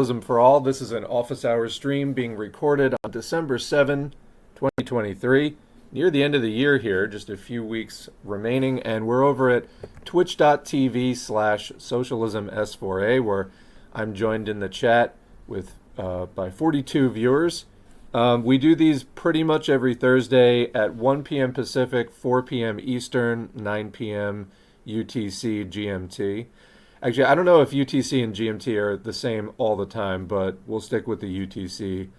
Socialism for All. This is an office hours stream being recorded on December 7, 2023. Near the end of the year here, just a few weeks remaining, and we're over at twitch.tv/socialism S4A, where I'm joined in the chat with by 42 viewers. We do these pretty much every Thursday at 1 p.m. Pacific, 4 p.m. Eastern, 9 p.m. UTC GMT. Actually, I don't know if UTC and GMT are the same all the time, but we'll stick with the UTC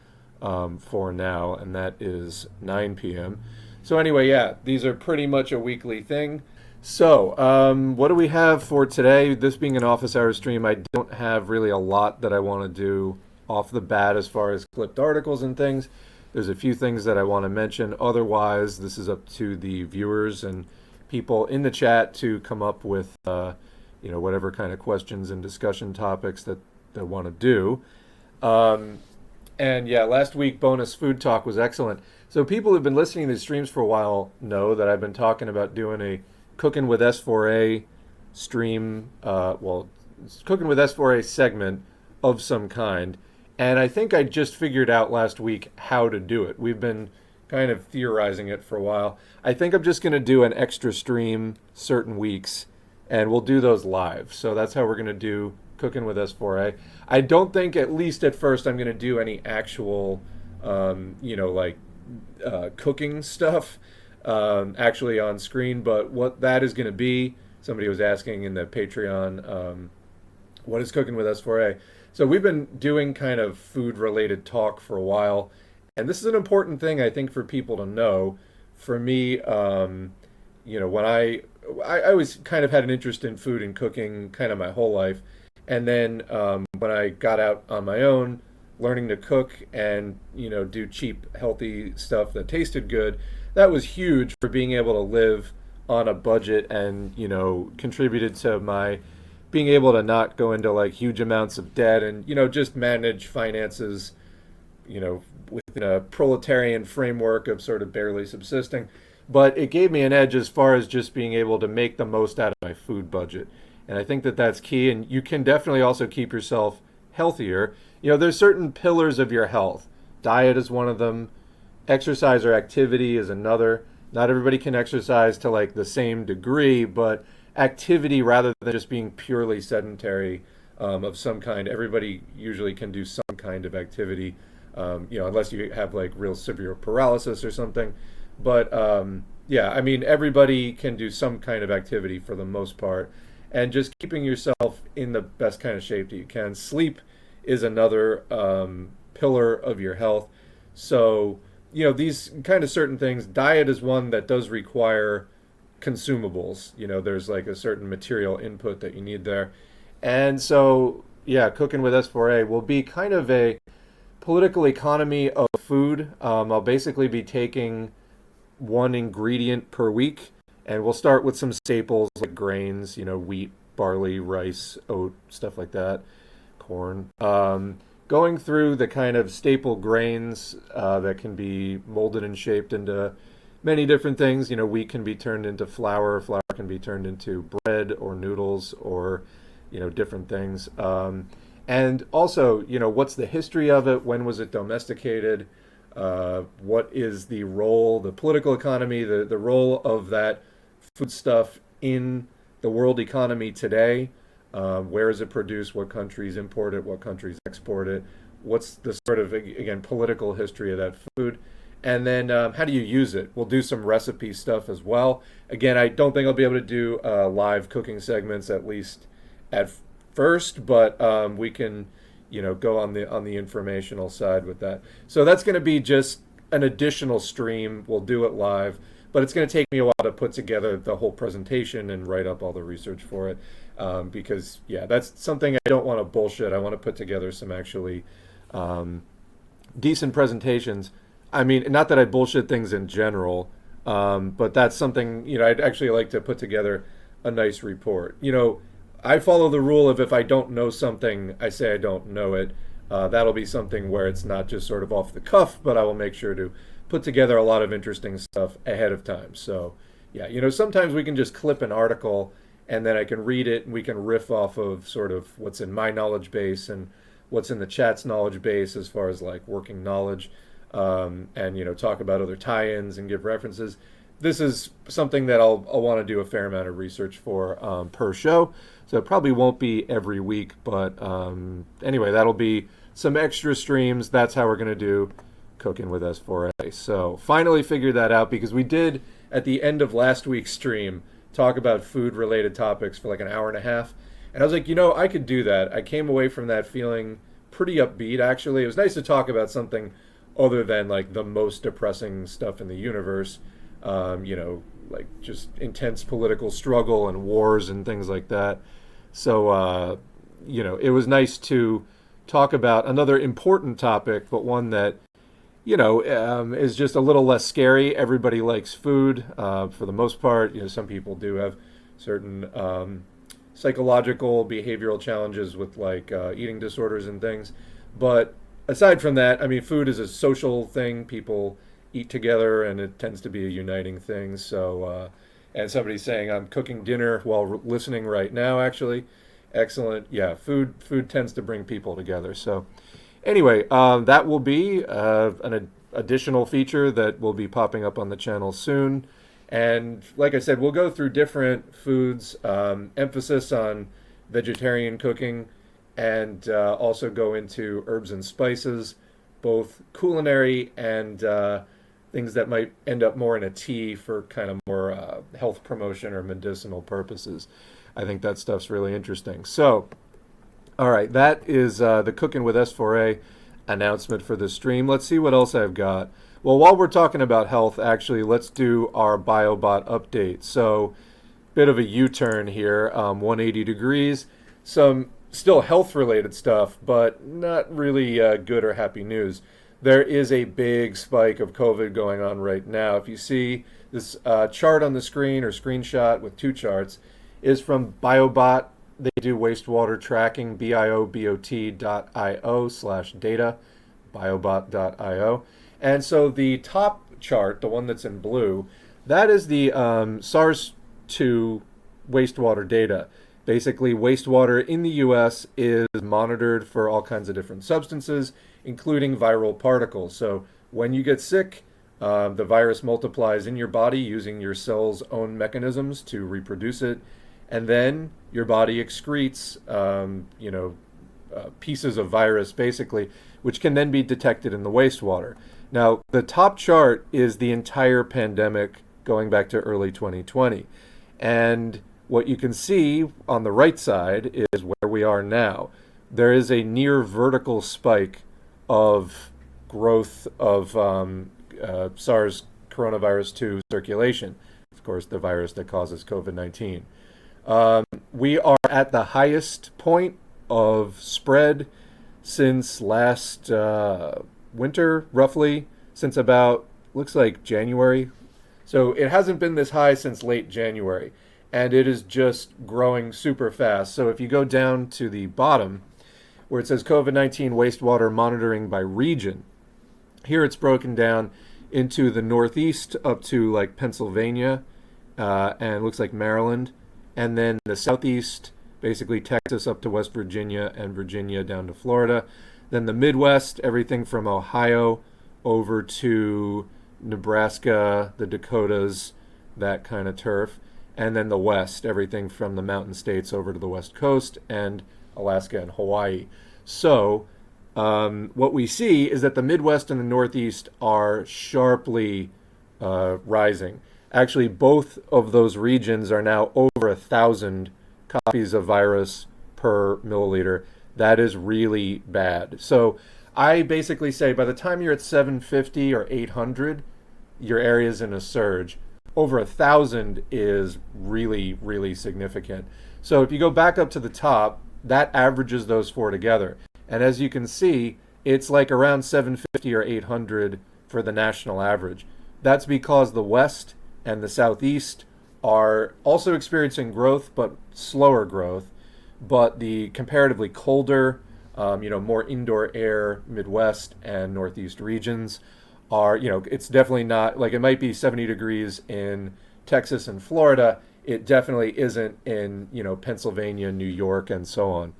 for now, and that is 9 p.m. So anyway, yeah, these are pretty much a weekly thing. So what do we have for today? This being an office hour stream, I don't have really a lot that I want to do off the bat as far as clipped articles and things. There's a few things that I want to mention. Otherwise, this is up to the viewers and people in the chat to come up with whatever kind of questions and discussion topics that they want to do. And yeah, last week bonus food talk was excellent. So people who've been listening to these streams for a while know that I've been talking about doing a Cookin with S4A stream, Cookin with S4A segment of some kind. And I think I just figured out last week how to do it. We've been kind of theorizing it for a while. I think I'm just going to do an extra stream certain weeks, and we'll do those live. So that's how we're going to do Cookin with S4A. I don't think, at least at first, I'm going to do any actual, cooking stuff actually on screen. But what that is going to be, somebody was asking in the Patreon, what is Cookin with S4A? So we've been doing kind of food-related talk for a while, and this is an important thing, I think, for people to know. For me, when I always kind of had an interest in food and cooking kind of my whole life, and then when I got out on my own, learning to cook and do cheap, healthy stuff that tasted good, that was huge for being able to live on a budget and contributed to my being able to not go into like huge amounts of debt and just manage finances within a proletarian framework of sort of barely subsisting. But it gave me an edge as far as just being able to make the most out of my food budget. And I think that that's key. And you can definitely also keep yourself healthier. There's certain pillars of your health. Diet is one of them. Exercise or activity is another. Not everybody can exercise to like the same degree, but activity rather than just being purely sedentary of some kind. Everybody usually can do some kind of activity, unless you have like real severe paralysis or something. But everybody can do some kind of activity for the most part, and just keeping yourself in the best kind of shape that you can. Sleep is another pillar of your health. So, these kind of certain things. Diet is one that does require consumables. There's like a certain material input that you need there. And so, yeah, Cookin with S4A will be kind of a political economy of food. I'll basically be taking one ingredient per week, and we'll start with some staples like grains, wheat, barley, rice, oat, stuff like that, corn. Going through the kind of staple grains that can be molded and shaped into many different things. Wheat can be turned into flour. Flour can be turned into bread or noodles or, different things. And also, what's the history of it? When was it domesticated? What is the role, the political economy, the role of that foodstuff in the world economy today? Where is it produced? What countries import it? What countries export it? What's the sort of, again, political history of that food? And then how do you use it? We'll do some recipe stuff as well. Again, I don't think I'll be able to do live cooking segments, at least at first, but we can, go on the informational side with that. So that's going to be just an additional stream. We'll do it live, but it's going to take me a while to put together the whole presentation and write up all the research for it, because, yeah, that's something I don't want to bullshit. I want to put together some actually decent presentations. I mean, not that I bullshit things in general, but that's something, I'd actually like to put together a nice report. I follow the rule of if I don't know something, I say I don't know it. That'll be something where it's not just sort of off the cuff, but I will make sure to put together a lot of interesting stuff ahead of time. So, yeah, sometimes we can just clip an article and then I can read it and we can riff off of sort of what's in my knowledge base and what's in the chat's knowledge base as far as like working knowledge, and talk about other tie-ins and give references. This is something that I'll want to do a fair amount of research for per show. So it probably won't be every week, but anyway, that'll be some extra streams. That's how we're going to do Cookin with S4A. So finally figured that out, because we did, at the end of last week's stream, talk about food-related topics for like an hour and a half. And I was like, I could do that. I came away from that feeling pretty upbeat, actually. It was nice to talk about something other than like the most depressing stuff in the universe. Like just intense political struggle and wars and things like that. So, it was nice to talk about another important topic, but one that, is just a little less scary. Everybody likes food for the most part. Some people do have certain psychological, behavioral challenges with like eating disorders and things. But aside from that, I mean, food is a social thing. People eat together, and it tends to be a uniting thing. So, and somebody's saying I'm cooking dinner while listening right now, actually. Excellent. Yeah, food tends to bring people together. So anyway, that will be an additional feature that will be popping up on the channel soon. And like I said, we'll go through different foods, emphasis on vegetarian cooking, and also go into herbs and spices, both culinary and things that might end up more in a tea for kind of more health promotion or medicinal purposes. I think that stuff's really interesting. So, all right, that is the Cookin with S4A announcement for this stream. Let's see what else I've got. Well, while we're talking about health, actually, let's do our BioBot update. So, bit of a U-turn here, 180 degrees. Some still health-related stuff, but not really good or happy news. There is a big spike of COVID going on right now. If you see this chart on the screen, or screenshot with two charts, is from BioBot. They do wastewater tracking, biobot.io/data, biobot.io. And so the top chart, the one that's in blue, that is the SARS-2 wastewater data. Basically, wastewater in the U.S. is monitored for all kinds of different substances, including viral particles. So when you get sick, the virus multiplies in your body using your cell's own mechanisms to reproduce it. And then your body excretes, pieces of virus, basically, which can then be detected in the wastewater. Now, the top chart is the entire pandemic going back to early 2020. And what you can see on the right side is where we are now. There is a near vertical spike of growth of SARS coronavirus 2 circulation, of course, the virus that causes COVID-19. We are at the highest point of spread since last winter, roughly, since about, looks like January. So it hasn't been this high since late January, and it is just growing super fast. So if you go down to the bottom, where it says COVID-19 wastewater monitoring by region, here it's broken down into the Northeast up to like Pennsylvania, and it looks like Maryland. And then the Southeast, basically Texas up to West Virginia, and Virginia down to Florida. Then the Midwest, everything from Ohio over to Nebraska, the Dakotas, that kind of turf. And then the West, everything from the mountain states over to the West Coast, and Alaska and Hawaii. So what we see is that the Midwest and the Northeast are sharply rising. Actually, both of those regions are now over 1,000 copies of virus per milliliter. That is really bad. So I basically say by the time you're at 750 or 800, your area's in a surge. Over 1,000 is really, really significant. So if you go back up to the top, that averages those four together. And as you can see, it's like around 750 or 800 for the national average. That's because the West and the Southeast are also experiencing growth, but slower growth. But the comparatively colder, more indoor air Midwest and Northeast regions are, it's definitely not, like it might be 70 degrees in Texas and Florida. It definitely isn't in, Pennsylvania, New York, and so on.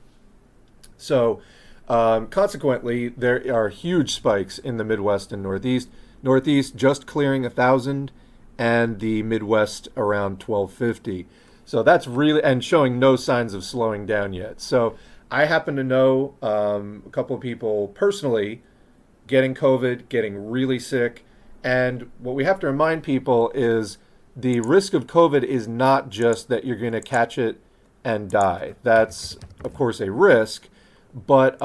So Consequently, there are huge spikes in the Midwest and Northeast. Northeast just clearing 1,000, and the Midwest around 1,250. So that's really, and showing no signs of slowing down yet. So I happen to know a couple of people personally getting COVID, getting really sick. And what we have to remind people is the risk of COVID is not just that you're going to catch it and die. That's, of course, a risk, but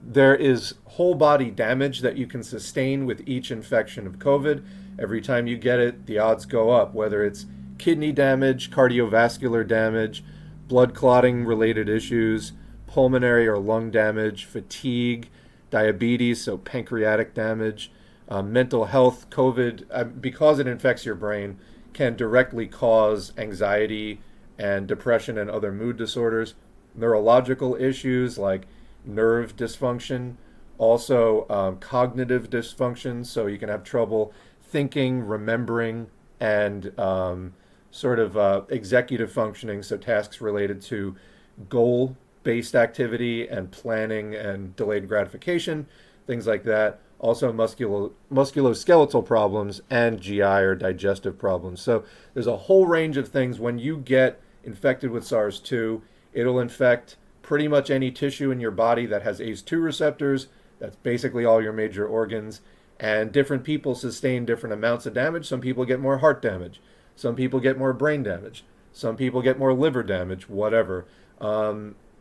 there is whole body damage that you can sustain with each infection of COVID. Every time you get it, the odds go up, whether it's kidney damage, cardiovascular damage, blood clotting related issues, pulmonary or lung damage, fatigue, diabetes, so pancreatic damage, mental health. COVID, because it infects your brain, can directly cause anxiety and depression and other mood disorders. Neurological issues like nerve dysfunction, also cognitive dysfunction, so you can have trouble thinking, remembering, and executive functioning, so tasks related to goal-based activity and planning and delayed gratification, things like that. Also musculoskeletal problems and GI or digestive problems. So there's a whole range of things. When you get infected with SARS-2, it'll infect pretty much any tissue in your body that has ACE2 receptors. That's basically all your major organs. And different people sustain different amounts of damage. Some people get more heart damage. Some people get more brain damage. Some people get more liver damage, whatever.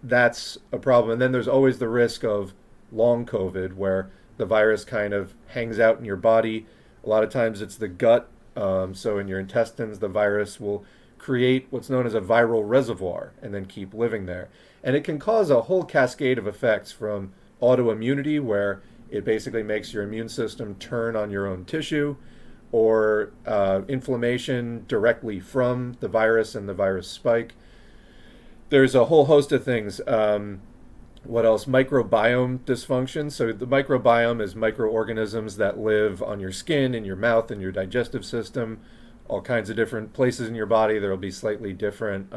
That's a problem. And then there's always the risk of long COVID, where the virus kind of hangs out in your body. A lot of times it's the gut. So in your intestines, the virus will create what's known as a viral reservoir and then keep living there. And it can cause a whole cascade of effects, from autoimmunity, where it basically makes your immune system turn on your own tissue, or inflammation directly from the virus and the virus spike. There's a whole host of things. What else? Microbiome dysfunction. So the microbiome is microorganisms that live on your skin, in your mouth, in your digestive system, all kinds of different places in your body. There will be slightly different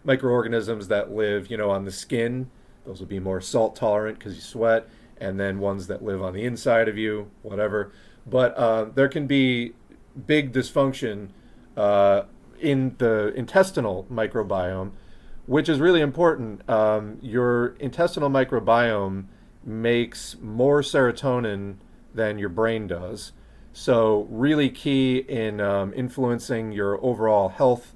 microorganisms that live, on the skin. Those will be more salt tolerant because you sweat, and then ones that live on the inside of you, whatever. But there can be big dysfunction in the intestinal microbiome, which is really important. Your intestinal microbiome makes more serotonin than your brain does. So really key in influencing your overall health,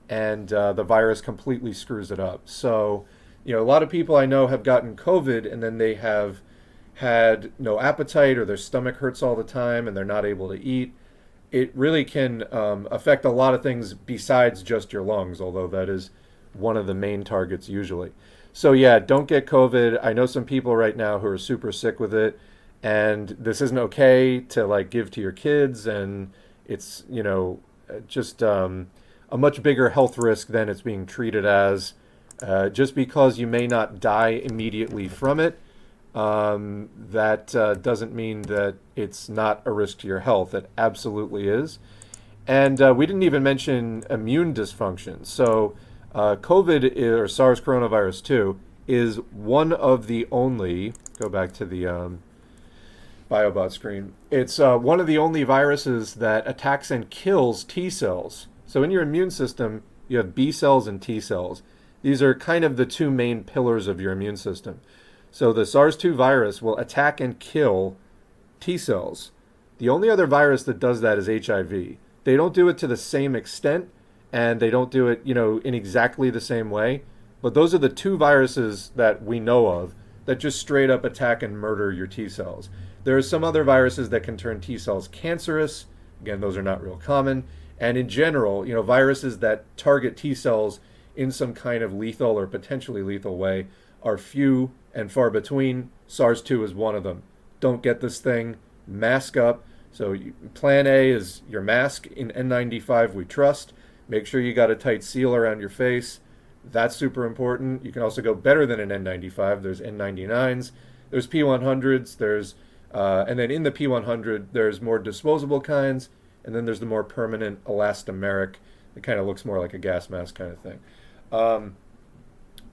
and the virus completely screws it up. So, a lot of people I know have gotten COVID and then they have had no appetite, or their stomach hurts all the time and they're not able to eat. It really can affect a lot of things besides just your lungs, although that is one of the main targets usually. So yeah, don't get COVID. I know some people right now who are super sick with it, and this isn't okay to give to your kids, and it's just a much bigger health risk than it's being treated as. Just because you may not die immediately from it, that doesn't mean that it's not a risk to your health. It absolutely is. And we didn't even mention immune dysfunction. So COVID, or SARS coronavirus 2, is one of the only, go back to the BioBot screen, it's one of the only viruses that attacks and kills T cells. So in your immune system, you have B cells and T cells. These are kind of the two main pillars of your immune system. So the SARS-2 virus will attack and kill T cells. The only other virus that does that is HIV. They don't do it to the same extent, and they don't do it, in exactly the same way. But those are the two viruses that we know of that just straight up attack and murder your T cells. There are some other viruses that can turn T cells cancerous. Again, those are not real common. And in general, viruses that target T cells in some kind of lethal or potentially lethal way are few and far between. SARS-2 is one of them. Don't get this thing. Mask up. So plan A is your mask. In N95 we trust. Make sure you got a tight seal around your face. That's super important. You can also go better than an N95. There's N99s. There's P100s. There's and then in the P100 there's more disposable kinds, and then there's the more permanent elastomeric. It kind of looks more like a gas mask kind of thing.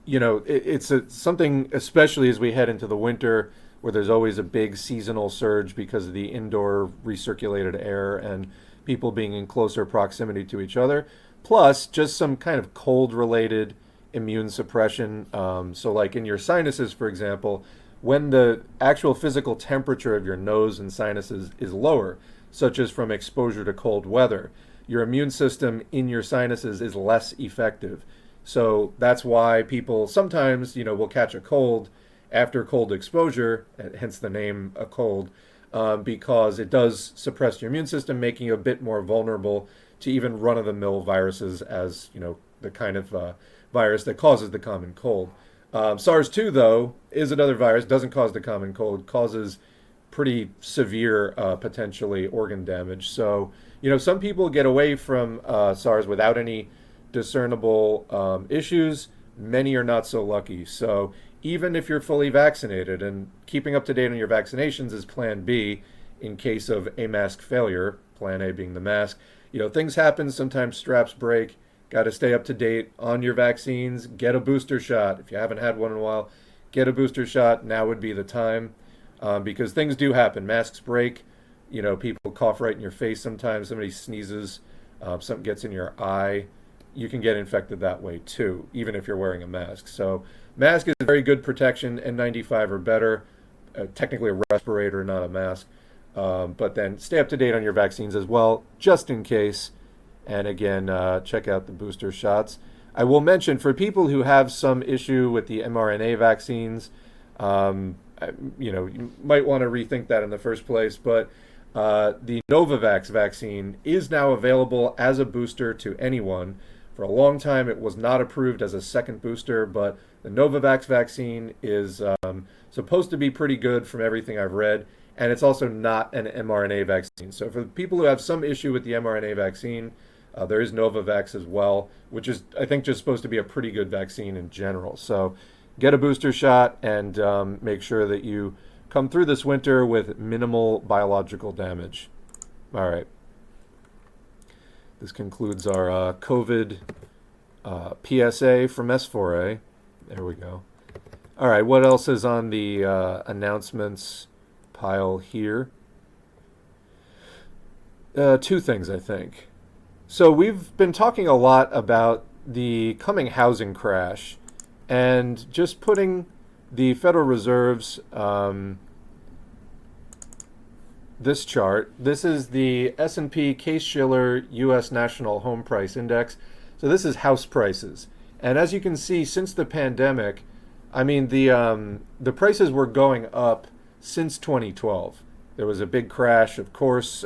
it's something, especially as we head into the winter, where there's always a big seasonal surge because of the indoor recirculated air and people being in closer proximity to each other, plus just some kind of cold related immune suppression. So, like in your sinuses, for example, when the actual physical temperature of your nose and sinuses is lower, such as from exposure to cold weather, your immune system in your sinuses is less effective. So that's why people sometimes, will catch a cold after cold exposure, hence the name a cold, because it does suppress your immune system, making you a bit more vulnerable to even run-of-the-mill viruses as, the kind of virus that causes the common cold. SARS-2, though, is another virus, doesn't cause the common cold, causes pretty severe, potentially, organ damage. So, some people get away from SARS without any discernible issues. Many are not so lucky. So even if you're fully vaccinated, and keeping up to date on your vaccinations is plan B in case of a mask failure, plan A being the mask, things happen, sometimes straps break, got to stay up to date on your vaccines, get a booster shot. If you haven't had one in a while, get a booster shot. Now would be the time, because things do happen. Masks break, people cough right in your face sometimes, somebody sneezes, something gets in your eye. You can get infected that way too, even if you're wearing a mask. So mask is very good protection, N95 or better, technically a respirator, not a mask. But then stay up to date on your vaccines as well, just in case. And again, check out the booster shots. I will mention, for people who have some issue with the mRNA vaccines, you might want to rethink that in the first place, but the Novavax vaccine is now available as a booster to anyone. For a long time, it was not approved as a second booster, but the Novavax vaccine is supposed to be pretty good from everything I've read, and it's also not an mRNA vaccine. So for people who have some issue with the mRNA vaccine, there is Novavax as well, which is, I think, just supposed to be a pretty good vaccine in general. So get a booster shot and make sure that you come through this winter with minimal biological damage. All right. This concludes our COVID PSA from S4A. There we go. All right, what else is on the announcements pile here? Two things, I think. So we've been talking a lot about the coming housing crash and just putting the Federal Reserve's this chart. This is the S&P Case-Shiller U.S. National Home Price Index. So this is house prices. And as you can see, since the pandemic, I mean, the prices were going up since 2012. There was a big crash, of course,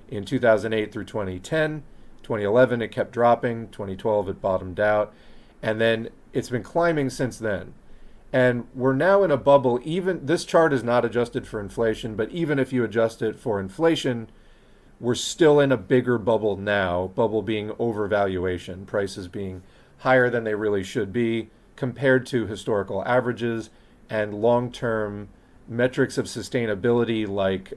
in 2008 through 2010. 2011, it kept dropping. 2012, it bottomed out. And then it's been climbing since then. And we're now in a bubble. Even this chart is not adjusted for inflation, but even if you adjust it for inflation, we're still in a bigger bubble now, bubble being overvaluation, prices being higher than they really should be compared to historical averages and long-term metrics of sustainability like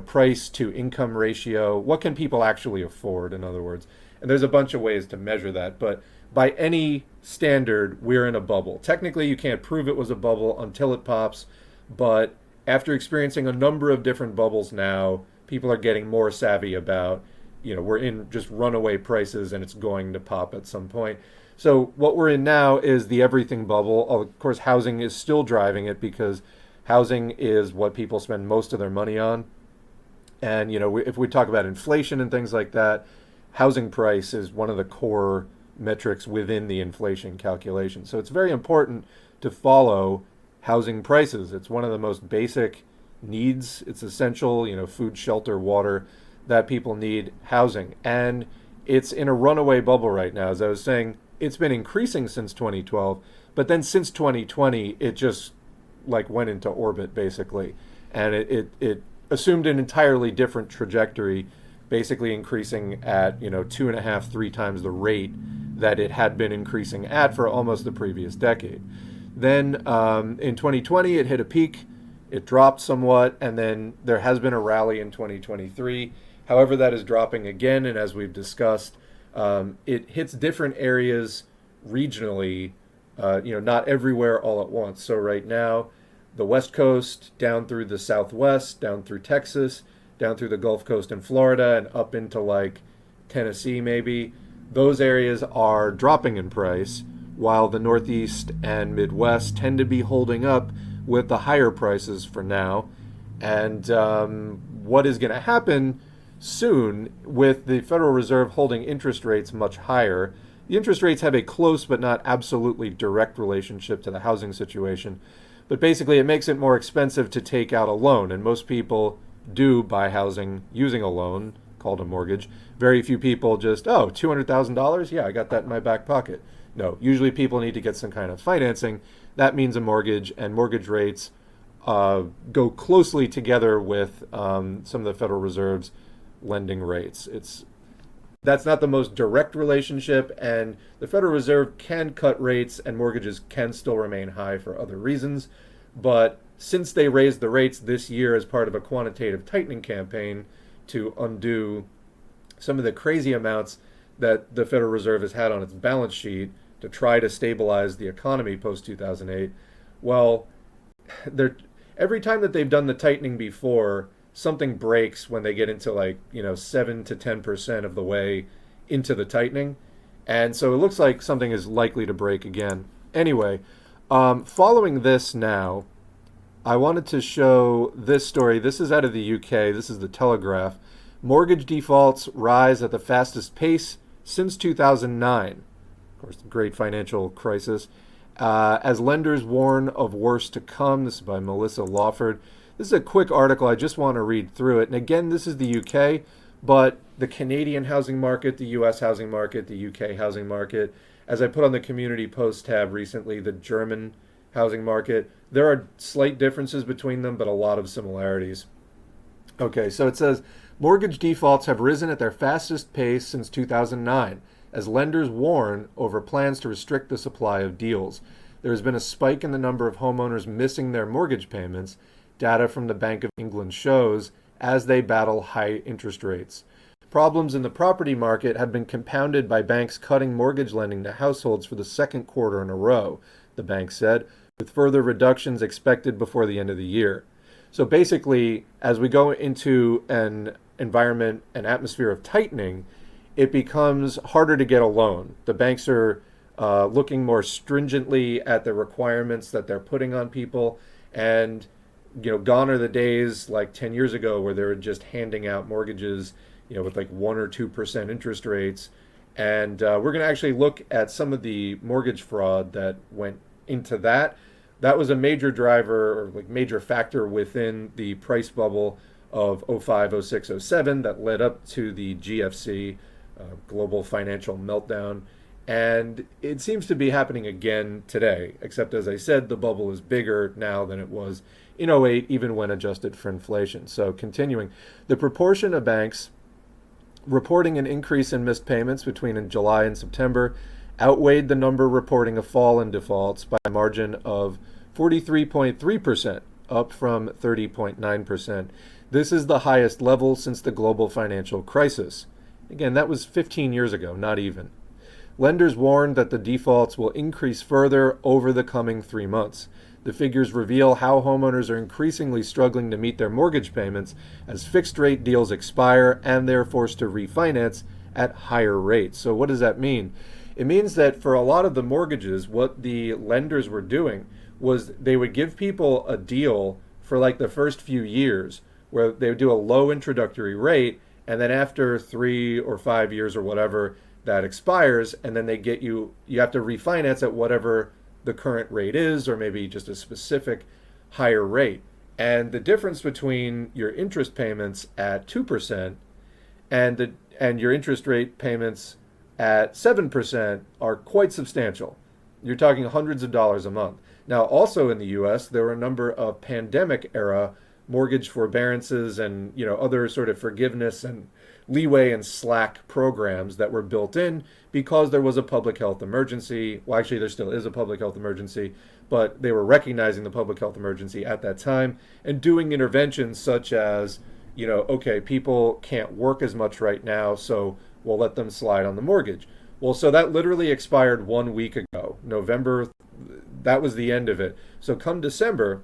price to income ratio. What can people actually afford, in other words? And there's a bunch of ways to measure that, but by any standard, we're in a bubble. Technically, you can't prove it was a bubble until it pops, but after experiencing a number of different bubbles now, people are getting more savvy about, we're in just runaway prices and it's going to pop at some point. So what we're in now is the everything bubble. Of course, housing is still driving it because housing is what people spend most of their money on. And, if we talk about inflation and things like that, housing price is one of the core metrics within the inflation calculation. So it's very important to follow housing prices. It's one of the most basic needs. It's essential, food, shelter, water, that people need. Housing. And it's in a runaway bubble right now. As I was saying, it's been increasing since 2012, but then since 2020, it just went into orbit basically. And it assumed an entirely different trajectory, basically increasing at 2.5, 3 times the rate that it had been increasing at for almost the previous decade. Then in 2020, it hit a peak, it dropped somewhat, and then there has been a rally in 2023. However, that is dropping again, and as we've discussed, it hits different areas regionally not everywhere all at once. So right now, the West Coast, down through the Southwest, down through Texas, down through the Gulf Coast in Florida, and up into like Tennessee maybe, those areas are dropping in price, while the Northeast and Midwest tend to be holding up with the higher prices for now. And what is going to happen soon with the Federal Reserve holding interest rates much higher? The interest rates have a close but not absolutely direct relationship to the housing situation. But basically, it makes it more expensive to take out a loan, and most people do buy housing using a loan called a mortgage. Very few people just, oh, $200,000? Yeah, I got that in my back pocket. No, usually people need to get some kind of financing. That means a mortgage, and mortgage rates go closely together with some of the Federal Reserve's lending rates. That's not the most direct relationship, and the Federal Reserve can cut rates and mortgages can still remain high for other reasons. But since they raised the rates this year as part of a quantitative tightening campaign to undo some of the crazy amounts that the Federal Reserve has had on its balance sheet to try to stabilize the economy post-2008, well, every time that they've done the tightening before, something breaks when they get into 7 to 10% of the way into the tightening. And so it looks like something is likely to break again. Anyway, following this now, I wanted to show this story. This is out of the UK. This is the Telegraph. Mortgage defaults rise at the fastest pace since 2009. Of course, the great financial crisis. As lenders warn of worse to come. This is by Melissa Lawford. This is a quick article. I just want to read through it. And again, this is the UK, but the Canadian housing market, the US housing market, the UK housing market, as I put on the community post tab recently, the German housing market, there are slight differences between them, but a lot of similarities. Okay, so it says, mortgage defaults have risen at their fastest pace since 2009, as lenders warn over plans to restrict the supply of deals. There has been a spike in the number of homeowners missing their mortgage payments, data from the Bank of England shows, as they battle high interest rates. Problems in the property market have been compounded by banks cutting mortgage lending to households for the second quarter in a row, the bank said, with further reductions expected before the end of the year. So basically, as we go into an environment, an atmosphere of tightening, it becomes harder to get a loan. The banks are looking more stringently at the requirements that they're putting on people, and gone are the days like 10 years ago where they were just handing out mortgages, with like 1 or 2% interest rates. And we're going to actually look at some of the mortgage fraud that went into that. That was a major driver or major factor within the price bubble of 05, 06, 07 that led up to the GFC, global financial meltdown. And it seems to be happening again today, except as I said, the bubble is bigger now than it was in 08, even when adjusted for inflation. So continuing, the proportion of banks reporting an increase in missed payments between July and September outweighed the number reporting a fall in defaults by a margin of 43.3%, up from 30.9%. This is the highest level since the global financial crisis. Again, that was 15 years ago, not even. Lenders warned that the defaults will increase further over the coming 3 months. The figures reveal how homeowners are increasingly struggling to meet their mortgage payments as fixed-rate deals expire and they're forced to refinance at higher rates. So what does that mean? It means that for a lot of the mortgages, what the lenders were doing was they would give people a deal for like the first few years where they would do a low introductory rate, and then after 3 or 5 years or whatever, that expires, and then they get you have to refinance at whatever the current rate is, or maybe just a specific higher rate. And the difference between your interest payments at 2% and your interest rate payments at 7% are quite substantial. You're talking hundreds of dollars a month. Now, also in the US, there were a number of pandemic era mortgage forbearances and other sort of forgiveness and leeway and slack programs that were built in because there was a public health emergency. Well, actually, there still is a public health emergency, but they were recognizing the public health emergency at that time and doing interventions such as, okay, people can't work as much right now, so we'll let them slide on the mortgage. Well, so that literally expired 1 week ago, November that was the end of it. So come December,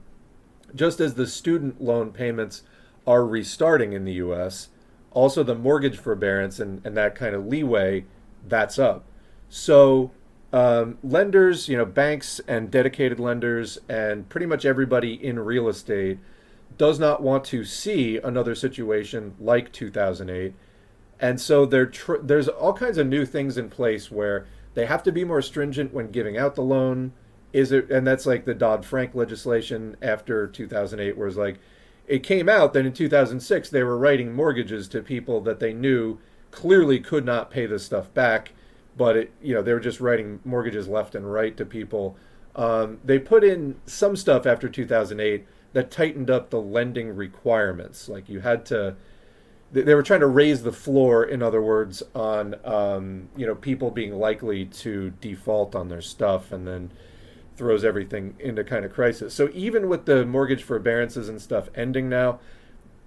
just as the student loan payments are restarting in the US, also the mortgage forbearance and that kind of leeway, that's up. So lenders, banks and dedicated lenders and pretty much everybody in real estate does not want to see another situation like 2008. And so there's all kinds of new things in place where they have to be more stringent when giving out the loan. And that's like the Dodd-Frank legislation after 2008, where it's like, it came out that in 2006 they were writing mortgages to people that they knew clearly could not pay this stuff back, but they were just writing mortgages left and right to people. They put in some stuff after 2008 that tightened up the lending requirements. Like they were trying to raise the floor, in other words, on people being likely to default on their stuff, and then throws everything into kind of crisis. So even with the mortgage forbearances and stuff ending now,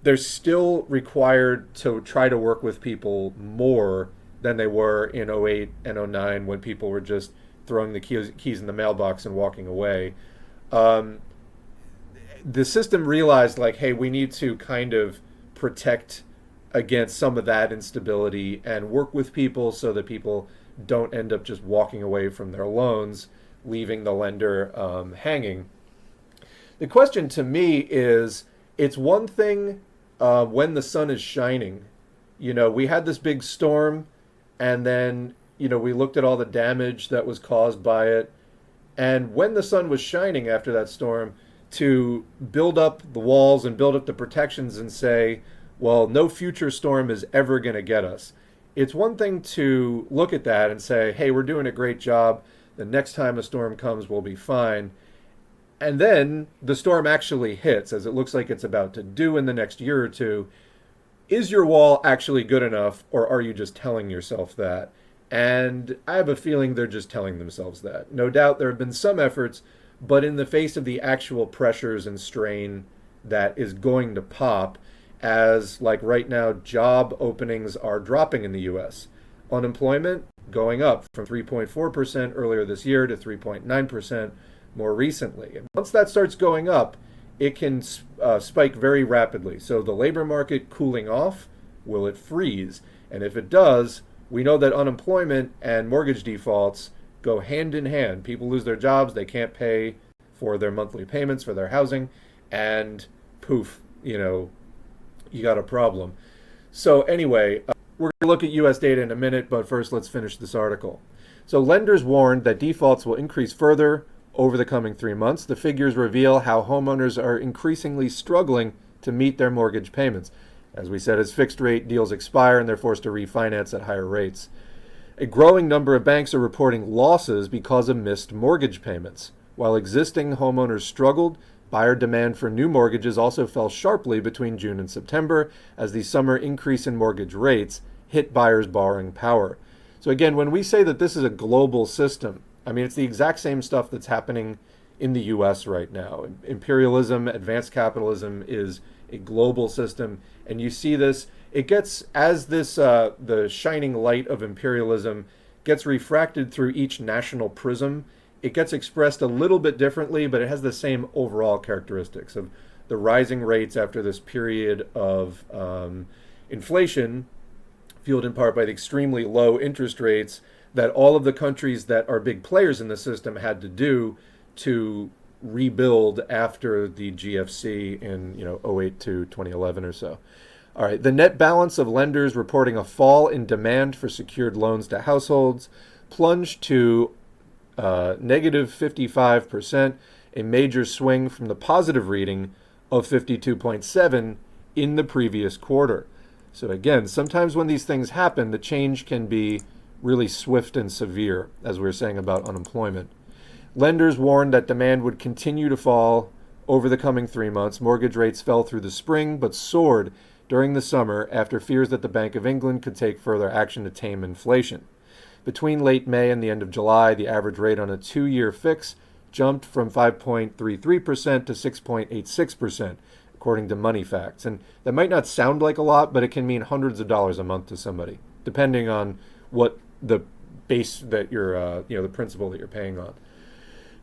they're still required to try to work with people more than they were in '08 and '09, when people were just throwing the keys in the mailbox and walking away. The system realized, like, hey, we need to kind of protect against some of that instability and work with people so that people don't end up just walking away from their loans, leaving the lender hanging. The question to me is, it's one thing when the sun is shining. We had this big storm, and then, we looked at all the damage that was caused by it. And when the sun was shining after that storm, to build up the walls and build up the protections and say, well, no future storm is ever going to get us. It's one thing to look at that and say, hey, we're doing a great job. The next time a storm comes, we'll be fine. And then the storm actually hits, as it looks like it's about to do in the next year or two. Is your wall actually good enough, or are you just telling yourself that? And I have a feeling they're just telling themselves that. No doubt there have been some efforts, but in the face of the actual pressures and strain that is going to pop, as like right now, job openings are dropping in the US. Unemployment going up from 3.4% earlier this year to 3.9% more recently. And once that starts going up, it can spike very rapidly. So the labor market cooling off, will it freeze? And if it does, we know that unemployment and mortgage defaults go hand in hand. People lose their jobs, they can't pay for their monthly payments for their housing, and poof, you got a problem. So anyway, we're going to look at US data in a minute, but first let's finish this article. So lenders warned that defaults will increase further over the coming 3 months. The figures reveal how homeowners are increasingly struggling to meet their mortgage payments. As we said, as fixed rate deals expire and they're forced to refinance at higher rates. A growing number of banks are reporting losses because of missed mortgage payments. While existing homeowners struggled, buyer demand for new mortgages also fell sharply between June and September as the summer increase in mortgage rates hit buyers' borrowing power. So again, when we say that this is a global system, I mean, it's the exact same stuff that's happening in the US right now. Imperialism, advanced capitalism is a global system, and you see this. It gets, as this, the shining light of imperialism gets refracted through each national prism, it gets expressed a little bit differently, but it has the same overall characteristics of the rising rates after this period of inflation, fueled in part by the extremely low interest rates that all of the countries that are big players in the system had to do to rebuild after the GFC in '08 to 2011 or so. All right, the net balance of lenders reporting a fall in demand for secured loans to households plunged to negative 55%, a major swing from the positive reading of 52.7 in the previous quarter. So again, sometimes when these things happen, the change can be really swift and severe, as we were saying about unemployment. Lenders warned that demand would continue to fall over the coming 3 months. Mortgage rates fell through the spring, but soared during the summer after fears that the Bank of England could take further action to tame inflation. Between late May and the end of July, the average rate on a 2-year fix jumped from 5.33% to 6.86%, according to Money Facts. And that might not sound like a lot, but it can mean hundreds of dollars a month to somebody, depending on what the base that you're, the principal that you're paying on.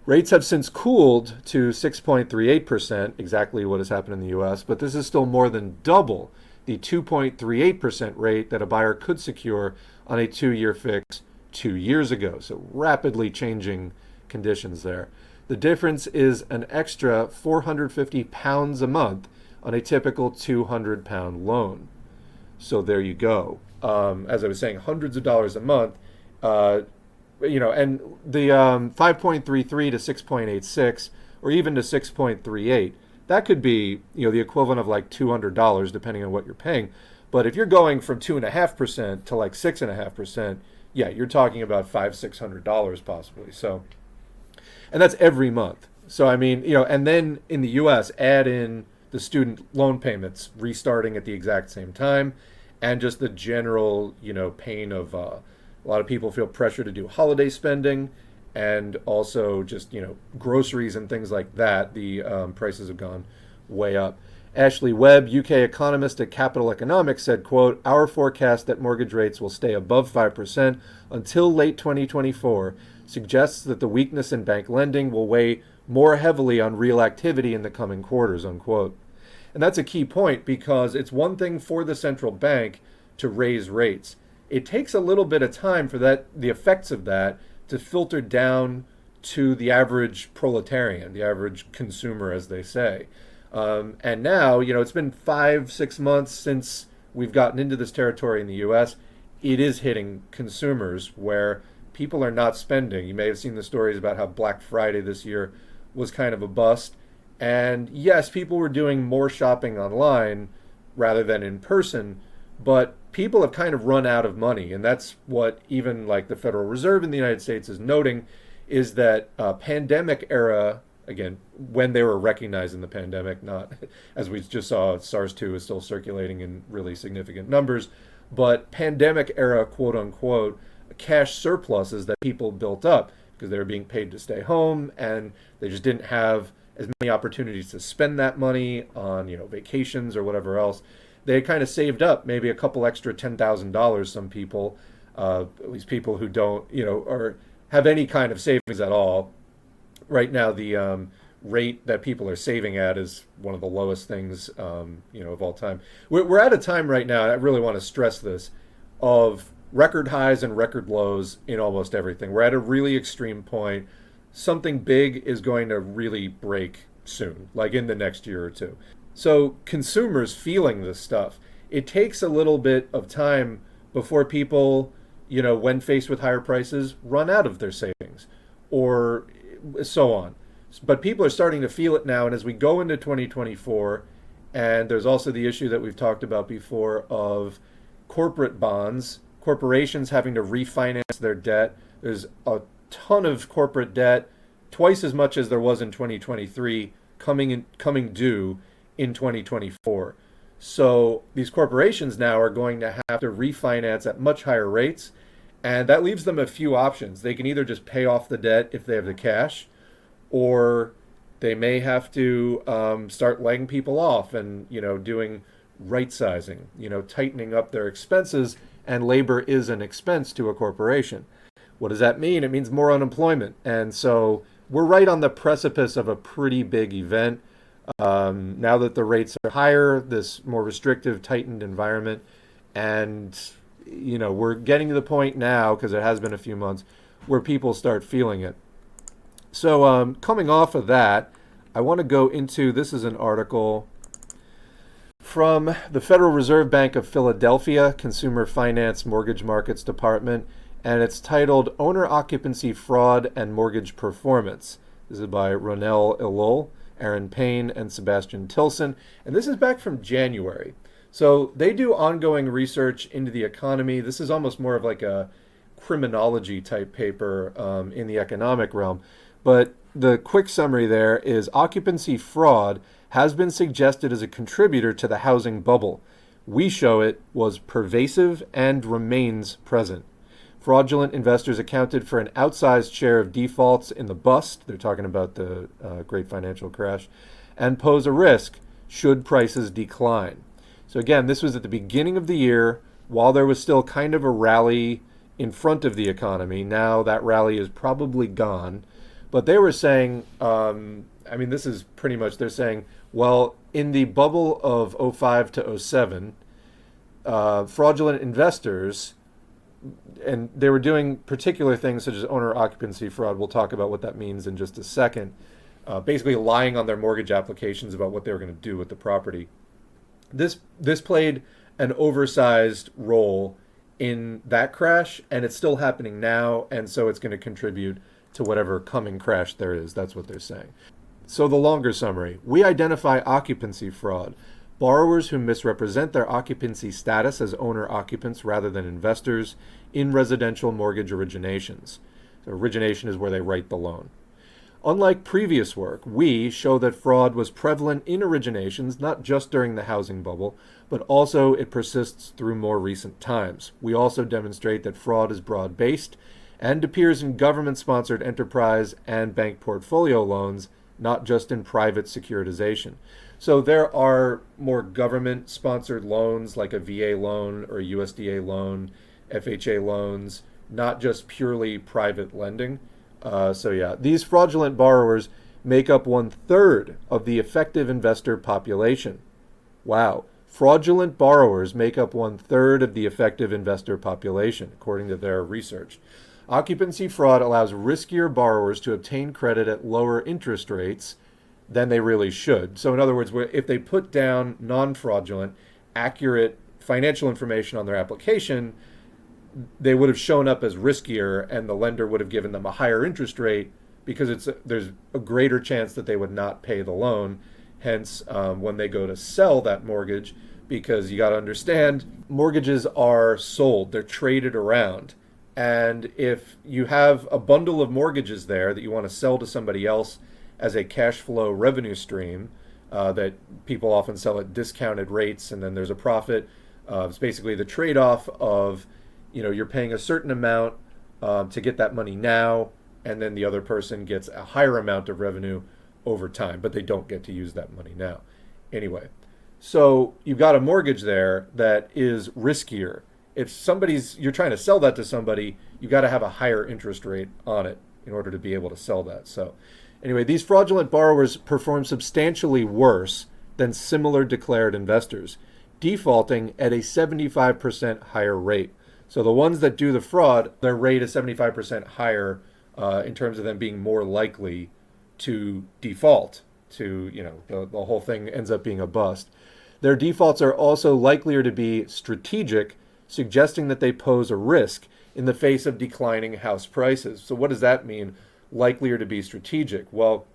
Rates have since cooled to 6.38%, exactly what has happened in the US, but this is still more than double the 2.38% rate that a buyer could secure on a 2-year fix 2 years ago. So rapidly changing conditions there. The difference is an extra £450 a month on a typical £200 loan. So there you go. As I was saying, hundreds of dollars a month. And the 5.33 to 6.86, or even to 6.38, that could be, the equivalent of like $200, depending on what you're paying. But if you're going from 2.5% to like 6.5%, yeah, you're talking about $500-600 possibly. So, and that's every month. So I mean, and then in the U.S., add in the student loan payments restarting at the exact same time, and just the general, pain of a lot of people feel pressure to do holiday spending, and also just, groceries and things like that. The prices have gone way up. Ashley Webb, UK economist at Capital Economics, said, quote, "Our forecast that mortgage rates will stay above 5% until late 2024 suggests that the weakness in bank lending will weigh more heavily on real activity in the coming quarters," unquote. And that's a key point, because it's one thing for the central bank to raise rates. It takes a little bit of time for the effects of that to filter down to the average proletarian, the average consumer, as they say. And now, it's been 5-6 months since we've gotten into this territory in the US. It is hitting consumers where people are not spending. You may have seen the stories about how Black Friday this year was kind of a bust. And yes, people were doing more shopping online rather than in person, but people have kind of run out of money. And that's what even like the Federal Reserve in the United States is noting, is that pandemic era, again, when they were recognizing the pandemic, not as we just saw, SARS-2 is still circulating in really significant numbers, but pandemic era, quote unquote, cash surpluses that people built up because they were being paid to stay home, and they just didn't have as many opportunities to spend that money on, vacations or whatever else. They kind of saved up maybe a couple extra $10,000, some people, at least people who don't, or have any kind of savings at all. Right now, the rate that people are saving at is one of the lowest things, of all time. We're at a time right now, I really want to stress this, of record highs and record lows in almost everything. We're at a really extreme point. Something big is going to really break soon, like in the next year or two. So consumers feeling this stuff, it takes a little bit of time before people, when faced with higher prices, run out of their savings or so on. But people are starting to feel it now. And as we go into 2024, and there's also the issue that we've talked about before of corporate bonds, corporations having to refinance their debt. There's a ton of corporate debt, twice as much as there was in 2023, coming due in 2024. So these corporations now are going to have to refinance at much higher rates, and that leaves them a few options. They can either just pay off the debt if they have the cash, or they may have to start laying people off and doing right sizing, tightening up their expenses. And labor is an expense to a corporation. What does that mean? It means more unemployment. And so we're right on the precipice of a pretty big event. Now that the rates are higher, this more restrictive, tightened environment, and we're getting to the point now, because it has been a few months, where people start feeling it. So coming off of that, I want to go into, this is an article from the Federal Reserve Bank of Philadelphia Consumer Finance Mortgage Markets Department, and it's titled Owner-Occupancy Fraud and Mortgage Performance. This is by Ronell Ilol, Aaron Payne, and Sebastian Tilson, and this is back from January. So they do ongoing research into the economy. This is almost more of like a criminology type paper in the economic realm. But the quick summary there is occupancy fraud has been suggested as a contributor to the housing bubble. We show it was pervasive and remains present. Fraudulent investors accounted for an outsized share of defaults in the bust, they're talking about the great financial crash, and pose a risk should prices decline. So again, this was at the beginning of the year, while there was still kind of a rally in front of the economy. Now that rally is probably gone. But they were saying, I mean, this is pretty much, they're saying, well, in the bubble of '05 to '07, fraudulent investors, and they were doing particular things such as owner occupancy fraud. We'll talk about what that means in just a second. Basically lying on their mortgage applications about what they were going to do with the property. This played an oversized role in that crash, and it's still happening now, and so it's going to contribute to whatever coming crash there is. That's what they're saying. So the longer summary: we identify occupancy fraud, borrowers who misrepresent their occupancy status as owner-occupants rather than investors in residential mortgage originations. So origination is where they write the loan. Unlike previous work, we show that fraud was prevalent in originations not just during the housing bubble, but also it persists through more recent times. We also demonstrate that fraud is broad-based and appears in government-sponsored enterprise and bank portfolio loans, not just in private securitization. So there are more government-sponsored loans like a VA loan or a USDA loan, FHA loans, not just purely private lending. So yeah, these fraudulent borrowers make up 1/3 of the effective investor population. Wow. Fraudulent borrowers make up 1/3 of the effective investor population, according to their research. Occupancy fraud allows riskier borrowers to obtain credit at lower interest rates than they really should. So in other words, if they put down non-fraudulent, accurate financial information on their application, they would have shown up as riskier, and the lender would have given them a higher interest rate because there's a greater chance that they would not pay the loan. Hence, when they go to sell that mortgage, because you got to understand, mortgages are sold, they're traded around. And if you have a bundle of mortgages there that you want to sell to somebody else as a cash flow revenue stream, that people often sell at discounted rates, and then there's a profit. It's basically the trade-off of, you're paying a certain amount to get that money now, and then the other person gets a higher amount of revenue over time, but they don't get to use that money now. Anyway, so you've got a mortgage there that is riskier. If you're trying to sell that to somebody, you've got to have a higher interest rate on it in order to be able to sell that. So anyway, these fraudulent borrowers perform substantially worse than similar declared investors, defaulting at a 75% higher rate. So the ones that do the fraud, their rate is 75% higher in terms of them being more likely to default, the whole thing ends up being a bust. Their defaults are also likelier to be strategic, suggesting that they pose a risk in the face of declining house prices. So what does that mean, likelier to be strategic? Well,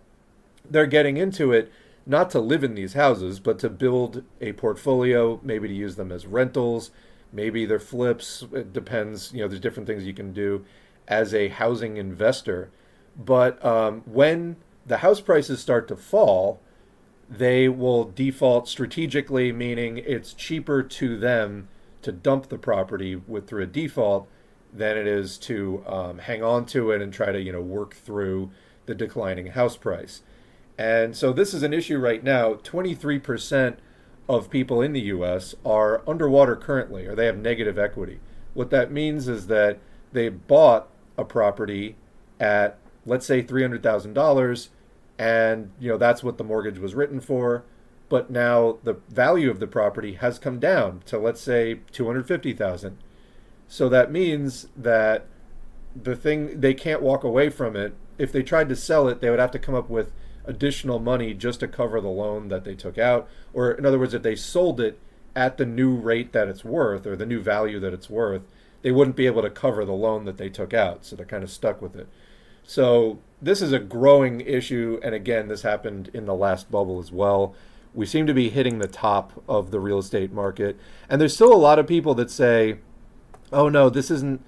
they're getting into it not to live in these houses, but to build a portfolio, maybe to use them as rentals, maybe they're flips. It depends. There's different things you can do as a housing investor. But when the house prices start to fall, they will default strategically, meaning it's cheaper to them to dump the property through a default than it is to hang on to it and try to work through the declining house price. And so this is an issue right now. 23% of people in the U.S. are underwater currently, or they have negative equity. What that means is that they bought a property at, let's say, $300,000, and that's what the mortgage was written for. But now the value of the property has come down to, let's say, $250,000. So that means that they can't walk away from it. If they tried to sell it, they would have to come up with additional money just to cover the loan that they took out. Or in other words, if they sold it at the new rate that it's worth, or the new value that it's worth, they wouldn't be able to cover the loan that they took out. So they're kind of stuck with it. So this is a growing issue. And again, this happened in the last bubble as well. We seem to be hitting the top of the real estate market. And there's still a lot of people that say, oh no, this isn't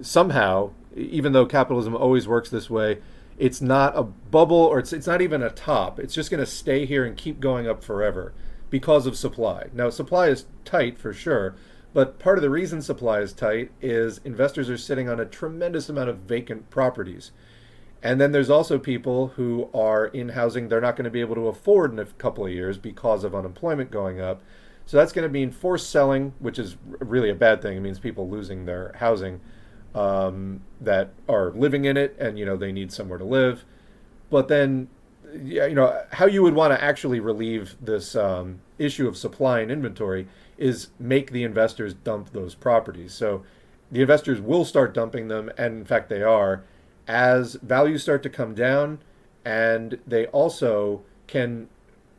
somehow, even though capitalism always works this way, it's not a bubble, or it's not even a top. It's just going to stay here and keep going up forever because of supply. Now, supply is tight for sure, but part of the reason supply is tight is investors are sitting on a tremendous amount of vacant properties. And then there's also people who are in housing they're not going to be able to afford in a couple of years because of unemployment going up. So that's going to mean forced selling, which is really a bad thing. It means people losing their housing. that are living in it, and they need somewhere to live. But then, how you would want to actually relieve this issue of supply and inventory is make the investors dump those properties. So the investors will start dumping them, and in fact they are, as values start to come down, and they also can,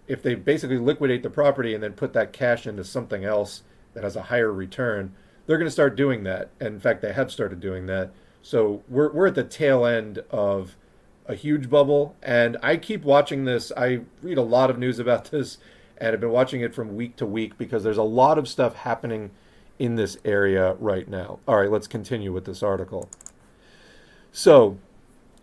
if they basically liquidate the property and then put that cash into something else that has a higher return, they're going to start doing that. And in fact, they have started doing that. So we're at the tail end of a huge bubble. And I keep watching this. I read a lot of news about this, and I've been watching it from week to week because there's a lot of stuff happening in this area right now. All right, let's continue with this article. So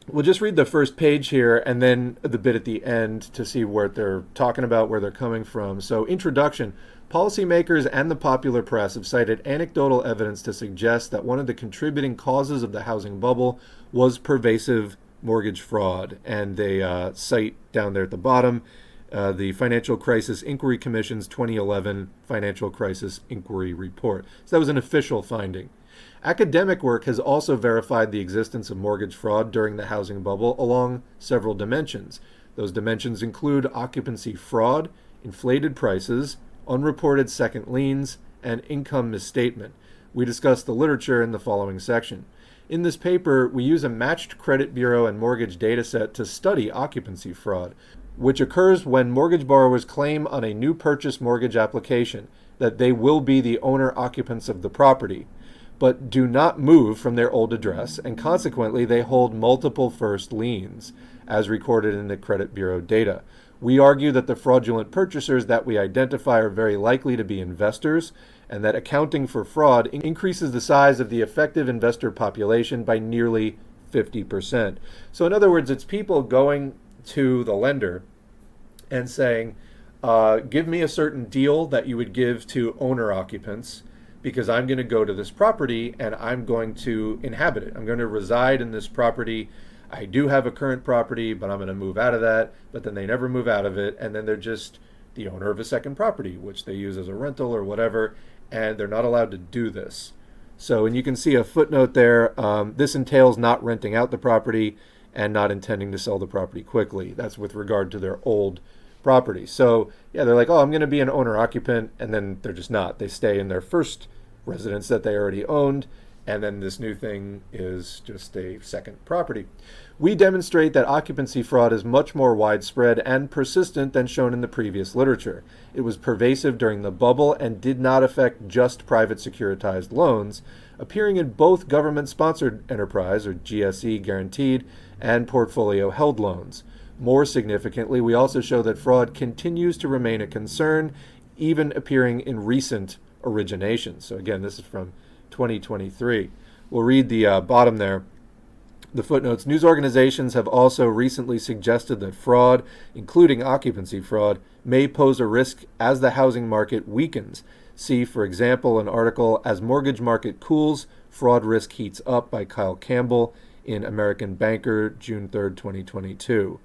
we'll just read the first page here and then the bit at the end to see what they're talking about, where they're coming from. So, introduction. Policymakers and the popular press have cited anecdotal evidence to suggest that one of the contributing causes of the housing bubble was pervasive mortgage fraud. And they cite down there at the bottom the Financial Crisis Inquiry Commission's 2011 Financial Crisis Inquiry Report. So that was an official finding. Academic work has also verified the existence of mortgage fraud during the housing bubble along several dimensions. Those dimensions include occupancy fraud, inflated prices, unreported second liens, and income misstatement. We discuss the literature in the following section. In this paper, we use a matched credit bureau and mortgage data set to study occupancy fraud, which occurs when mortgage borrowers claim on a new purchase mortgage application that they will be the owner-occupants of the property, but do not move from their old address, and consequently they hold multiple first liens, as recorded in the credit bureau data. We argue that the fraudulent purchasers that we identify are very likely to be investors, and that accounting for fraud increases the size of the effective investor population by nearly 50%. So in other words, it's people going to the lender and saying, give me a certain deal that you would give to owner-occupants, because I'm going to go to this property and I'm going to inhabit it. I'm going to reside in this property. I do have a current property, but I'm going to move out of that. But then they never move out of it. And then they're just the owner of a second property, which they use as a rental or whatever. And they're not allowed to do this. So, and you can see a footnote there. This entails not renting out the property and not intending to sell the property quickly. That's with regard to their old property. So, yeah, they're like, oh, I'm going to be an owner-occupant. And then they're just not. They stay in their first residence that they already owned. And then this new thing is just a second property. We demonstrate that occupancy fraud is much more widespread and persistent than shown in the previous literature. It was pervasive during the bubble and did not affect just private securitized loans, appearing in both government-sponsored enterprise, or GSE guaranteed, and portfolio-held loans. More significantly, we also show that fraud continues to remain a concern, even appearing in recent originations. So again, this is from 2023. We'll read the bottom there. The footnotes. News organizations have also recently suggested that fraud, including occupancy fraud, may pose a risk as the housing market weakens. See, for example, an article, As Mortgage Market Cools, Fraud Risk Heats Up by Kyle Campbell in American Banker, June 3rd, 2022.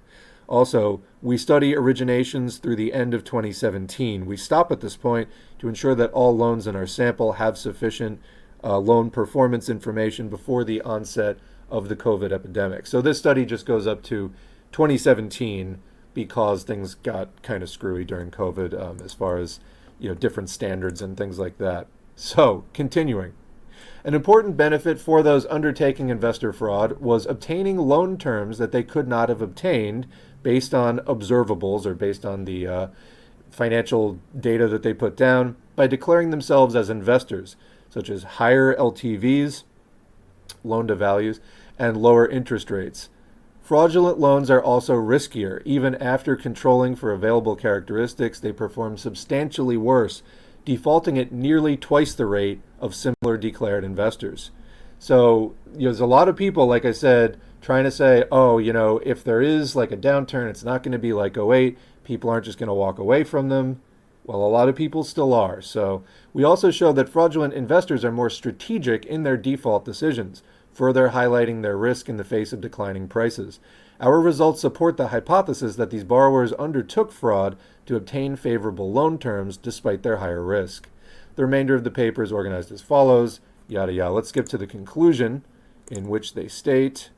Also, we study originations through the end of 2017. We stop at this point to ensure that all loans in our sample have sufficient loan performance information before the onset of the COVID epidemic. So this study just goes up to 2017 because things got kind of screwy during COVID as far as different standards and things like that. So continuing. An important benefit for those undertaking investor fraud was obtaining loan terms that they could not have obtained based on observables or based on the financial data that they put down by declaring themselves as investors, such as higher LTVs, loan to values, and lower interest rates. Fraudulent loans are also riskier. Even after controlling for available characteristics, they perform substantially worse, defaulting at nearly twice the rate of similar declared investors. So there's a lot of people, like I said, trying to say, if there is like a downturn, it's not going to be like '08. People aren't just going to walk away from them. Well, a lot of people still are. So we also show that fraudulent investors are more strategic in their default decisions, further highlighting their risk in the face of declining prices. Our results support the hypothesis that these borrowers undertook fraud to obtain favorable loan terms despite their higher risk. The remainder of the paper is organized as follows, yada yada. Let's skip to the conclusion. in which they state,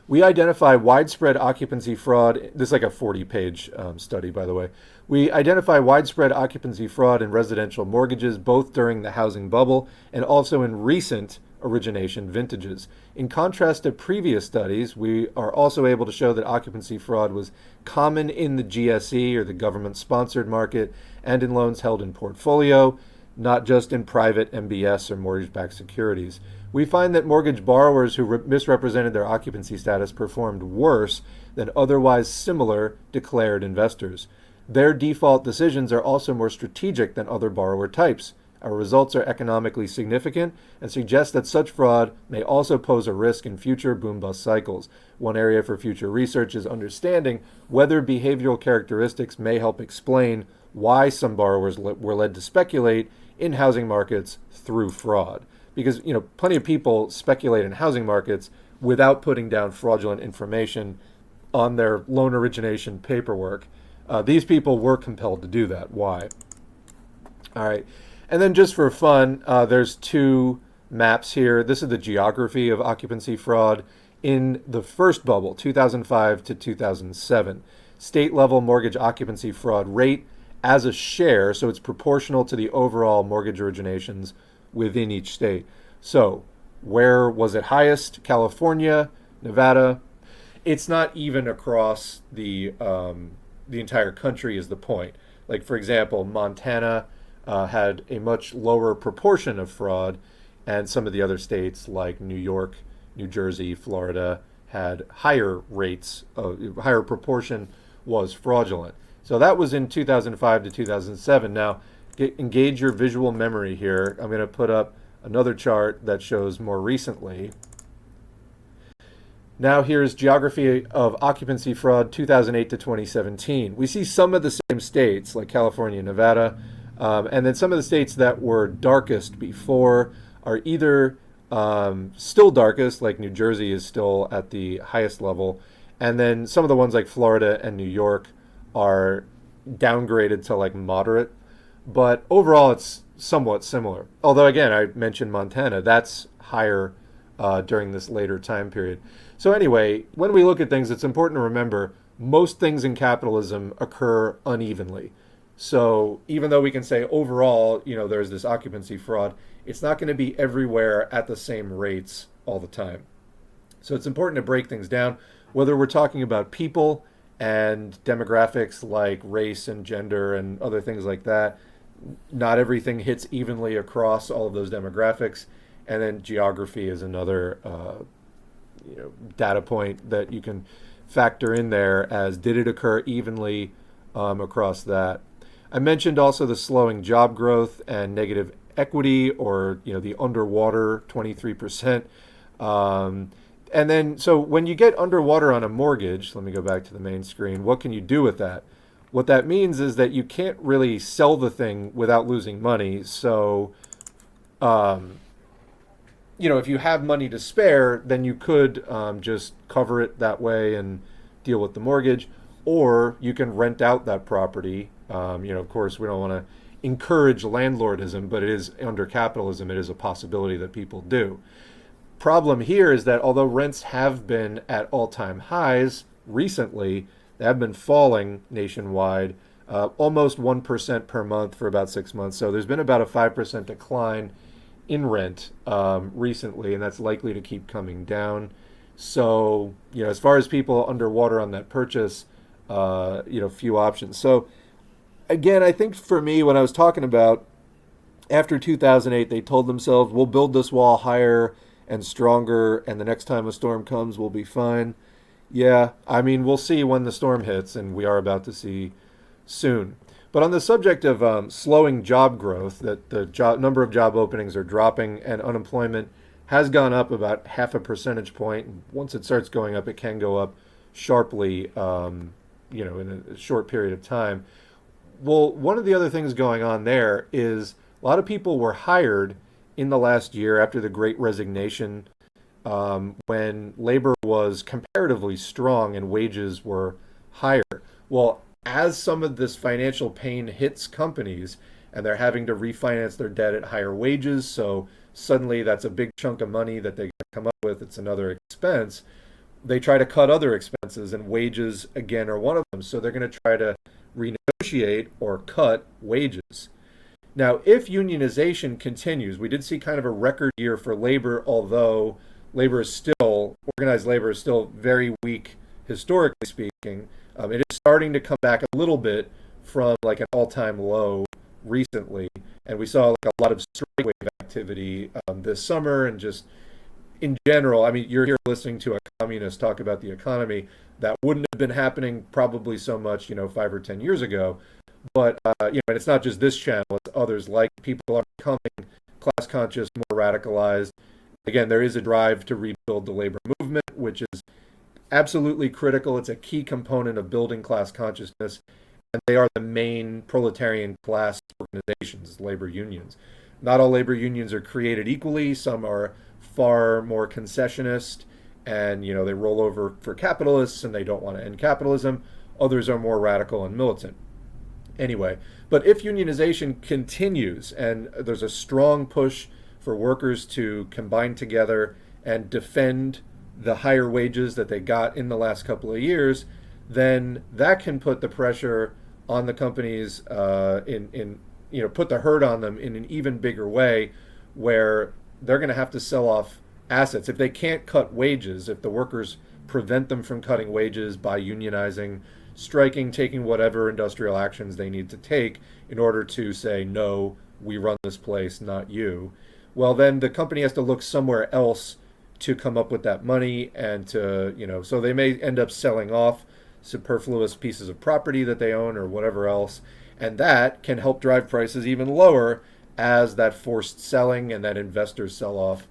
we identify widespread occupancy fraud. This is like a 40-page study, by the way. We identify widespread occupancy fraud in residential mortgages, both during the housing bubble and also in recent origination vintages. In contrast to previous studies, we are also able to show that occupancy fraud was common in the GSE, or the government-sponsored market, and in loans held in portfolio, not just in private MBS or mortgage-backed securities. We find that mortgage borrowers who misrepresented their occupancy status performed worse than otherwise similar declared investors. Their default decisions are also more strategic than other borrower types. Our results are economically significant and suggest that such fraud may also pose a risk in future boom-bust cycles. One area for future research is understanding whether behavioral characteristics may help explain why some borrowers were led to speculate in housing markets through fraud. Because, plenty of people speculate in housing markets without putting down fraudulent information on their loan origination paperwork. These people were compelled to do that. Why? All right. And then just for fun, there's two maps here. This is the geography of occupancy fraud in the first bubble, 2005 to 2007. State-level mortgage occupancy fraud rate as a share, so it's proportional to the overall mortgage originations within each state. So where was it highest? California, Nevada. It's not even across the entire country is the point. Like, for example, Montana had a much lower proportion of fraud, and some of the other states like New York, New Jersey, Florida had higher rates, higher proportion was fraudulent. So that was in 2005 to 2007. Now, engage your visual memory here. I'm going to put up another chart that shows more recently. Now here's geography of occupancy fraud 2008 to 2017. We see some of the same states like California, Nevada, and then some of the states that were darkest before are either still darkest, like New Jersey is still at the highest level, and then some of the ones like Florida and New York are downgraded to like moderate. But overall, it's somewhat similar. Although, again, I mentioned Montana. That's higher during this later time period. So anyway, when we look at things, it's important to remember most things in capitalism occur unevenly. So even though we can say overall, there's this occupancy fraud, it's not going to be everywhere at the same rates all the time. So it's important to break things down, whether we're talking about people and demographics like race and gender and other things like that. Not everything hits evenly across all of those demographics. And then geography is another data point that you can factor in there as did it occur evenly across that. I mentioned also the slowing job growth and negative equity, or the underwater 23%. And then, so when you get underwater on a mortgage, let me go back to the main screen, what can you do with that? What that means is that you can't really sell the thing without losing money. So, if you have money to spare, then you could just cover it that way and deal with the mortgage, or you can rent out that property. Of course, we don't want to encourage landlordism, but it is under capitalism, it is a possibility that people do. Problem here is that although rents have been at all-time highs recently, they have been falling nationwide, almost 1% per month for about 6 months. So there's been about a 5% decline in rent recently, and that's likely to keep coming down. So, as far as people underwater on that purchase, few options. So again, I think for me, when I was talking about after 2008, they told themselves, we'll build this wall higher and stronger, and the next time a storm comes, we'll be fine. Yeah, we'll see when the storm hits, and we are about to see soon. But on the subject of slowing job growth, that the number of job openings are dropping and unemployment has gone up about 0.5 percentage point. And once it starts going up, it can go up sharply, in a short period of time. Well, one of the other things going on there is a lot of people were hired in the last year after the Great Resignation, when labor was comparatively strong and wages were higher. Well, as some of this financial pain hits companies and they're having to refinance their debt at higher wages, so suddenly that's a big chunk of money that they come up with. It's another expense. They try to cut other expenses, and wages, again, are one of them. So they're going to try to renegotiate or cut wages. Now, if unionization continues, we did see kind of a record year for labor, although organized labor is still very weak, historically speaking. It is starting to come back a little bit from like an all-time low recently. And we saw like a lot of strike wave activity this summer, and just in general, I mean, you're here listening to a communist talk about the economy. That wouldn't have been happening probably so much, 5 or 10 years ago. But, and it's not just this channel, it's others like people are becoming class conscious, more radicalized. Again, there is a drive to rebuild the labor movement, which is absolutely critical. It's a key component of building class consciousness. And they are the main proletarian class organizations, labor unions. Not all labor unions are created equally. Some are far more concessionist, and they roll over for capitalists and they don't want to end capitalism. Others are more radical and militant. Anyway, but if unionization continues and there's a strong push for workers to combine together and defend the higher wages that they got in the last couple of years, then that can put the pressure on the companies put the hurt on them in an even bigger way, where they're going to have to sell off assets. If they can't cut wages, if the workers prevent them from cutting wages by unionizing, striking, taking whatever industrial actions they need to take in order to say, no, we run this place, not you, well, then the company has to look somewhere else to come up with that money, and so they may end up selling off superfluous pieces of property that they own or whatever else, and that can help drive prices even lower as that forced selling and that investor sell-off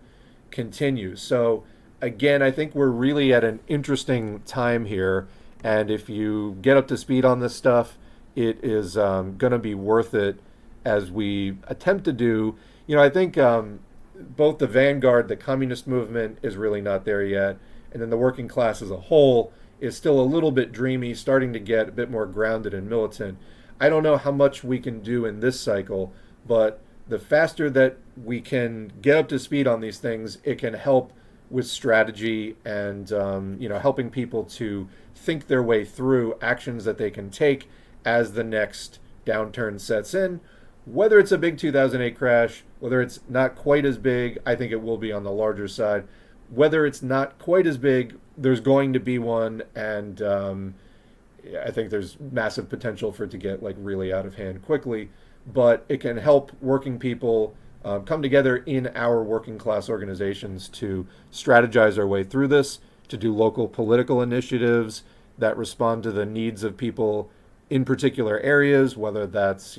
continues. So again, I think we're really at an interesting time here, and if you get up to speed on this stuff, it is going to be worth it as we attempt to do. I think both the vanguard, the communist movement, is really not there yet, and then the working class as a whole is still a little bit dreamy, starting to get a bit more grounded and militant. I don't know how much we can do in this cycle, but the faster that we can get up to speed on these things, it can help with strategy and helping people to think their way through actions that they can take as the next downturn sets in. Whether it's a big 2008 crash, whether it's not quite as big, I think it will be on the larger side. Whether it's not quite as big, there's going to be one, and I think there's massive potential for it to get like really out of hand quickly. But it can help working people come together in our working class organizations to strategize our way through this, to do local political initiatives that respond to the needs of people in particular areas, whether that's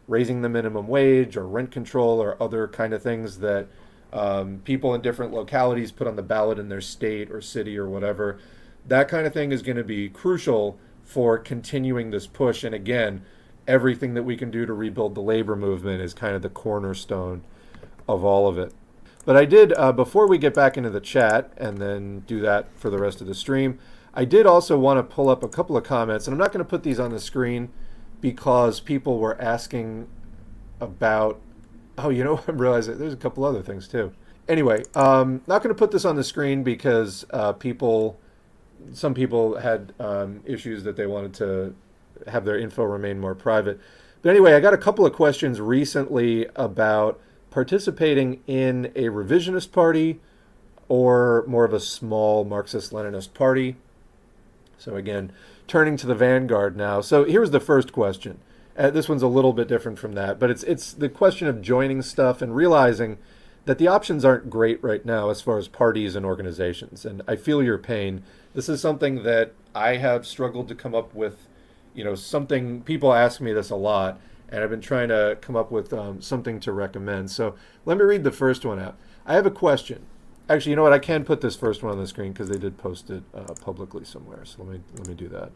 raising the minimum wage or rent control or other kind of things that people in different localities put on the ballot in their state or city or whatever. That kind of thing is going to be crucial for continuing this push. And again, everything that we can do to rebuild the labor movement is kind of the cornerstone of all of it. But I did, before we get back into the chat and then do that for the rest of the stream, I did also want to pull up a couple of comments, and I'm not going to put these on the screen because people were asking about, I'm realizing there's a couple other things too. Anyway, not going to put this on the screen because some people had issues that they wanted to have their info remain more private. But anyway, I got a couple of questions recently about participating in a revisionist party or more of a small Marxist-Leninist party. So again, turning to the vanguard now. So here's the first question. This one's a little bit different from that, but it's the question of joining stuff and realizing that the options aren't great right now as far as parties and organizations. And I feel your pain. This is something that I have struggled to come up with. Something, people ask me this a lot, and I've been trying to come up with something to recommend. So let me read the first one out. I have a question. Actually, you know what? I can put this first one on the screen because they did post it publicly somewhere. So let me do that.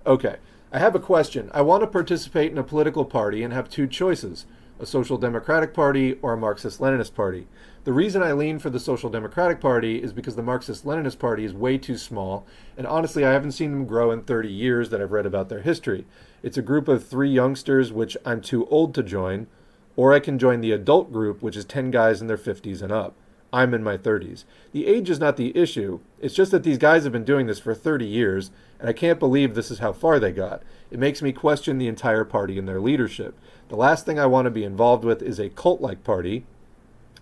Okay. I have a question. I want to participate in a political party and have two choices, a social democratic party or a Marxist-Leninist party. The reason I lean for the Social Democratic Party is because the Marxist-Leninist Party is way too small, and honestly, I haven't seen them grow in 30 years that I've read about their history. It's a group of 3 youngsters, which I'm too old to join, or I can join the adult group, which is 10 guys in their 50s and up. I'm in my 30s. The age is not the issue. It's just that these guys have been doing this for 30 years, and I can't believe this is how far they got. It makes me question the entire party and their leadership. The last thing I want to be involved with is a cult-like party.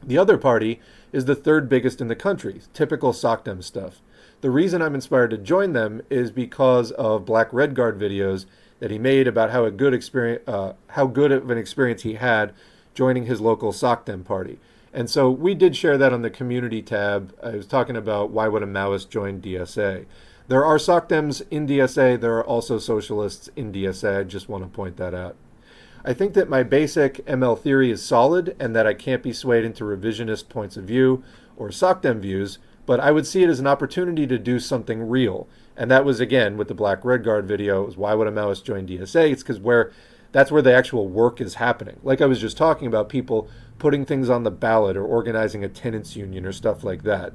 The other party is the third biggest in the country, typical socdem stuff. The reason I'm inspired to join them is because of Black Red Guard videos that he made about how good of an experience he had joining his local socdem party. And so we did share that on the community tab. I was talking about why would a Maoist join DSA. There are socdems in DSA. There are also socialists in DSA. I just want to point that out. I think that my basic ML theory is solid and that I can't be swayed into revisionist points of view or socdem views, but I would see it as an opportunity to do something real. And that was, again, with the Black Red Guard video, was why would a Maoist join DSA? It's because that's where the actual work is happening. Like I was just talking about, people putting things on the ballot or organizing a tenants union or stuff like that.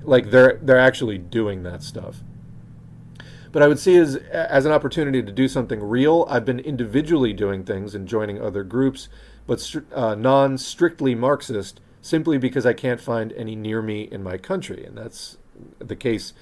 Like they're actually doing that stuff. But I would see it as an opportunity to do something real. I've been individually doing things and joining other groups, but non-strictly Marxist, simply because I can't find any near me in my country. And that's the case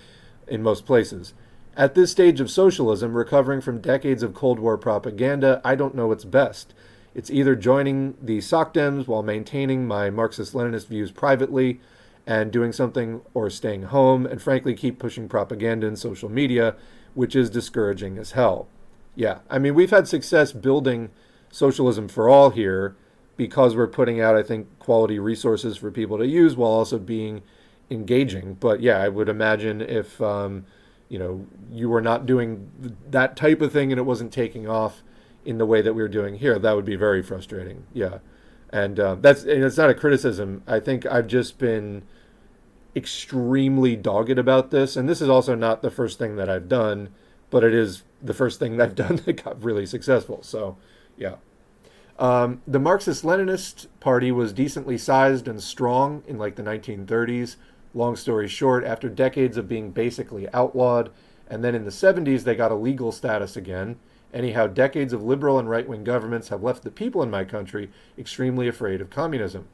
in most places. At this stage of socialism, recovering from decades of Cold War propaganda, I don't know what's best. It's either joining the socdems while maintaining my Marxist-Leninist views privately and doing something, or staying home and frankly keep pushing propaganda in social media, which is discouraging as hell. Yeah, I mean, we've had success building socialism for all here because we're putting out, I think, quality resources for people to use while also being engaging. But yeah, I would imagine if you were not doing that type of thing and it wasn't taking off in the way that we were doing here, that would be very frustrating. Yeah, and it's not a criticism. I think I've just been extremely dogged about this, and this is also not the first thing that I've done, but it is the first thing that I've done that got really successful. So yeah. The Marxist-Leninist party was decently sized and strong in like the 1930s. Long story short, after decades of being basically outlawed, and then in the 70s they got a legal status again. Anyhow, decades of liberal and right-wing governments have left the people in my country extremely afraid of communism.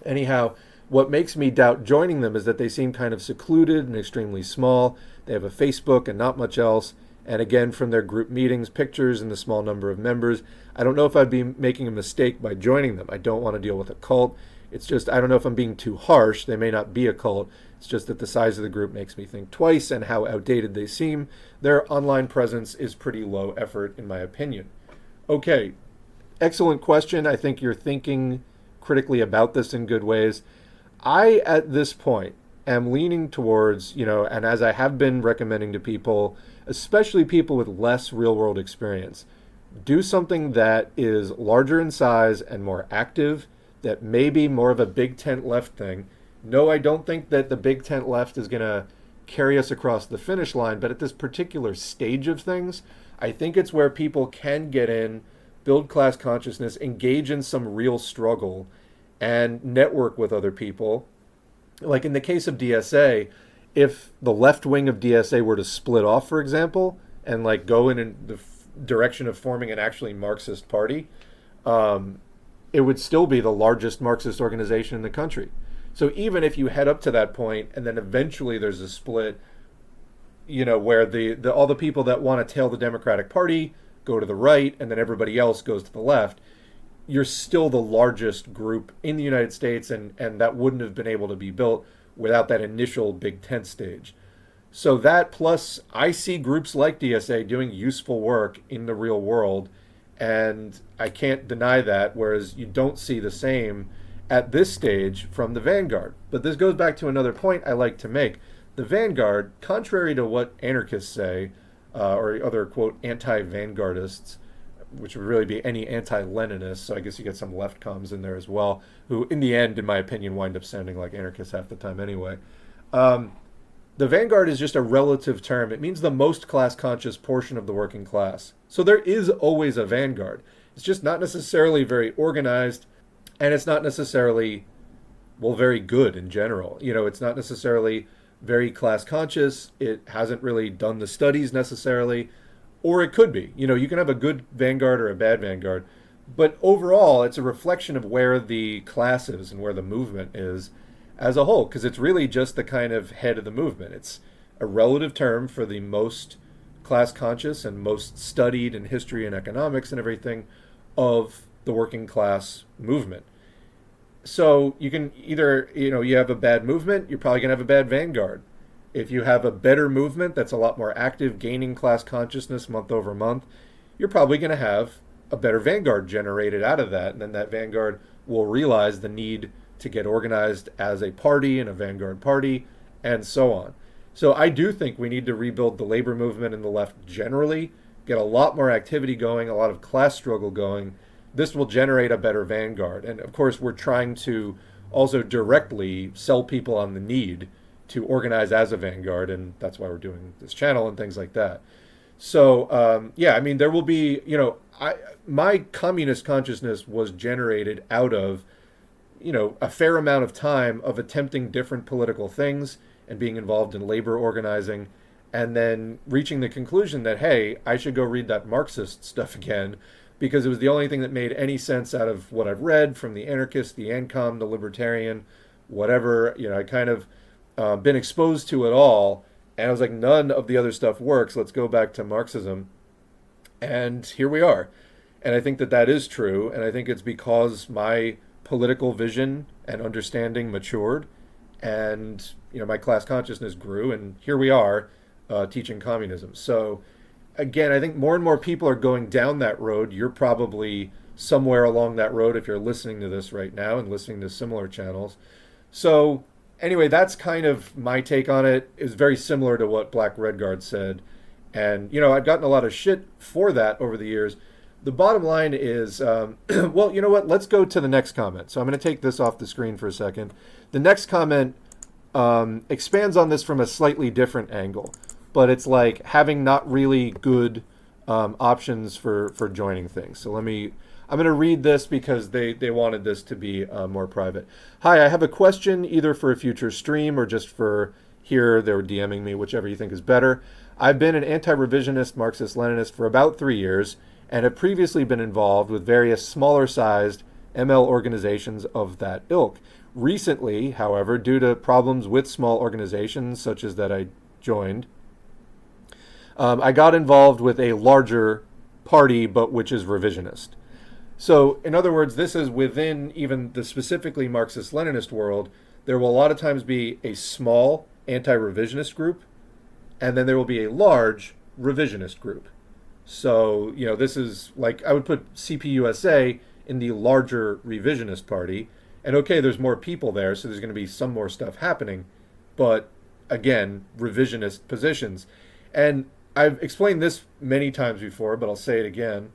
Anyhow, what makes me doubt joining them is that they seem kind of secluded and extremely small. They have a Facebook and not much else. And again, from their group meetings, pictures, and the small number of members, I don't know if I'd be making a mistake by joining them. I don't want to deal with a cult. It's just, I don't know if I'm being too harsh. They may not be a cult. It's just that the size of the group makes me think twice and how outdated they seem. Their online presence is pretty low effort, in my opinion. Okay, excellent question. I think you're thinking critically about this in good ways. I, at this point, am leaning towards, and as I have been recommending to people, especially people with less real-world experience, do something that is larger in size and more active, that may be more of a big tent left thing. No, I don't think that the big tent left is going to carry us across the finish line, but at this particular stage of things, I think it's where people can get in, build class consciousness, engage in some real struggle, and network with other people. Like in the case of DSA, if the left wing of DSA were to split off, for example, and like go in the direction of forming an actually Marxist party, it would still be the largest Marxist organization in the country. So even if you head up to that point and then eventually there's a split, where all the people that want to tail the Democratic Party go to the right and then everybody else goes to the left, you're still the largest group in the United States, and that wouldn't have been able to be built without that initial big tent stage. So that, plus I see groups like DSA doing useful work in the real world, and I can't deny that, whereas you don't see the same at this stage from the Vanguard. But this goes back to another point I like to make. The Vanguard, contrary to what anarchists say, or other, quote, anti-vanguardists, which would really be any anti-Leninist, so I guess you get some left comms in there as well, who in the end, in my opinion, wind up sounding like anarchists half the time anyway. The Vanguard is just a relative term. It means the most class-conscious portion of the working class. So there is always a Vanguard. It's just not necessarily very organized, and it's not necessarily, very good in general. It's not necessarily very class-conscious. It hasn't really done the studies necessarily. Or it could be. You can have a good Vanguard or a bad Vanguard. But overall, it's a reflection of where the class is and where the movement is as a whole, because it's really just the kind of head of the movement. It's a relative term for the most class conscious and most studied in history and economics and everything of the working class movement. So you can either, you have a bad movement, you're probably going to have a bad vanguard. If you have a better movement that's a lot more active, gaining class consciousness month over month, you're probably going to have a better vanguard generated out of that. And then that vanguard will realize the need to get organized as a party and a vanguard party and so on. So I do think we need to rebuild the labor movement and the left generally, get a lot more activity going, a lot of class struggle going. This will generate a better vanguard. And of course, we're trying to also directly sell people on the need to organize as a vanguard. And that's why we're doing this channel and things like that. So, there will be, my communist consciousness was generated out of, a fair amount of time of attempting different political things and being involved in labor organizing, and then reaching the conclusion that, hey, I should go read that Marxist stuff again, because it was the only thing that made any sense out of what I've read from the anarchist, the ANCOM, the libertarian, whatever. I kind of been exposed to it all, and I was like, none of the other stuff works. Let's go back to Marxism. And here we are. And I think that that is true, and I think it's because my political vision and understanding matured, and my class consciousness grew, and here we are teaching communism. So again, I think more and more people are going down that road. You're probably somewhere along that road if you're listening to this right now and listening to similar channels. So anyway, that's kind of my take on it. It's very similar to what Black Redguard said. And, I've gotten a lot of shit for that over the years. The bottom line is, well, you know what? Let's go to the next comment. So I'm going to take this off the screen for a second. The next comment expands on this from a slightly different angle, but it's like having not really good options for joining things. So I'm going to read this because they wanted this to be more private. Hi, I have a question either for a future stream or just for here. They were DMing me, whichever you think is better. I've been an anti-revisionist Marxist-Leninist for about 3 years and have previously been involved with various smaller-sized ML organizations of that ilk. Recently, however, due to problems with small organizations, such as that I joined, I got involved with a larger party, but which is revisionist. So, in other words, this is within even the specifically Marxist-Leninist world. There will a lot of times be a small anti-revisionist group, and then there will be a large revisionist group. So, this is like, I would put CPUSA in the larger revisionist party. And okay, there's more people there, so there's going to be some more stuff happening. But again, revisionist positions. And I've explained this many times before, but I'll say it again.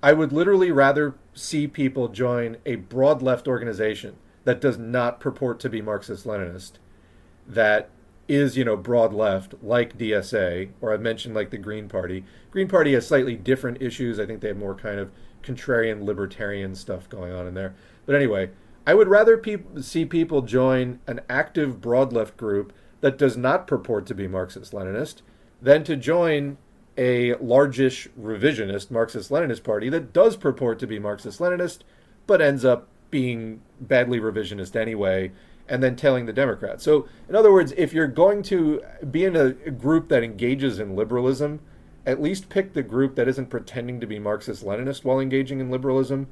I would literally rather see people join a broad left organization that does not purport to be Marxist-Leninist, that is, broad left, like DSA, or I've mentioned like the Green Party. Green Party has slightly different issues. I think they have more kind of contrarian libertarian stuff going on in there. But anyway, I would rather see people join an active broad left group that does not purport to be Marxist-Leninist than to join a largish revisionist Marxist-Leninist party that does purport to be Marxist-Leninist but ends up being badly revisionist anyway, and then telling the Democrats. So, in other words, if you're going to be in a group that engages in liberalism, at least pick the group that isn't pretending to be Marxist-Leninist while engaging in liberalism.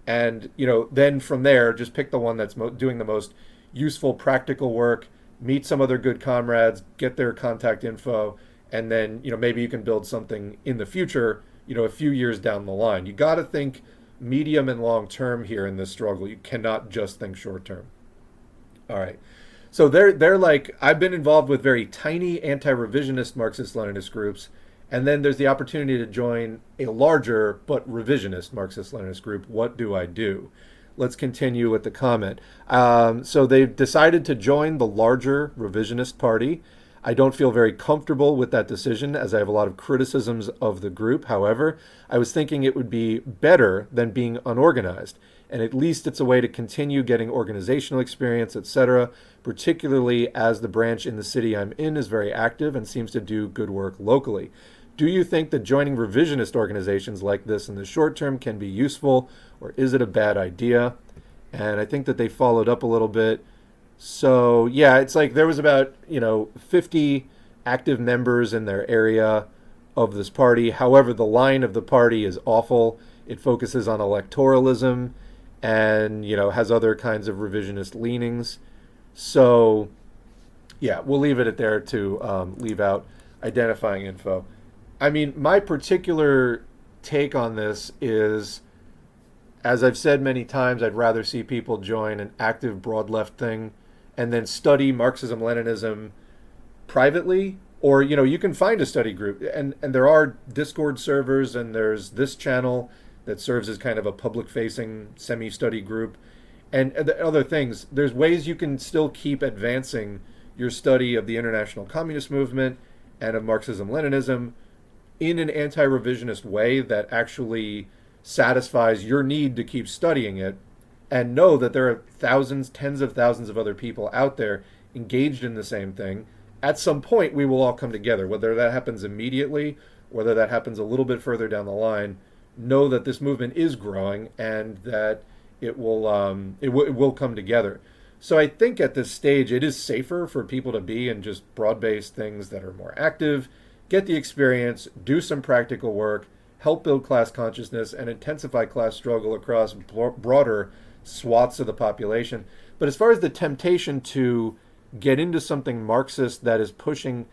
And, then from there, just pick the one that's doing the most useful, practical work, meet some other good comrades, get their contact info, and then, maybe you can build something in the future, a few years down the line. You got to think medium and long term here in this struggle. You cannot just think short term. All right. So they're like, I've been involved with very tiny anti-revisionist Marxist-Leninist groups, and then there's the opportunity to join a larger but revisionist Marxist-Leninist group. What do I do? Let's continue with the comment. So they've decided to join the larger revisionist party. I don't feel very comfortable with that decision, as I have a lot of criticisms of the group. However, I was thinking it would be better than being unorganized, and at least it's a way to continue getting organizational experience, etc., particularly as the branch in the city I'm in is very active and seems to do good work locally. Do you think that joining revisionist organizations like this in the short term can be useful, or is it a bad idea? And I think that they followed up a little bit. So yeah, it's like there was about 50 active members in their area of this party. However, the line of the party is awful. It focuses on electoralism and has other kinds of revisionist leanings. So yeah, we'll leave it at there to leave out identifying info. I mean, my particular take on this is, as I've said many times, I'd rather see people join an active broad left thing and then study Marxism-Leninism privately. Or, you can find a study group. And there are Discord servers, and there's this channel that serves as kind of a public-facing semi-study group. And other things. There's ways you can still keep advancing your study of the international communist movement and of Marxism-Leninism in an anti-revisionist way that actually satisfies your need to keep studying it, and know that there are thousands, tens of thousands of other people out there engaged in the same thing. At some point, we will all come together, whether that happens immediately, whether that happens a little bit further down the line. Know that this movement is growing and that it will come together. So I think at this stage, it is safer for people to be in just broad-based things that are more active, get the experience, do some practical work, help build class consciousness, and intensify class struggle across broader swaths of the population. But as far as the temptation to get into something Marxist that is pushing,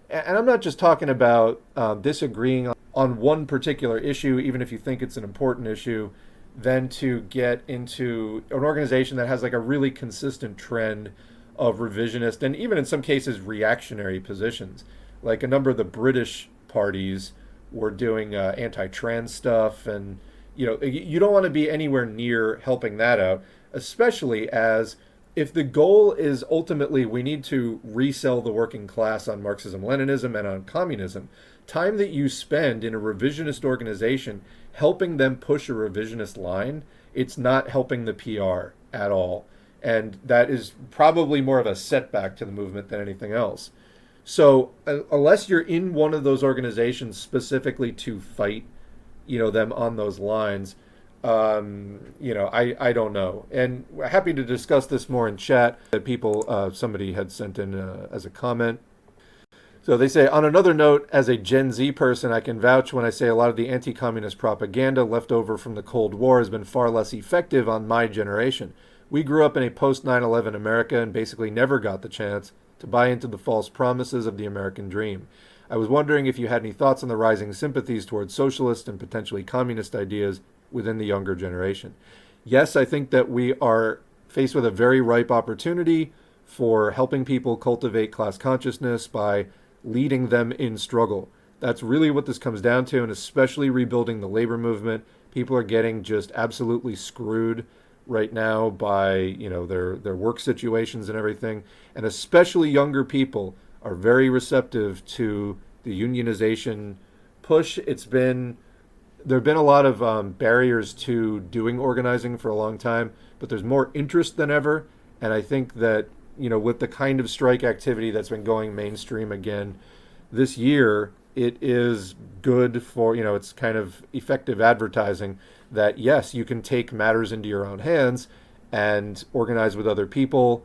and I'm not just talking about disagreeing on one particular issue, even if you think it's an important issue, then to get into an organization that has like a really consistent trend of revisionist and even in some cases reactionary positions. Like a number of the British parties were doing anti-trans stuff, and you don't want to be anywhere near helping that out, especially as if the goal is ultimately we need to resell the working class on Marxism-Leninism and on communism. Time that you spend in a revisionist organization helping them push a revisionist line, it's not helping the PR at all. And that is probably more of a setback to the movement than anything else. So unless you're in one of those organizations specifically to fight, them on those lines, I don't know. And we're happy to discuss this more in chat that somebody had sent in as a comment. So they say, on another note, as a Gen Z person, I can vouch when I say a lot of the anti-communist propaganda left over from the Cold War has been far less effective on my generation. We grew up in a post-9/11 America and basically never got the chance to buy into the false promises of the American dream. I was wondering if you had any thoughts on the rising sympathies towards socialist and potentially communist ideas within the younger generation. Yes, I think that we are faced with a very ripe opportunity for helping people cultivate class consciousness by leading them in struggle. That's really what this comes down to, and especially rebuilding the labor movement. People are getting just absolutely screwed right now by their work situations and everything, and especially younger people are very receptive to the unionization push. There have been a lot of barriers to doing organizing for a long time, but there's more interest than ever, and I think that with the kind of strike activity that's been going mainstream again this year, it is good for, it's kind of effective advertising that, yes, you can take matters into your own hands and organize with other people,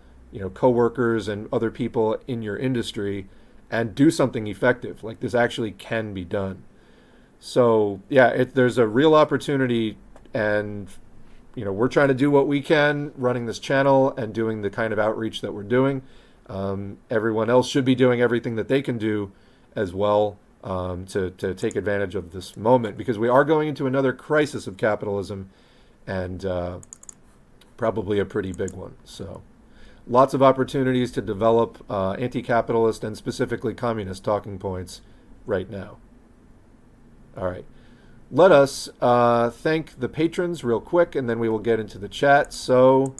coworkers and other people in your industry and do something effective. Like this actually can be done. So yeah, there's a real opportunity, and we're trying to do what we can running this channel and doing the kind of outreach that we're doing. Everyone else should be doing everything that they can do as well to take advantage of this moment, because we are going into another crisis of capitalism, and probably a pretty big one. So lots of opportunities to develop anti-capitalist and specifically communist talking points right now. All right. Let us thank the patrons real quick, and then we will get into the chat. So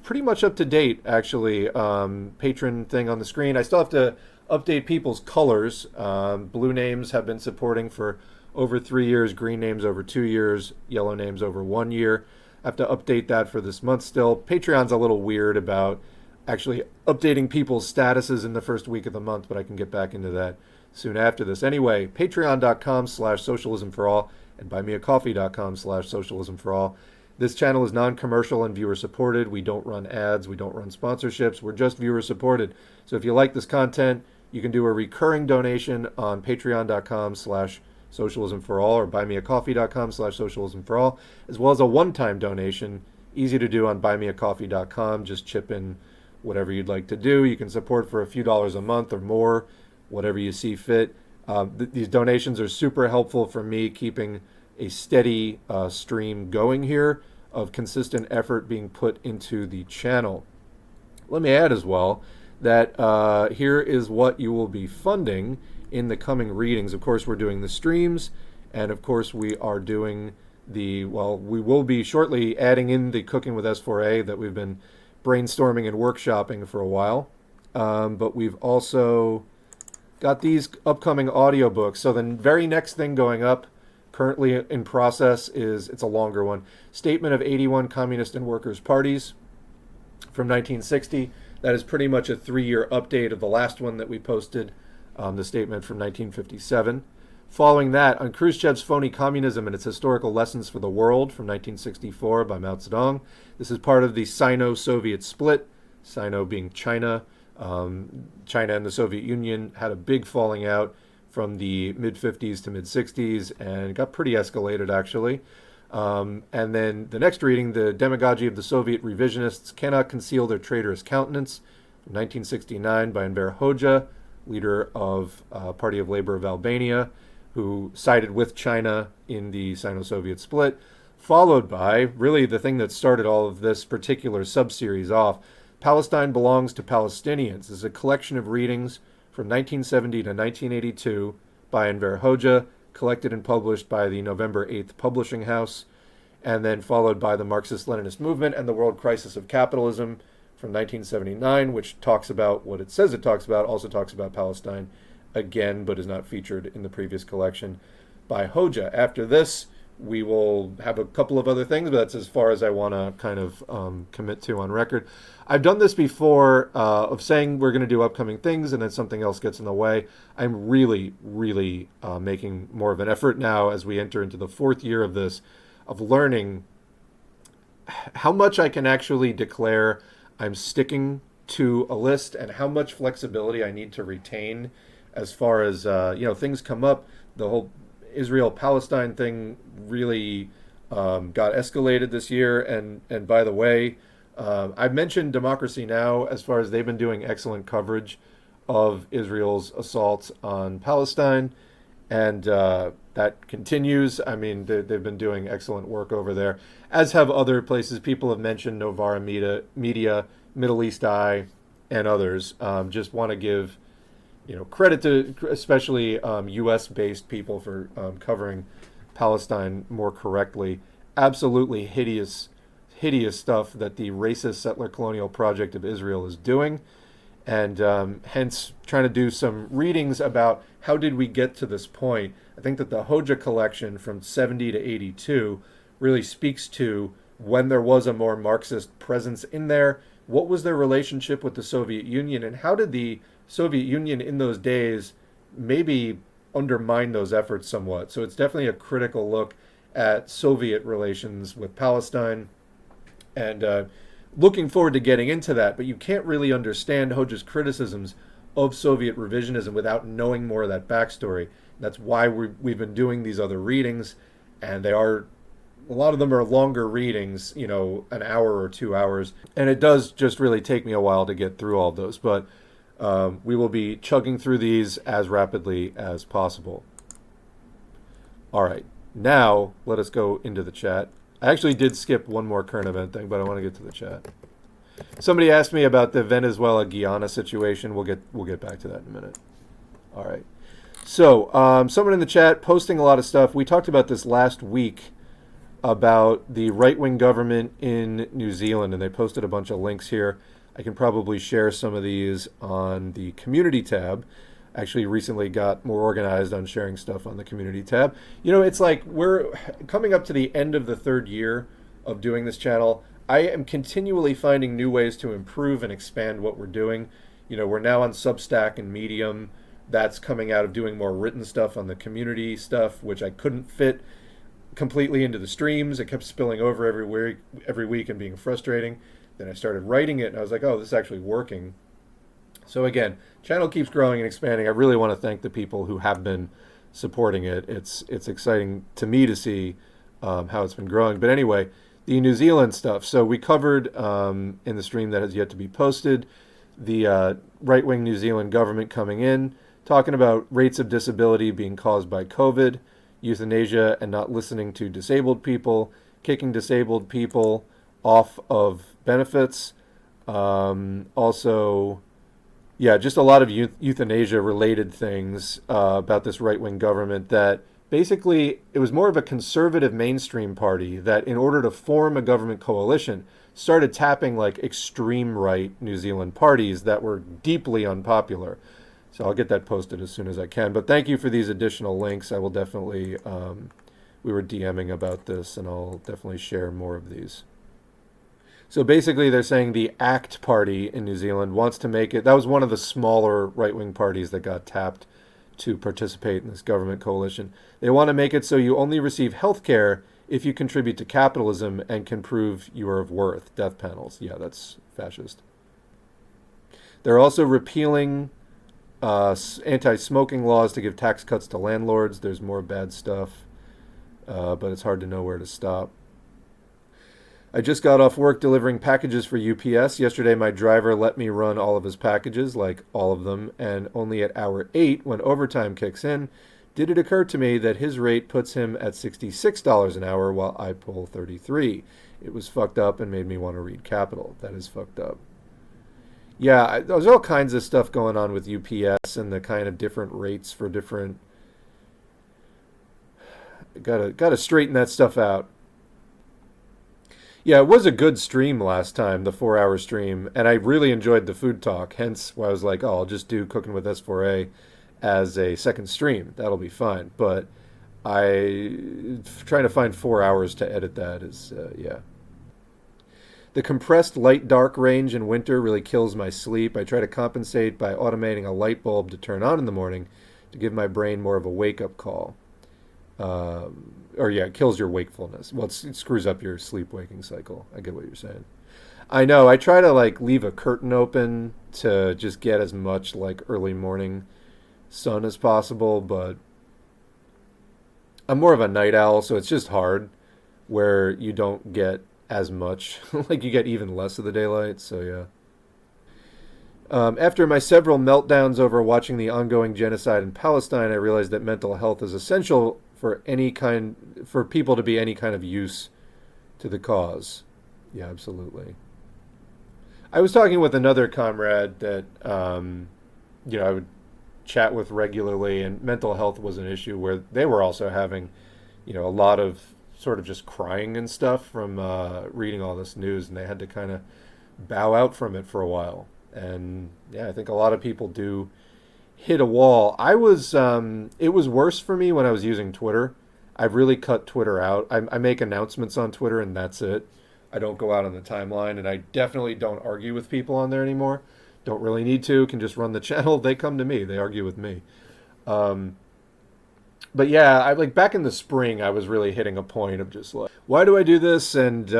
pretty much up to date, actually, patron thing on the screen. I still have to update people's colors. Blue names have been supporting for over 3 years, green names over 2 years, yellow names over 1 year. I have to update that for this month still. Patreon's a little weird about actually updating people's statuses in the first week of the month, but I can get back into that soon after this. Anyway, patreon.com/socialismforall and buymeacoffee.com/socialismforall. This channel is non-commercial and viewer-supported. We don't run ads. We don't run sponsorships. We're just viewer-supported. So if you like this content, you can do a recurring donation on patreon.com/socialismforall or buymeacoffee.com/socialismforall, as well as a one-time donation, easy to do on buymeacoffee.com. Just chip in whatever you'd like to do. You can support for a few dollars a month or more, whatever you see fit. These donations are super helpful for me keeping a steady stream going here of consistent effort being put into the channel. Let me add as well that here is what you will be funding in the coming readings. Of course, we're doing the streams, and of course we are doing we will be shortly adding in the Cooking with S4A that we've been brainstorming and workshopping for a while. But we've also got these upcoming audiobooks. So the very next thing going up, currently in process, it's a longer one. Statement of 81 Communist and Workers' Parties from 1960. That is pretty much a 3-year update of the last one that we posted, the statement from 1957. Following that, on Khrushchev's Phony Communism and Its Historical Lessons for the World from 1964 by Mao Zedong. This is part of the Sino-Soviet split, Sino being China. China and the Soviet Union had a big falling out from the mid-50s to mid-60s and got pretty escalated, actually. And then the next reading, The Demagogy of the Soviet Revisionists Cannot Conceal Their Traitorous Countenance, from 1969 by Enver Hoxha, leader of Party of Labor of Albania, who sided with China in the Sino-Soviet split, followed by, really the thing that started all of this particular sub-series off, Palestine Belongs to Palestinians. This is a collection of readings from 1970 to 1982 by Enver Hoxha, collected and published by the November 8th Publishing House, and then followed by the Marxist-Leninist Movement and the World Crisis of Capitalism from 1979, which talks about what it says it talks about, also talks about Palestine again, but is not featured in the previous collection by Hoxha. After this, we will have a couple of other things, but that's as far as I want to kind of commit to on record. I've done this before of saying we're going to do upcoming things and then something else gets in the way. I'm really, really making more of an effort now as we enter into the 4th year of this, of learning how much I can actually declare I'm sticking to a list and how much flexibility I need to retain as far as, things come up. The whole Israel-Palestine thing really got escalated this year. And by the way, I've mentioned Democracy Now! As far as they've been doing excellent coverage of Israel's assault on Palestine. And that continues. I mean, they've been doing excellent work over there, as have other places. People have mentioned Novara Media, Middle East Eye, and others. Just want to give credit to especially U.S.-based people for covering Palestine more correctly. Absolutely hideous stuff that the racist settler colonial project of Israel is doing. And hence trying to do some readings about how did we get to this point. I think that the Hoxha collection from 70 to 82 really speaks to when there was a more Marxist presence in there. What was their relationship with the Soviet Union, and how did the Soviet Union in those days maybe undermine those efforts somewhat? So it's definitely a critical look at Soviet relations with Palestine, and looking forward to getting into that. But you can't really understand Hoxha's criticisms of Soviet revisionism without knowing more of that backstory. That's why we've been doing these other readings, and a lot of them are longer readings, an hour or 2 hours, and it does just really take me a while to get through all those. But we will be chugging through these as rapidly as possible. All right, now let us go into the chat. I actually did skip one more current event thing, but I want to get to the chat. Somebody asked me about the Venezuela-Guyana situation. We'll get back to that in a minute. All right. So someone in the chat posting a lot of stuff. We talked about this last week about the right-wing government in New Zealand, and they posted a bunch of links here. I can probably share some of these on the community tab. Actually recently got more organized on sharing stuff on the community tab. It's like we're coming up to the end of the 3rd year of doing this channel. I am continually finding new ways to improve and expand what we're doing. We're now on Substack and Medium. that's coming out of doing more written stuff on the community stuff, which I couldn't fit completely into the streams. It kept spilling over every week and being frustrating. Then I started writing it, and I was like, oh, this is actually working. So again, channel keeps growing and expanding. I really want to thank the people who have been supporting it. It's exciting to me to see how it's been growing. But anyway, the New Zealand stuff. So we covered in the stream that has yet to be posted the right-wing New Zealand government coming in, talking about rates of disability being caused by COVID, euthanasia and not listening to disabled people, kicking disabled people off of benefits. Also, yeah, just a lot of euthanasia-related things about this right-wing government that basically it was more of a conservative mainstream party that in order to form a government coalition started tapping like extreme right New Zealand parties that were deeply unpopular. So I'll get that posted as soon as I can. But thank you for these additional links. I will definitely, we were DMing about this, and I'll definitely share more of these. So basically they're saying the ACT party in New Zealand wants to make it, that was one of the smaller right-wing parties that got tapped to participate in this government coalition. They want to make it so you only receive health care if you contribute to capitalism and can prove you are of worth. Death panels. Yeah, that's fascist. They're also repealing anti-smoking laws to give tax cuts to landlords. There's more bad stuff, but it's hard to know where to stop. I just got off work delivering packages for UPS. Yesterday, my driver let me run all of his packages, like all of them, and only at hour 8, when overtime kicks in, did it occur to me that his rate puts him at $66 an hour while I pull 33. It was fucked up and made me want to read Capital. That is fucked up. Yeah, there's all kinds of stuff going on with UPS and the kind of different rates for different... Gotta straighten that stuff out. Yeah, it was a good stream last time, the 4-hour stream, and I really enjoyed the food talk, hence why I was like, oh, I'll just do Cooking with S4A as a second stream. That'll be fine. But trying to find 4 hours to edit that is, yeah. The compressed light-dark range in winter really kills my sleep. I try to compensate by automating a light bulb to turn on in the morning to give my brain more of a wake-up call. It kills your wakefulness. Well, it screws up your sleep-waking cycle. I get what you're saying. I know. I try to leave a curtain open to just get as much early morning sun as possible, but I'm more of a night owl, so it's just hard where you don't get as much. You get even less of the daylight, so yeah. After my several meltdowns over watching the ongoing genocide in Palestine, I realized that mental health is essential for people to be any kind of use to the cause. Yeah, absolutely. I was talking with another comrade that I would chat with regularly, and mental health was an issue where they were also having a lot of sort of just crying and stuff from reading all this news, and they had to kind of bow out from it for a while. And yeah, I think a lot of people do hit a wall. It was worse for me when I was using Twitter. I've really cut Twitter out. I make announcements on Twitter and that's it. I don't go out on the timeline, and I definitely don't argue with people on there anymore. Don't really need to. Can just run the channel. They come to me. They argue with me. But yeah, I back in the spring, I was really hitting a point of just why do I do this, and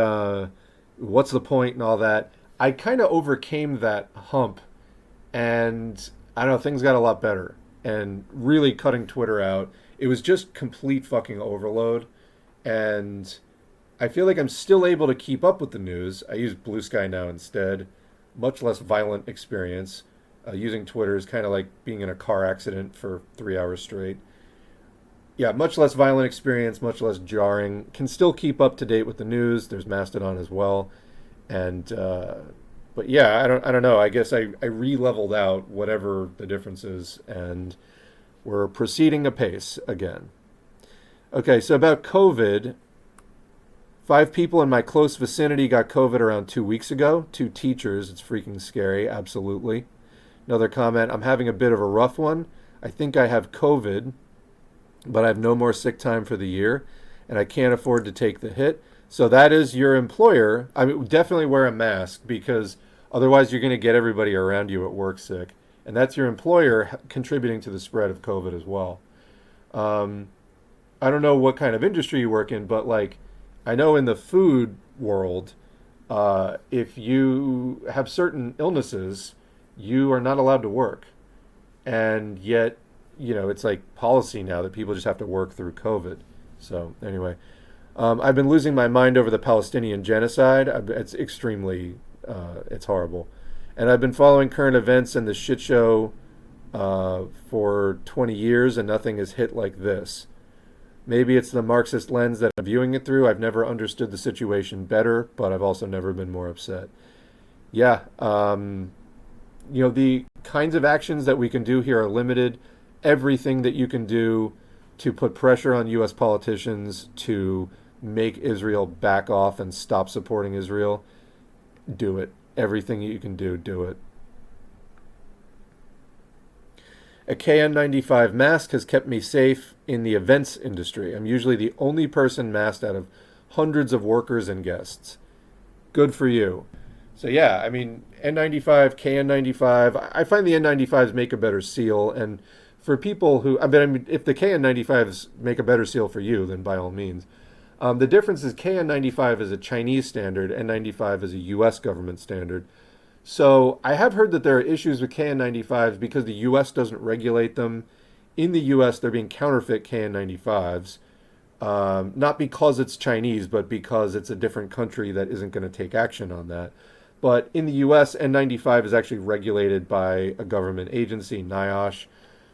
what's the point and all that. I kind of overcame that hump, and I don't know, things got a lot better. And really cutting Twitter out, it was just complete fucking overload. And I feel like I'm still able to keep up with the news. I use Blue Sky now instead. Much less violent experience. Using Twitter is kind of like being in a car accident for 3 hours straight. Yeah, much less violent experience, much less jarring. Can still keep up to date with the news. There's Mastodon as well. And but yeah, I don't know. I guess I re-leveled out whatever the difference is, and we're proceeding apace again. Okay, so about COVID, 5 people in my close vicinity got COVID around 2 weeks ago. 2 teachers. It's freaking scary. Absolutely. Another comment. I'm having a bit of a rough one. I think I have COVID, but I have no more sick time for the year, and I can't afford to take the hit. So that is your employer. I mean, definitely wear a mask, because otherwise you're going to get everybody around you at work sick. and that's your employer contributing to the spread of COVID as well. Um, I don't know what kind of industry you work in, but like I know in the food world, if you have certain illnesses, you are not allowed to work. And yet, it's like policy now that people just have to work through COVID. So anyway, I've been losing my mind over the Palestinian genocide. It's extremely, it's horrible. And I've been following current events and the shit show for 20 years, and nothing has hit like this. Maybe it's the Marxist lens that I'm viewing it through. I've never understood the situation better, but I've also never been more upset. Yeah, the kinds of actions that we can do here are limited. Everything that you can do to put pressure on U.S. politicians to make Israel back off and stop supporting Israel, do it. Everything you can do it. A KN95 mask has kept me safe in the events industry. I'm usually the only person masked out of hundreds of workers and guests. Good for you. So yeah, I mean, N95, KN95, I find the N95s make a better seal. And for people who, I mean, if the KN95s make a better seal for you, then by all means. The difference is KN95 is a Chinese standard, N95 is a US government standard. So I have heard that there are issues with KN95s because the US doesn't regulate them. In the US, they're being counterfeit KN95s. Not because it's Chinese, but because it's a different country that isn't going to take action on that. But in the US, N95 is actually regulated by a government agency, NIOSH.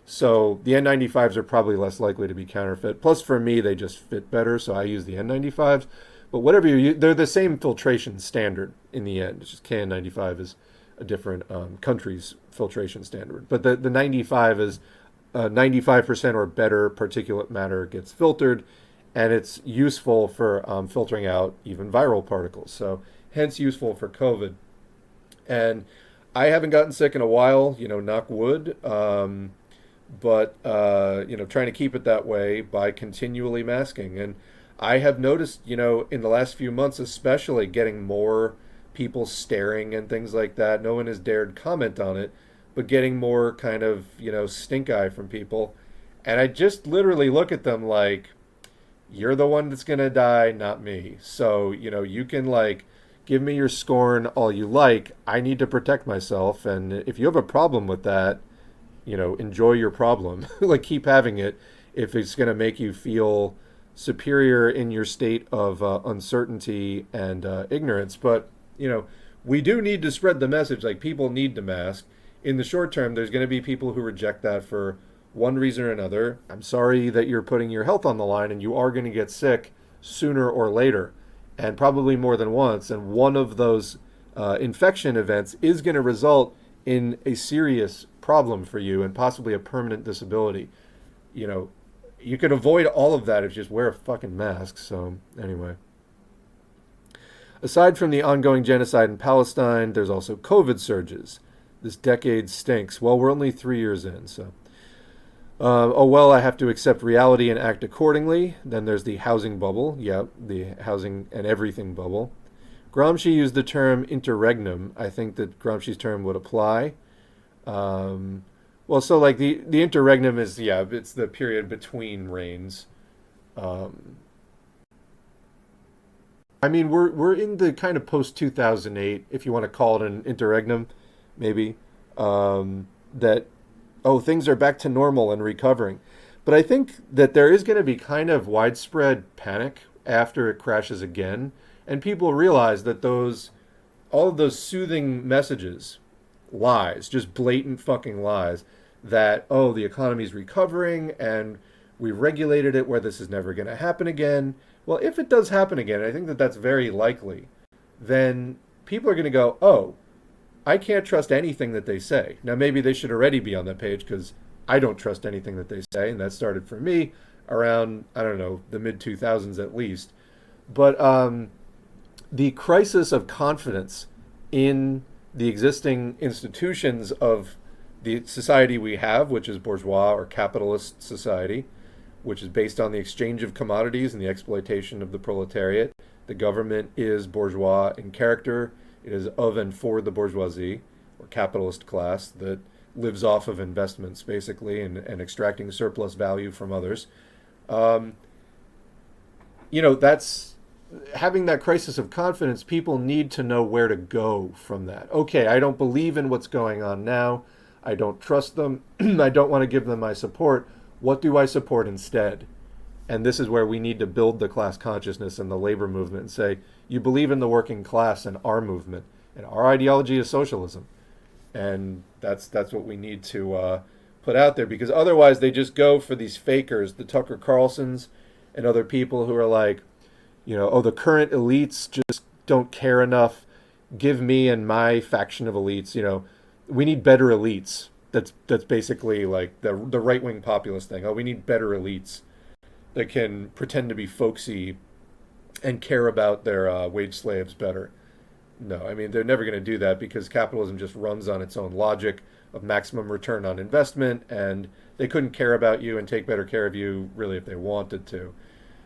So the N95s are probably less likely to be counterfeit. Plus, for me, they just fit better, so I use the N95s. But whatever you use, they're the same filtration standard in the end. It's just KN95 is a different country's filtration standard. But the 95 is 95% or better particulate matter gets filtered, and it's useful for filtering out even viral particles. So hence useful for COVID. And I haven't gotten sick in a while, knock wood. But trying to keep it that way by continually masking. And I have noticed, in the last few months, especially getting more people staring and things like that. No one has dared comment on it, but getting more kind of, stink eye from people. And I just literally look at them like, you're the one that's going to die, not me. So, you can give me your scorn all you like. I need to protect myself. And if you have a problem with that, enjoy your problem. Keep having it if it's going to make you feel superior in your state of uncertainty and ignorance. But, we do need to spread the message. People need to mask. In the short term, there's going to be people who reject that for one reason or another. I'm sorry that you're putting your health on the line, and you are going to get sick sooner or later, and probably more than once. And one of those infection events is going to result in a serious problem for you and possibly a permanent disability. You could avoid all of that if you just wear a fucking mask. So anyway, aside from the ongoing genocide in Palestine, there's also COVID surges. This decade stinks. Well, we're only 3 years in, so I have to accept reality and act accordingly. Then there's the housing bubble. Yep, the housing and everything bubble. Gramsci used the term interregnum. I think that Gramsci's term would apply. The interregnum is, it's the period between reigns. We're in the kind of post 2008, if you want to call it an interregnum, maybe, things are back to normal and recovering. But I think that there is going to be kind of widespread panic after it crashes again, and people realize that all of those soothing messages, lies, just blatant fucking lies, that, the economy's recovering and we regulated it where this is never going to happen again. Well, if it does happen again, I think that that's very likely, then people are going to go, I can't trust anything that they say. Now, maybe they should already be on that page because I don't trust anything that they say, and that started for me around, I don't know, the mid-2000s at least. But the crisis of confidence in the existing institutions of the society we have, which is bourgeois or capitalist society, which is based on the exchange of commodities and the exploitation of the proletariat. The government is bourgeois in character. It is of and for the bourgeoisie or capitalist class. The lives off of investments basically and extracting surplus value from others. Um, that's having that crisis of confidence. People need to know where to go from that. Okay, I don't believe in what's going on now. I don't trust them. I don't want to give them my support. What do I support instead? And this is where we need to build the class consciousness and the labor movement and say, you believe in the working class and our movement, and our ideology is socialism. And that's what we need to put out there, because otherwise they just go for these fakers, the Tucker Carlsons and other people who are like, oh, the current elites just don't care enough. Give me and my faction of elites, we need better elites. That's basically like the right-wing populist thing. Oh, we need better elites that can pretend to be folksy and care about their wage slaves better. No, I mean, they're never going to do that, because capitalism just runs on its own logic of maximum return on investment, and they couldn't care about you and take better care of you really if they wanted to.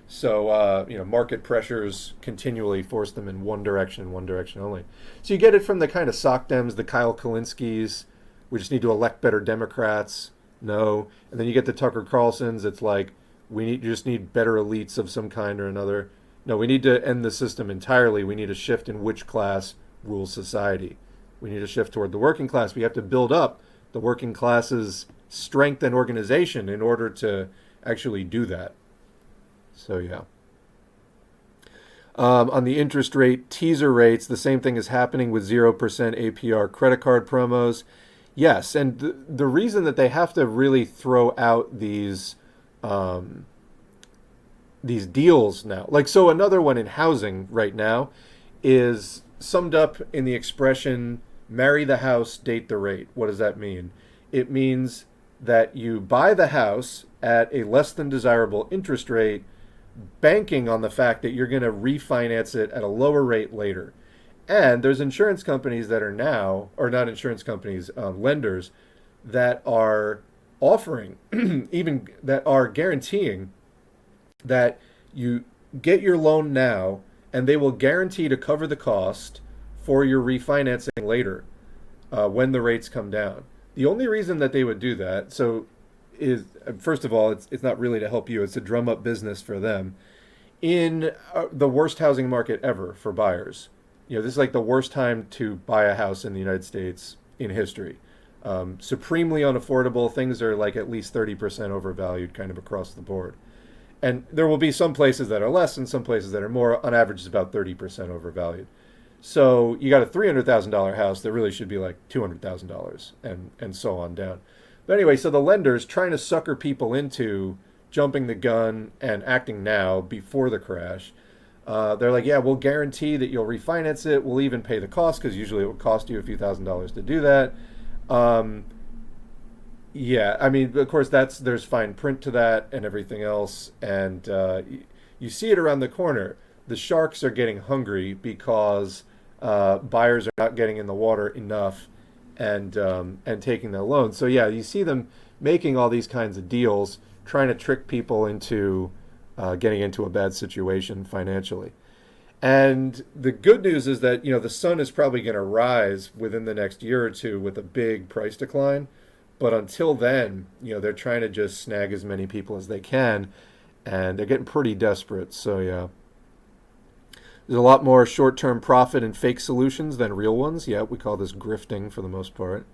So, market pressures continually force them in one direction and one direction only. So you get it from the kind of socdems, the Kyle Kalinskis. We just need to elect better Democrats. No. And then you get the Tucker Carlsons. It's like, just need better elites of some kind or another. No, we need to end the system entirely. We need a shift in which class rules society. We need to shift toward the working class. We have to build up the working class's strength and organization in order to actually do that. So, yeah. On the interest rate teaser rates, the same thing is happening with 0% APR credit card promos. Yes, and the reason that they have to really throw out these deals now, so another one in housing right now is summed up in the expression, marry the house, date the rate. What does that mean? It means that you buy the house at a less than desirable interest rate, banking on the fact that you're going to refinance it at a lower rate later. And there's insurance companies that are now, or not insurance companies, lenders that are offering, even that are guaranteeing that you get your loan now and they will guarantee to cover the cost for your refinancing later when the rates come down. The only reason that they would do that, is, first of all, it's not really to help you, it's to drum up business for them in the worst housing market ever for buyers. This is like the worst time to buy a house in the United States in history. Supremely unaffordable. Things are like at least 30% overvalued kind of across the board. And there will be some places that are less and some places that are more. On average, it's about 30% overvalued. So you got a $300,000 house that really should be like $200,000 and so on down. But anyway, so the lenders trying to sucker people into jumping the gun and acting now before the crash. They're like, yeah, we'll guarantee that you'll refinance it. We'll even pay the cost, because usually it would cost you a few $1,000s to do that. Yeah, I mean, of course, there's fine print to that and everything else. And you see it around the corner. The sharks are getting hungry because buyers are not getting in the water enough and taking their loans. So yeah, you see them making all these kinds of deals, trying to trick people into getting into a bad situation financially. And the good news is that, the sun is probably going to rise within the next year or two with a big price decline. But until then, they're trying to just snag as many people as they can, and they're getting pretty desperate. So yeah. There's a lot more short-term profit and fake solutions than real ones. Yeah, we call this grifting for the most part.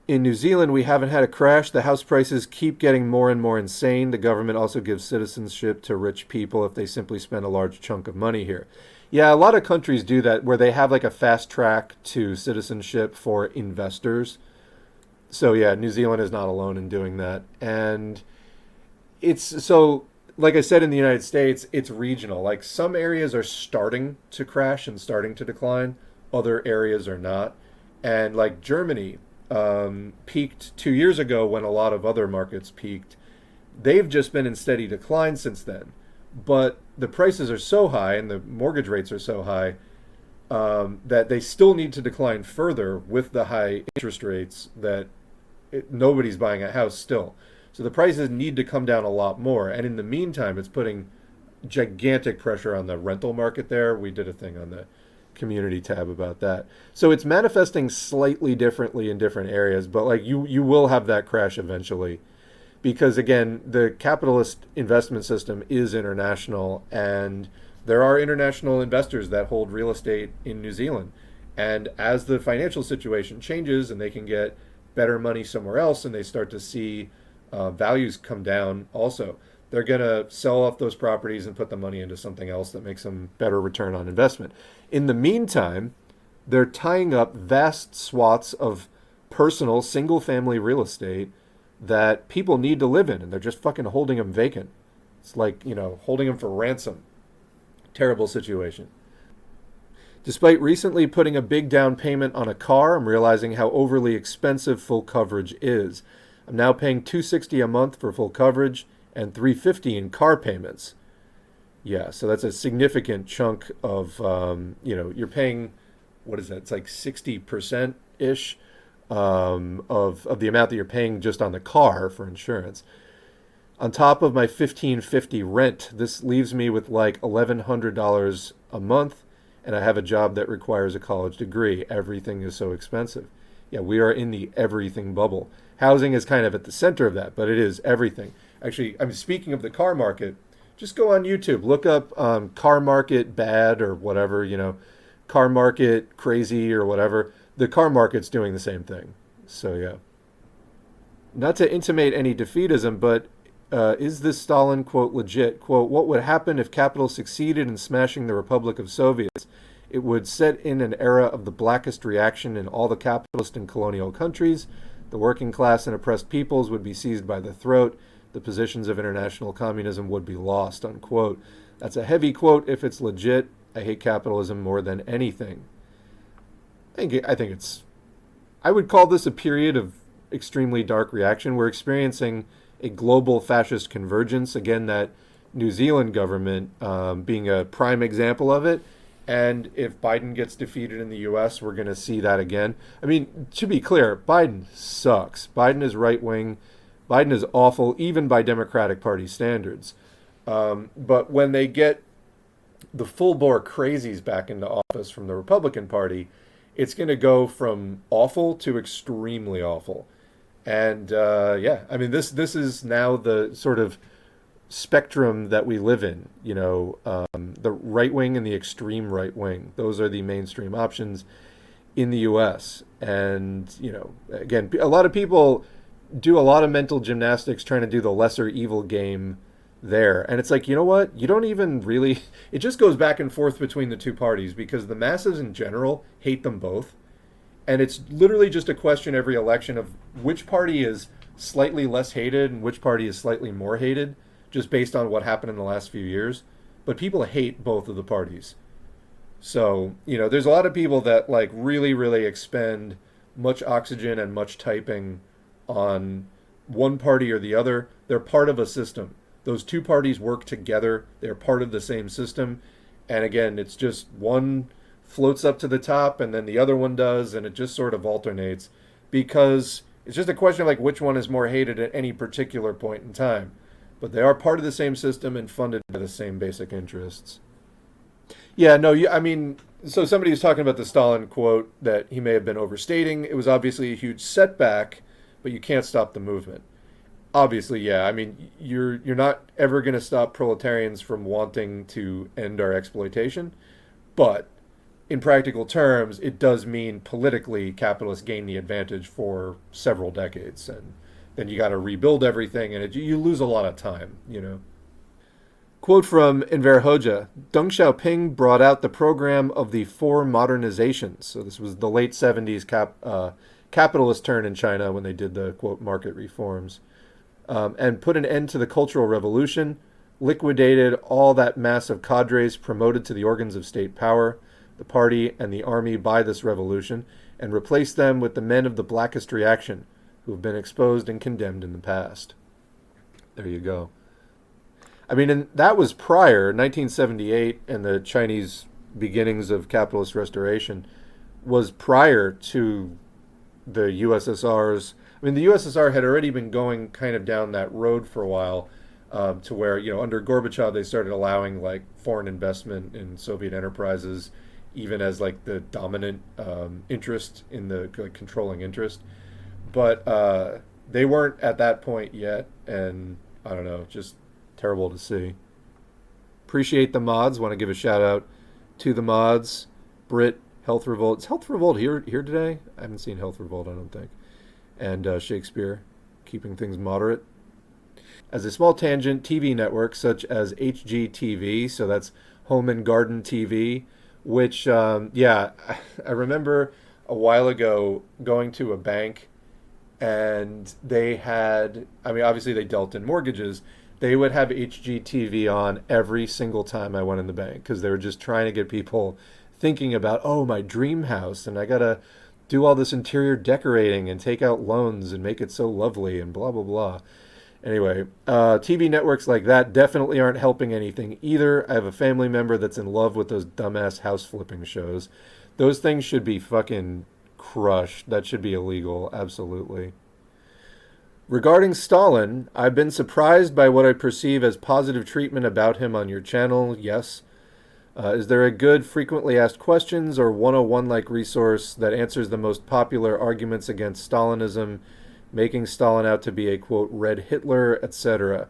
In New Zealand, we haven't had a crash. The house prices keep getting more and more insane. The government also gives citizenship to rich people if they simply spend a large chunk of money here. Yeah, a lot of countries do that, where they have like a fast track to citizenship for investors. So yeah, New Zealand is not alone in doing that. And like I said, in the United States, it's regional. Like some areas are starting to crash and starting to decline. Other areas are not. And like Germany peaked 2 years ago when a lot of other markets peaked. They've just been in steady decline since then. But the prices are so high and the mortgage rates are so high that they still need to decline further with the high interest rates that nobody's buying a house still. So the prices need to come down a lot more. And in the meantime, it's putting gigantic pressure on the rental market there. We did a thing on the community tab about that. So it's manifesting slightly differently in different areas, but like you will have that crash eventually. Because again, the capitalist investment system is international, and there are international investors that hold real estate in New Zealand. And as the financial situation changes and they can get better money somewhere else and they start to see values come down also, they're going to sell off those properties and put the money into something else that makes them better return on investment. In the meantime, they're tying up vast swaths of personal single-family real estate that people need to live in, and they're just fucking holding them vacant. It's like, holding them for ransom. Terrible situation. Despite recently putting a big down payment on a car, I'm realizing how overly expensive full coverage is. I'm now paying $260 a month for full coverage and $350 in car payments. Yeah, so that's a significant chunk of, you're paying, what is that? It's like 60%-ish of the amount that you're paying just on the car for insurance. On top of my $1,550 rent, this leaves me with like $1,100 a month, and I have a job that requires a college degree. Everything is so expensive. Yeah, we are in the everything bubble. Housing is kind of at the center of that, but it is everything. Actually, I'm speaking of the car market. Just go on YouTube, look up car market bad or whatever, car market crazy or whatever. The car market's doing the same thing. So yeah. Not to intimate any defeatism, but is this Stalin quote legit? Quote, what would happen if capital succeeded in smashing the Republic of Soviets? It would set in an era of the blackest reaction in all the capitalist and colonial countries. The working class and oppressed peoples would be seized by the throat. The positions of international communism would be lost, unquote. That's a heavy quote if it's legit. I hate capitalism more than anything. I would call this a period of extremely dark reaction. We're experiencing a global fascist convergence. Again, that New Zealand government being a prime example of it. And if Biden gets defeated in the U.S., we're going to see that again. I mean, to be clear, Biden sucks. Biden is right-wing. Biden is awful, even by Democratic Party standards. But when they get the full-bore crazies back into office from the Republican Party, it's going to go from awful to extremely awful. And this is now the sort of spectrum that we live in, the right wing and the extreme right wing. Those are the mainstream options in the U.S. And, again, a lot of people do a lot of mental gymnastics trying to do the lesser evil game there. And it's like, you know what? You don't even really... It just goes back and forth between the two parties because the masses in general hate them both. And it's literally just a question every election of which party is slightly less hated and which party is slightly more hated, just based on what happened in the last few years. But people hate both of the parties. So, there's a lot of people that like really, really expend much oxygen and much typing on one party or the other. They're part of a system. Those two parties work together. They're part of the same system. And again, it's just one floats up to the top and then the other one does, and it just sort of alternates because it's just a question of like which one is more hated at any particular point in time. But they are part of the same system and funded by the same basic interests. Yeah, no, so somebody was talking about the Stalin quote that he may have been overstating. It was obviously a huge setback, but you can't stop the movement. Obviously, yeah. You're not ever going to stop proletarians from wanting to end our exploitation, but in practical terms, it does mean politically capitalists gain the advantage for several decades, and then you got to rebuild everything, and you lose a lot of time, Quote from Enver Hoxha, Deng Xiaoping brought out the program of the four modernizations. So this was the late 70s capitalist turn in China when they did the, quote, market reforms, and put an end to the Cultural Revolution, liquidated all that mass of cadres promoted to the organs of state power, the party and the army by this revolution, and replaced them with the men of the blackest reaction, who have been exposed and condemned in the past. There you go. And that was prior, 1978, and the Chinese beginnings of capitalist restoration was prior to the USSR's. The USSR had already been going kind of down that road for a while, to where, under Gorbachev, they started allowing like foreign investment in Soviet enterprises, even as like the dominant interest in the like, controlling interest. But they weren't at that point yet, and I don't know, just terrible to see. Appreciate the mods. Want to give a shout out to the mods. Brit, Health Revolt. Is Health Revolt here today? I haven't seen Health Revolt, I don't think. And Shakespeare, keeping things moderate. As a small tangent, TV networks such as HGTV, so that's Home and Garden TV, which, I remember a while ago going to a bank and they had, I mean, obviously they dealt in mortgages. They would have HGTV on every single time I went in the bank because they were just trying to get people thinking about, oh, my dream house, and I got to do all this interior decorating and take out loans and make it so lovely and blah, blah, blah. Anyway, TV networks like that definitely aren't helping anything either. I have a family member that's in love with those dumbass house flipping shows. Those things should be fucking crushed. That should be illegal, absolutely. Regarding Stalin, I've been surprised by what I perceive as positive treatment about him on your channel, yes. Is there a good frequently asked questions or 101-like resource that answers the most popular arguments against Stalinism, making Stalin out to be a, quote, red Hitler, etc.?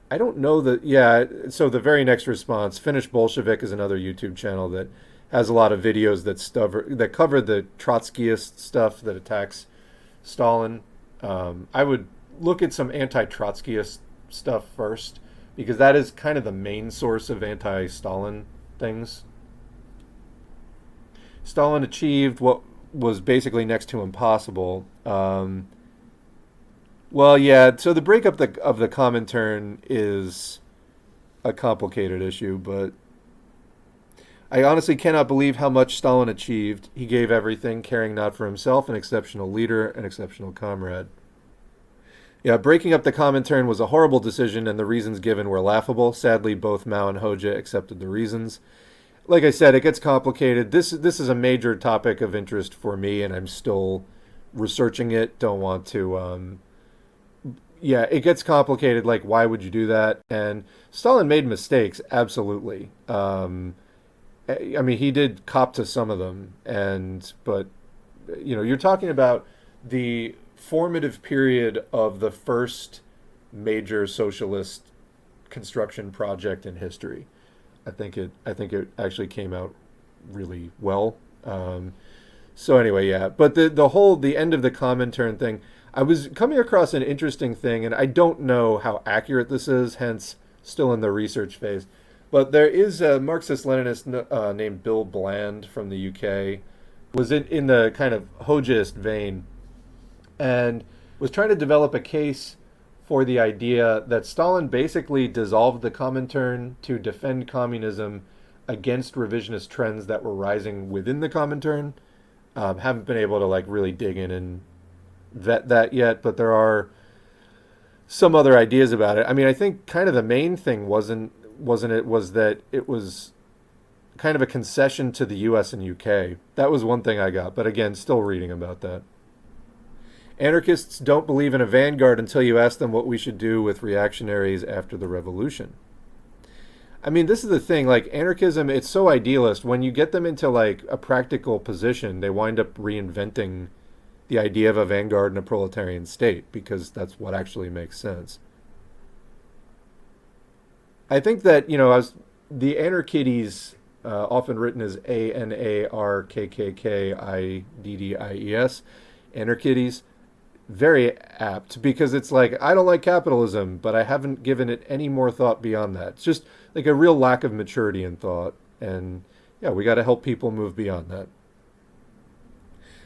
I don't know that, yeah, so the very next response, Finnish Bolshevik is another YouTube channel that has a lot of videos that cover the Trotskyist stuff that attacks Stalin. I would look at some anti-Trotskyist stuff first, because that is kind of the main source of anti-Stalin things. Stalin achieved what was basically next to impossible. Well, yeah, so the breakup of the Comintern is a complicated issue, but I honestly cannot believe how much Stalin achieved. He gave everything, caring not for himself, an exceptional leader, an exceptional comrade. Yeah, breaking up the Comintern was a horrible decision, and the reasons given were laughable. Sadly, both Mao and Hoxha accepted the reasons. Like I said, it gets complicated. This is a major topic of interest for me, and I'm still researching it. Don't want to... yeah, it gets complicated. Like, why would you do that? And Stalin made mistakes, absolutely. I mean, he did cop to some of them, but you're talking about the formative period of the first major socialist construction project in history. I think it actually came out really well. So anyway, yeah. But the end of the Comintern thing, I was coming across an interesting thing, and I don't know how accurate this is, hence still in the research phase. But there is a Marxist-Leninist named Bill Bland from the UK, was in the kind of Hoxhaist vein, and was trying to develop a case for the idea that Stalin basically dissolved the Comintern to defend communism against revisionist trends that were rising within the Comintern. Haven't been able to really dig in and vet that yet, but there are some other ideas about it. I mean, I think kind of the main thing was that it was kind of a concession to the US and UK. That was one thing I got, but again, still reading about that. Anarchists don't believe in a vanguard until you ask them what we should do with reactionaries after the revolution. I mean, this is the thing, anarchism, it's so idealist. When you get them into a practical position, they wind up reinventing the idea of a vanguard and a proletarian state, because that's what actually makes sense. I think that, the Anarchides, often written as Anarkkidies, Anarchides, very apt, because it's I don't like capitalism, but I haven't given it any more thought beyond that. It's just a real lack of maturity in thought, and yeah, we got to help people move beyond that.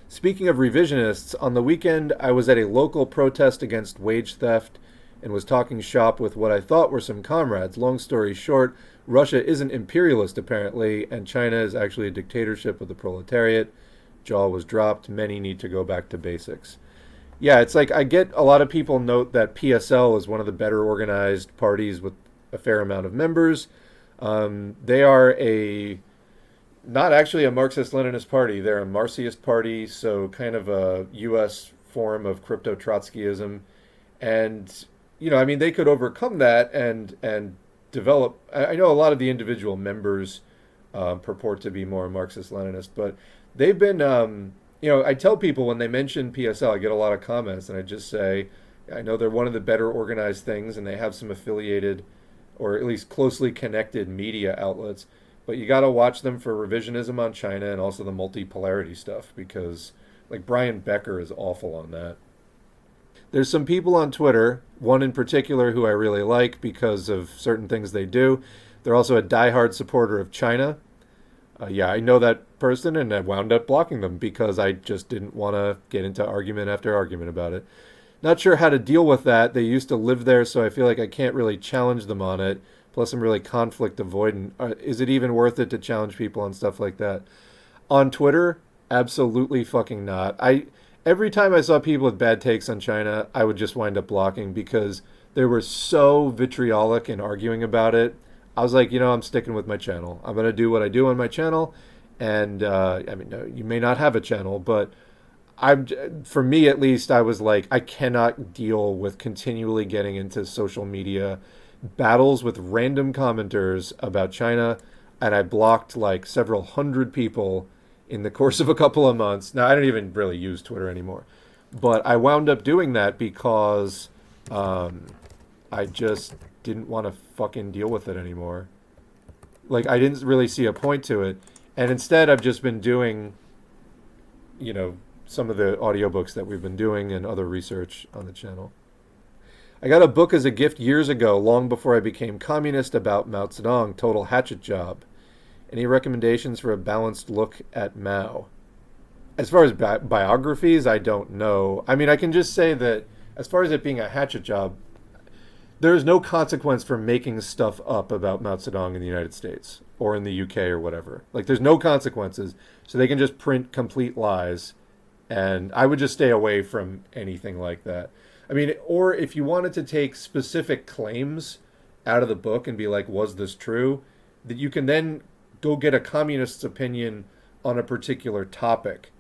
Speaking of revisionists, on the weekend I was at a local protest against wage theft and was talking shop with what I thought were some comrades. Long story short, Russia isn't imperialist apparently, and China is actually a dictatorship of the proletariat. Jaw was dropped. Many need to go back to basics. Yeah, it's I get a lot of people note that PSL is one of the better organized parties with a fair amount of members. They are not actually a Marxist-Leninist party. They're a Marxist party, so kind of a U.S. form of crypto-Trotskyism. And, I mean, they could overcome that and develop. I know a lot of the individual members purport to be more Marxist-Leninist. But they've been, I tell people when they mention PSL, I get a lot of comments, and I just say, I know they're one of the better organized things, and they have some affiliated or at least closely connected media outlets. But you got to watch them for revisionism on China and also the multipolarity stuff, because like Brian Becker is awful on that. There's some people on Twitter, one in particular who I really like because of certain things they do. They're also a diehard supporter of China. Yeah, I know that person, and I wound up blocking them because I just didn't want to get into argument after argument about it. Not sure how to deal with that. They used to live there, so I feel like I can't really challenge them on it. Plus, I'm really conflict avoidant. Is it even worth it to challenge people on stuff like that? On Twitter, absolutely fucking not. Every time I saw people with bad takes on China, I would just wind up blocking because they were so vitriolic in arguing about it. I was like, I'm sticking with my channel. I'm going to do what I do on my channel. And, you may not have a channel, but for me at least, I was like, I cannot deal with continually getting into social media battles with random commenters about China. And I blocked like several hundred people in the course of a couple of months. Now, I don't even really use Twitter anymore. But I wound up doing that because I just didn't want to fucking deal with it anymore. Like, I didn't really see a point to it. And instead, I've just been doing, some of the audiobooks that we've been doing and other research on the channel. I got a book as a gift years ago, long before I became communist, about Mao Zedong, Total Hatchet Job. Any recommendations for a balanced look at Mao? As far as biographies, I don't know. I mean, I can just say that as far as it being a hatchet job, there is no consequence for making stuff up about Mao Zedong in the United States or in the UK or whatever. Like, there's no consequences, so they can just print complete lies, and I would just stay away from anything like that. I mean, or if you wanted to take specific claims out of the book and be like, was this true? That you can then go get a communist's opinion on a particular topic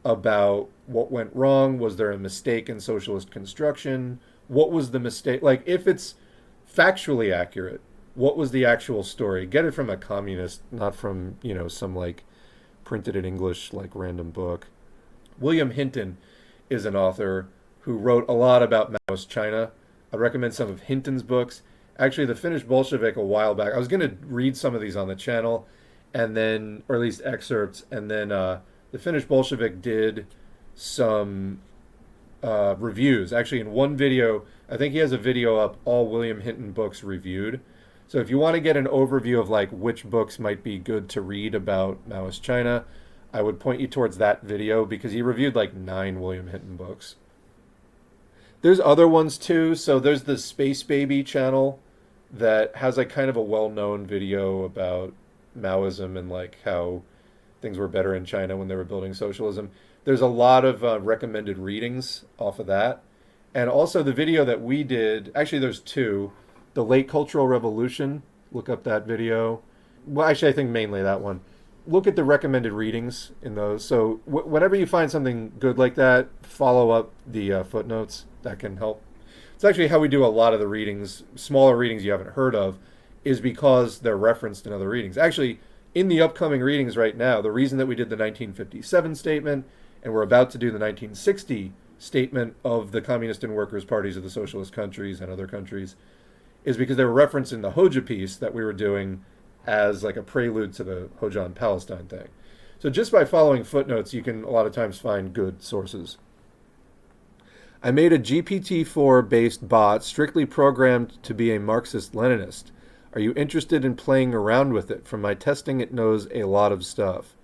about what went wrong. Was there a mistake in socialist construction? What was the mistake? Like, if it's factually accurate, what was the actual story? Get it from a communist, not from, some like printed in English, like random book. William Hinton is an author who wrote a lot about Maoist China. I'd recommend some of Hinton's books. Actually, The Finnish Bolshevik a while back, I was going to read some of these on the channel, and then, or at least excerpts, and then The Finnish Bolshevik did some reviews. Actually, in one video, I think he has a video up, all William Hinton books reviewed. So if you want to get an overview of like which books might be good to read about Maoist China, I would point you towards that video because he reviewed like 9 William Hinton books. There's other ones too. So there's the Space Baby channel that has like kind of a well-known video about Maoism and like how things were better in China when they were building socialism. There's a lot of recommended readings off of that. And also the video that we did, actually there's 2, The Late Cultural Revolution, look up that video. Well, actually I think mainly that one. Look at the recommended readings in those. So whenever you find something good like that, follow up the footnotes. That can help. It's actually how we do a lot of the readings, smaller readings you haven't heard of, is because they're referenced in other readings. Actually, in the upcoming readings right now, the reason that we did the 1957 statement and we're about to do the 1960 statement of the Communist and Workers' Parties of the Socialist countries and other countries is because they were referenced in the Hoja piece that we were doing as like a prelude to the Hoja Palestine thing. So just by following footnotes, you can a lot of times find good sources. I made a GPT-4 based bot strictly programmed to be a Marxist-Leninist. Are you interested in playing around with it? From my testing, it knows a lot of stuff.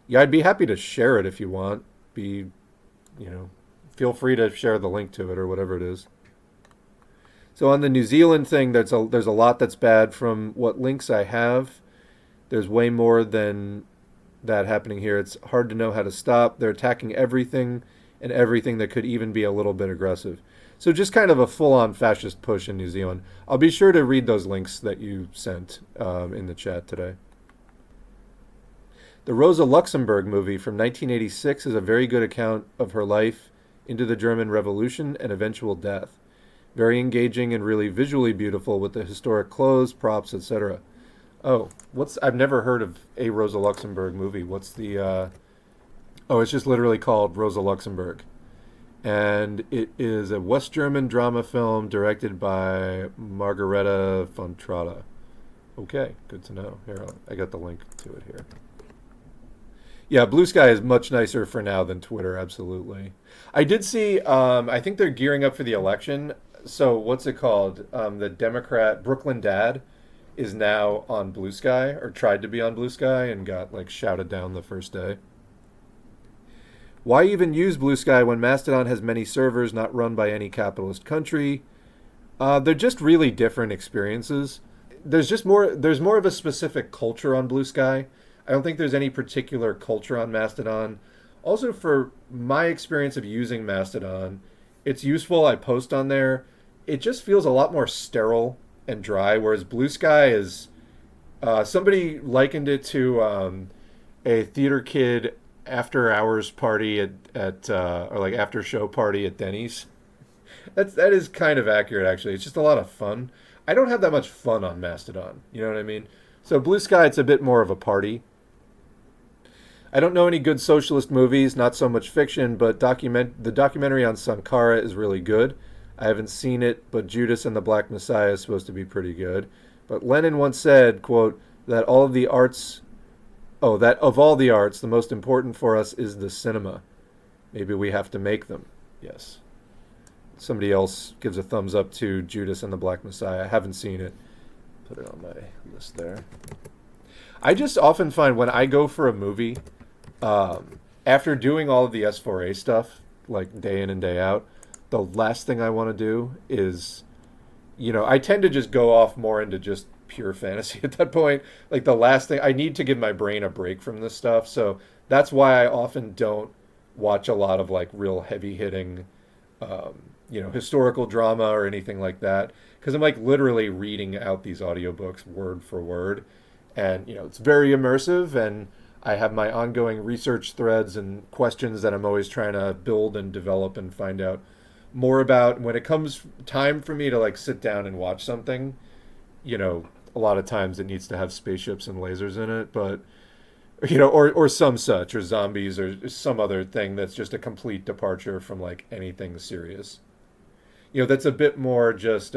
Yeah, I'd be happy to share it if you want. Feel free to share the link to it or whatever it is. So on the New Zealand thing, there's a lot that's bad from what links I have. There's way more than that happening here. It's hard to know how to stop. They're attacking everything and everything that could even be a little bit aggressive. So just kind of a full-on fascist push in New Zealand. I'll be sure to read those links that you sent in the chat today. The Rosa Luxemburg movie from 1986 is a very good account of her life into the German Revolution and eventual death. Very engaging and really visually beautiful with the historic clothes, props, etc. Oh, I've never heard of a Rosa Luxemburg movie. What's the Oh, it's just literally called Rosa Luxemburg. And it is a West German drama film directed by Margareta von Trotta. Okay, good to know. Here, I got the link to it here. Yeah, Blue Sky is much nicer for now than Twitter, absolutely. I did see, I think they're gearing up for the election. So, what's it called? The Democrat, Brooklyn Dad, is now on Blue Sky, or tried to be on Blue Sky, and got, like, shouted down the first day. Why even use Blue Sky when Mastodon has many servers not run by any capitalist country? They're just really different experiences. There's more of a specific culture on Blue Sky. I don't think there's any particular culture on Mastodon. Also, for my experience of using Mastodon, it's useful. I post on there. It just feels a lot more sterile and dry, whereas Blue Sky is... somebody likened it to a theater kid after hours party at or like after show party at Denny's. That is kind of accurate, actually. It's just a lot of fun. I don't have that much fun on Mastodon. You know what I mean? So Blue Sky, it's a bit more of a party. I don't know any good socialist movies, not so much fiction, but the documentary on Sankara is really good. I haven't seen it, but Judas and the Black Messiah is supposed to be pretty good. But Lenin once said, quote, that all of the arts, that of all the arts, the most important for us is the cinema. Maybe we have to make them. Yes. Somebody else gives a thumbs up to Judas and the Black Messiah. I haven't seen it. Put it on my list there. I just often find when I go for a movie, after doing all of the S4A stuff, like day in and day out, the last thing I want to do is, I tend to just go off more into just pure fantasy at that point. Like the last thing, I need to give my brain a break from this stuff. So that's why I often don't watch a lot of like real heavy hitting, historical drama or anything like that. Because I'm like literally reading out these audiobooks word for word. And, it's very immersive, and I have my ongoing research threads and questions that I'm always trying to build and develop and find out more about. When it comes time for me to like sit down and watch something, a lot of times it needs to have spaceships and lasers in it, but, or some such, or zombies, or some other thing that's just a complete departure from like anything serious. That's a bit more just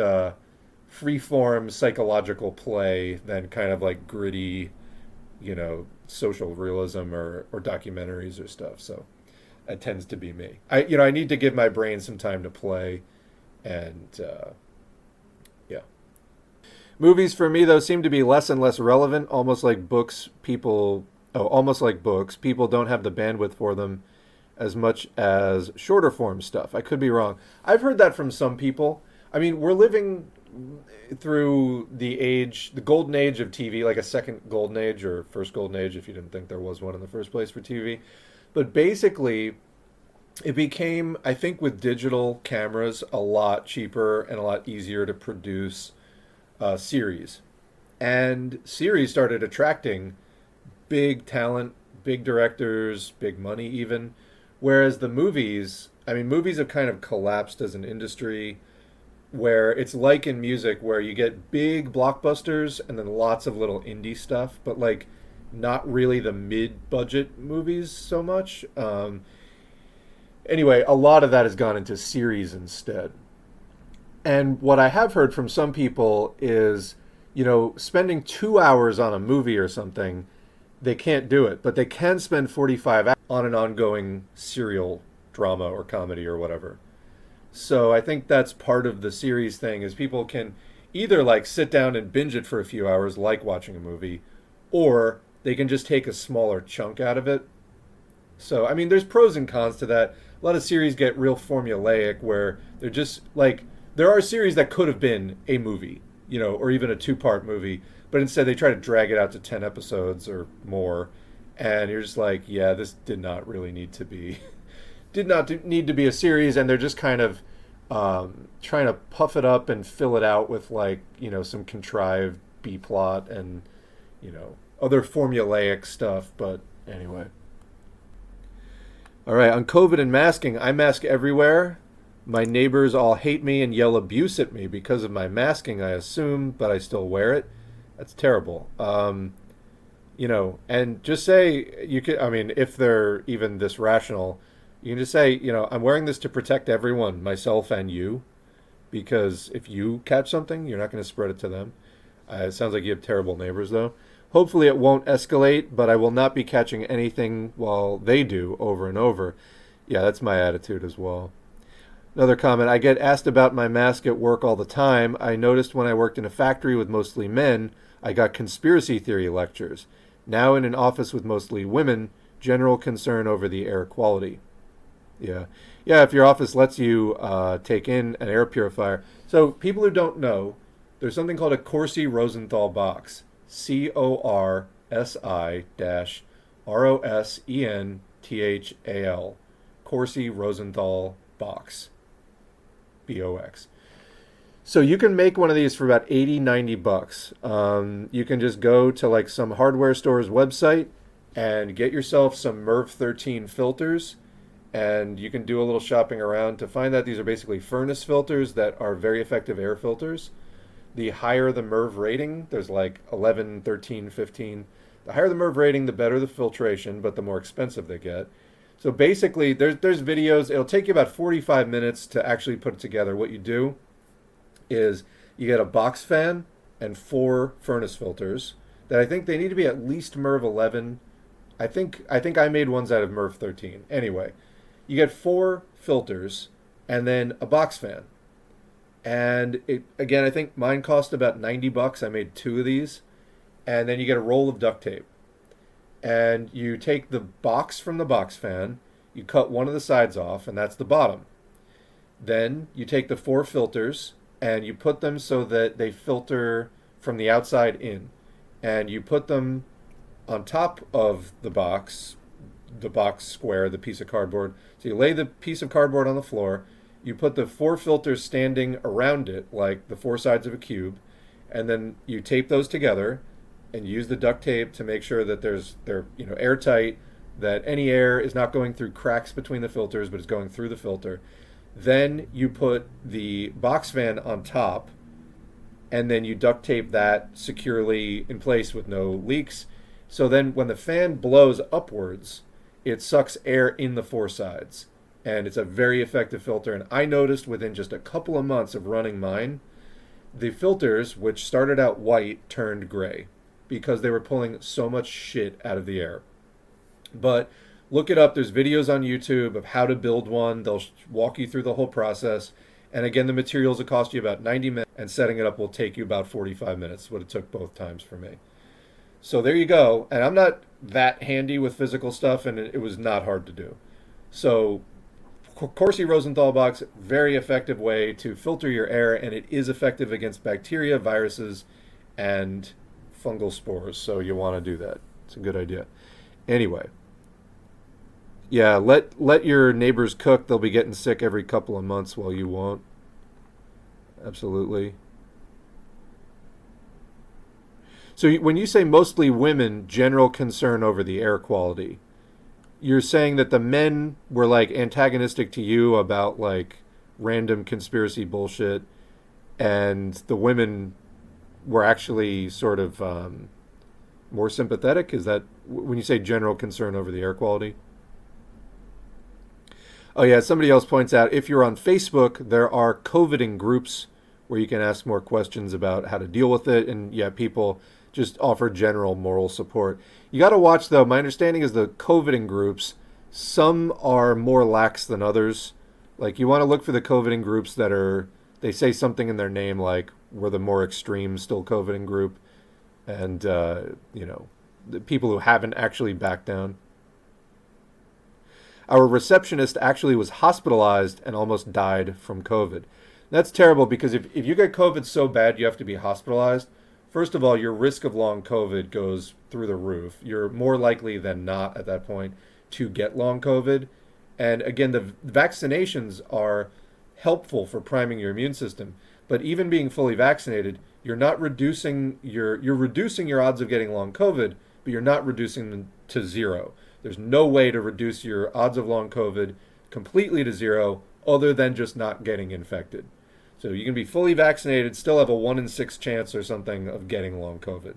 free-form psychological play than kind of like gritty, social realism or documentaries or stuff. So that tends to be me. I need to give my brain some time to play, and yeah. Movies for me though seem to be less and less relevant, almost like books. People don't have the bandwidth for them as much as shorter form stuff. I could be wrong. I've heard that from some people. I mean, we're living through the golden age of TV, like a second golden age or first golden age, if you didn't think there was one in the first place for TV. But basically, it became, I think, with digital cameras, a lot cheaper and a lot easier to produce series. And series started attracting big talent, big directors, big money even. Whereas the movies have kind of collapsed as an industry, where it's like in music where you get big blockbusters and then lots of little indie stuff, but like not really the mid-budget movies so much. Anyway, a lot of that has gone into series instead. And what I have heard from some people is, spending 2 hours on a movie or something, they can't do it, but they can spend 45 hours on an ongoing serial drama or comedy or whatever. So I think that's part of the series thing, is people can either like sit down and binge it for a few hours like watching a movie, or they can just take a smaller chunk out of it. So, there's pros and cons to that. A lot of series get real formulaic where they're just like, there are series that could have been a movie, or even a 2-part movie, but instead they try to drag it out to 10 episodes or more. And you're just like, yeah, this did not really need to be a series, and they're just kind of trying to puff it up and fill it out with like, some contrived B plot and, other formulaic stuff. But anyway. All right, on COVID and masking, I mask everywhere. My neighbors all hate me and yell abuse at me because of my masking, I assume, but I still wear it. That's terrible. And just say you could. I mean, if they're even this rational, you can just say, I'm wearing this to protect everyone, myself and you, because if you catch something, you're not going to spread it to them. It sounds like you have terrible neighbors, though. Hopefully, it won't escalate, but I will not be catching anything while they do over and over. Yeah, that's my attitude as well. Another comment, I get asked about my mask at work all the time. I noticed when I worked in a factory with mostly men, I got conspiracy theory lectures. Now in an office with mostly women, general concern over the air quality. Yeah. Yeah, if your office lets you take in an air purifier. So people who don't know, there's something called a Corsi-Rosenthal box. Corsi-Rosenthal. Corsi-Rosenthal box. BOX. So you can make one of these for about 80, 90 bucks. You can just go to like some hardware store's website and get yourself some MERV 13 filters. And you can do a little shopping around to find that these are basically furnace filters that are very effective air filters. The higher the MERV rating, there's like 11, 13, 15. The higher the MERV rating, the better the filtration, but the more expensive they get. So basically, there's videos. It'll take you about 45 minutes to actually put it together. What you do is you get a box fan and 4 furnace filters that I think they need to be at least MERV 11. I think I made ones out of MERV 13. Anyway, you get 4 filters and then a box fan. And again, I think mine cost about 90 bucks. I made 2 of these. And then you get a roll of duct tape. And you take the box from the box fan, you cut one of the sides off, and that's the bottom. Then you take the 4 filters and you put them so that they filter from the outside in. And you put them on top of the box square, the piece of cardboard. So you lay the piece of cardboard on the floor, you put the 4 filters standing around it, like the 4 sides of a cube, and then you tape those together and use the duct tape to make sure that they're airtight, that any air is not going through cracks between the filters, but is going through the filter. Then you put the box fan on top, and then you duct tape that securely in place with no leaks. So then when the fan blows upwards, it sucks air in the 4 sides. And it's a very effective filter. And I noticed within just a couple of months of running mine, the filters, which started out white, turned gray because they were pulling so much shit out of the air. But look it up. There's videos on YouTube of how to build one. They'll walk you through the whole process. And again, the materials will cost you about 90 minutes, and setting it up will take you about 45 minutes, what it took both times for me. So there you go. And I'm not that handy with physical stuff, and it was not hard to do. So Corsi-Rosenthal box, very effective way to filter your air, and it is effective against bacteria, viruses, and fungal spores. So you want to do that. It's a good idea. Anyway, yeah, let your neighbors cook. They'll be getting sick every couple of months while you won't. Absolutely. So when you say mostly women, general concern over the air quality, you're saying that the men were like antagonistic to you about like random conspiracy bullshit, and the women were actually sort of more sympathetic? Is that when you say general concern over the air quality? Oh yeah, somebody else points out if you're on Facebook, there are COVIDing groups where you can ask more questions about how to deal with it, and yeah, people just offer general moral support. You got to watch though. My understanding is the COVIDing groups, some are more lax than others. Like you want to look for the COVIDing groups that they say something in their name like we're the more extreme still COVIDing group, and the people who haven't actually backed down. Our receptionist actually was hospitalized and almost died from COVID. That's terrible because if you get COVID so bad you have to be hospitalized, first of all, your risk of long COVID goes through the roof. You're more likely than not at that point to get long COVID. And again, the vaccinations are helpful for priming your immune system. But even being fully vaccinated, you're reducing your odds of getting long COVID, but you're not reducing them to zero. There's no way to reduce your odds of long COVID completely to zero other than just not getting infected. So you can be fully vaccinated, still have a 1 in 6 chance or something of getting long COVID.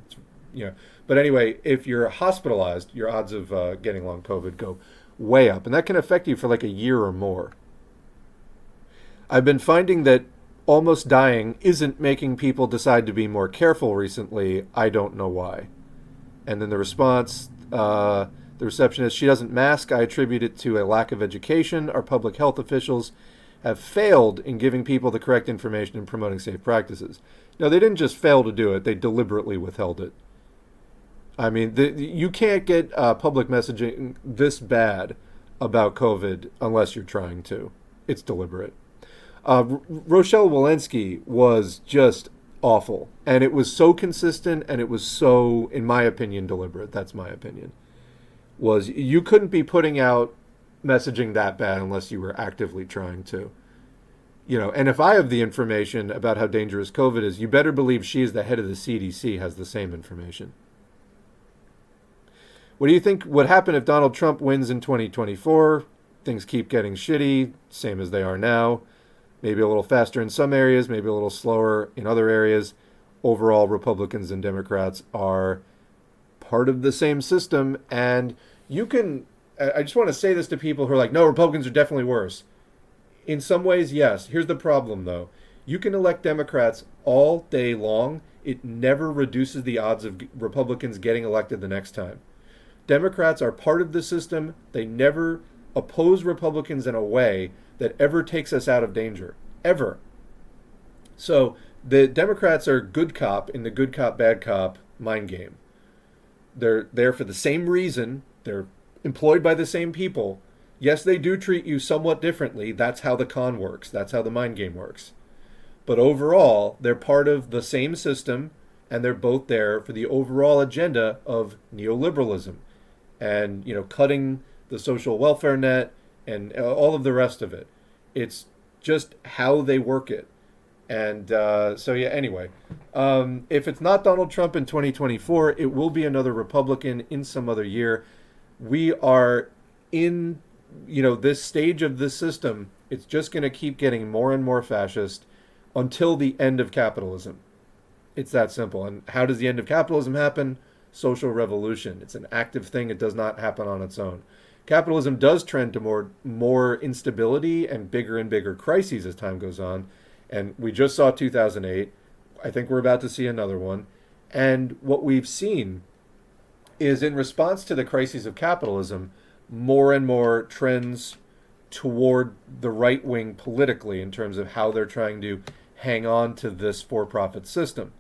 But anyway, if you're hospitalized, your odds of getting long COVID go way up, and that can affect you for like a year or more. I've been finding that almost dying isn't making people decide to be more careful recently. I don't know why. And then the response, the receptionist, she doesn't mask. I attribute it to a lack of education. Our public health officials have failed in giving people the correct information and promoting safe practices. No, they didn't just fail to do it. They deliberately withheld it. I mean, you can't get public messaging this bad about COVID unless you're trying to. It's deliberate. Rochelle Walensky was just awful. And it was so consistent, and it was so, in my opinion, deliberate. That's my opinion. Was you couldn't be putting out messaging that bad unless you were actively trying to. And if I have the information about how dangerous COVID is, you better believe she, as the head of the CDC, has the same information. What do you think would happen if Donald Trump wins in 2024? Things keep getting shitty, same as they are now. Maybe a little faster in some areas, maybe a little slower in other areas. Overall, Republicans and Democrats are part of the same system. And I just want to say this to people who are like, no, Republicans are definitely worse. In some ways, yes. Here's the problem, though. You can elect Democrats all day long. It never reduces the odds of Republicans getting elected the next time. Democrats are part of the system. They never oppose Republicans in a way that ever takes us out of danger. Ever. So the Democrats are good cop in the good cop, bad cop mind game. They're there for the same reason. They're employed by the same people. Yes, they do treat you somewhat differently. That's how the con works. That's how the mind game works. But overall, they're part of the same system, and they're both there for the overall agenda of neoliberalism and, cutting the social welfare net and all of the rest of it. It's just how they work it. And anyway, if it's not Donald Trump in 2024, it will be another Republican in some other year. We are in, this stage of this system. It's just going to keep getting more and more fascist until the end of capitalism. It's that simple. And how does the end of capitalism happen? Social revolution. It's an active thing. It does not happen on its own. Capitalism does trend to more instability and bigger crises as time goes on. And we just saw 2008. I think we're about to see another one. And what we've seen is, in response to the crises of capitalism, more and more trends toward the right wing politically in terms of how they're trying to hang on to this for-profit system.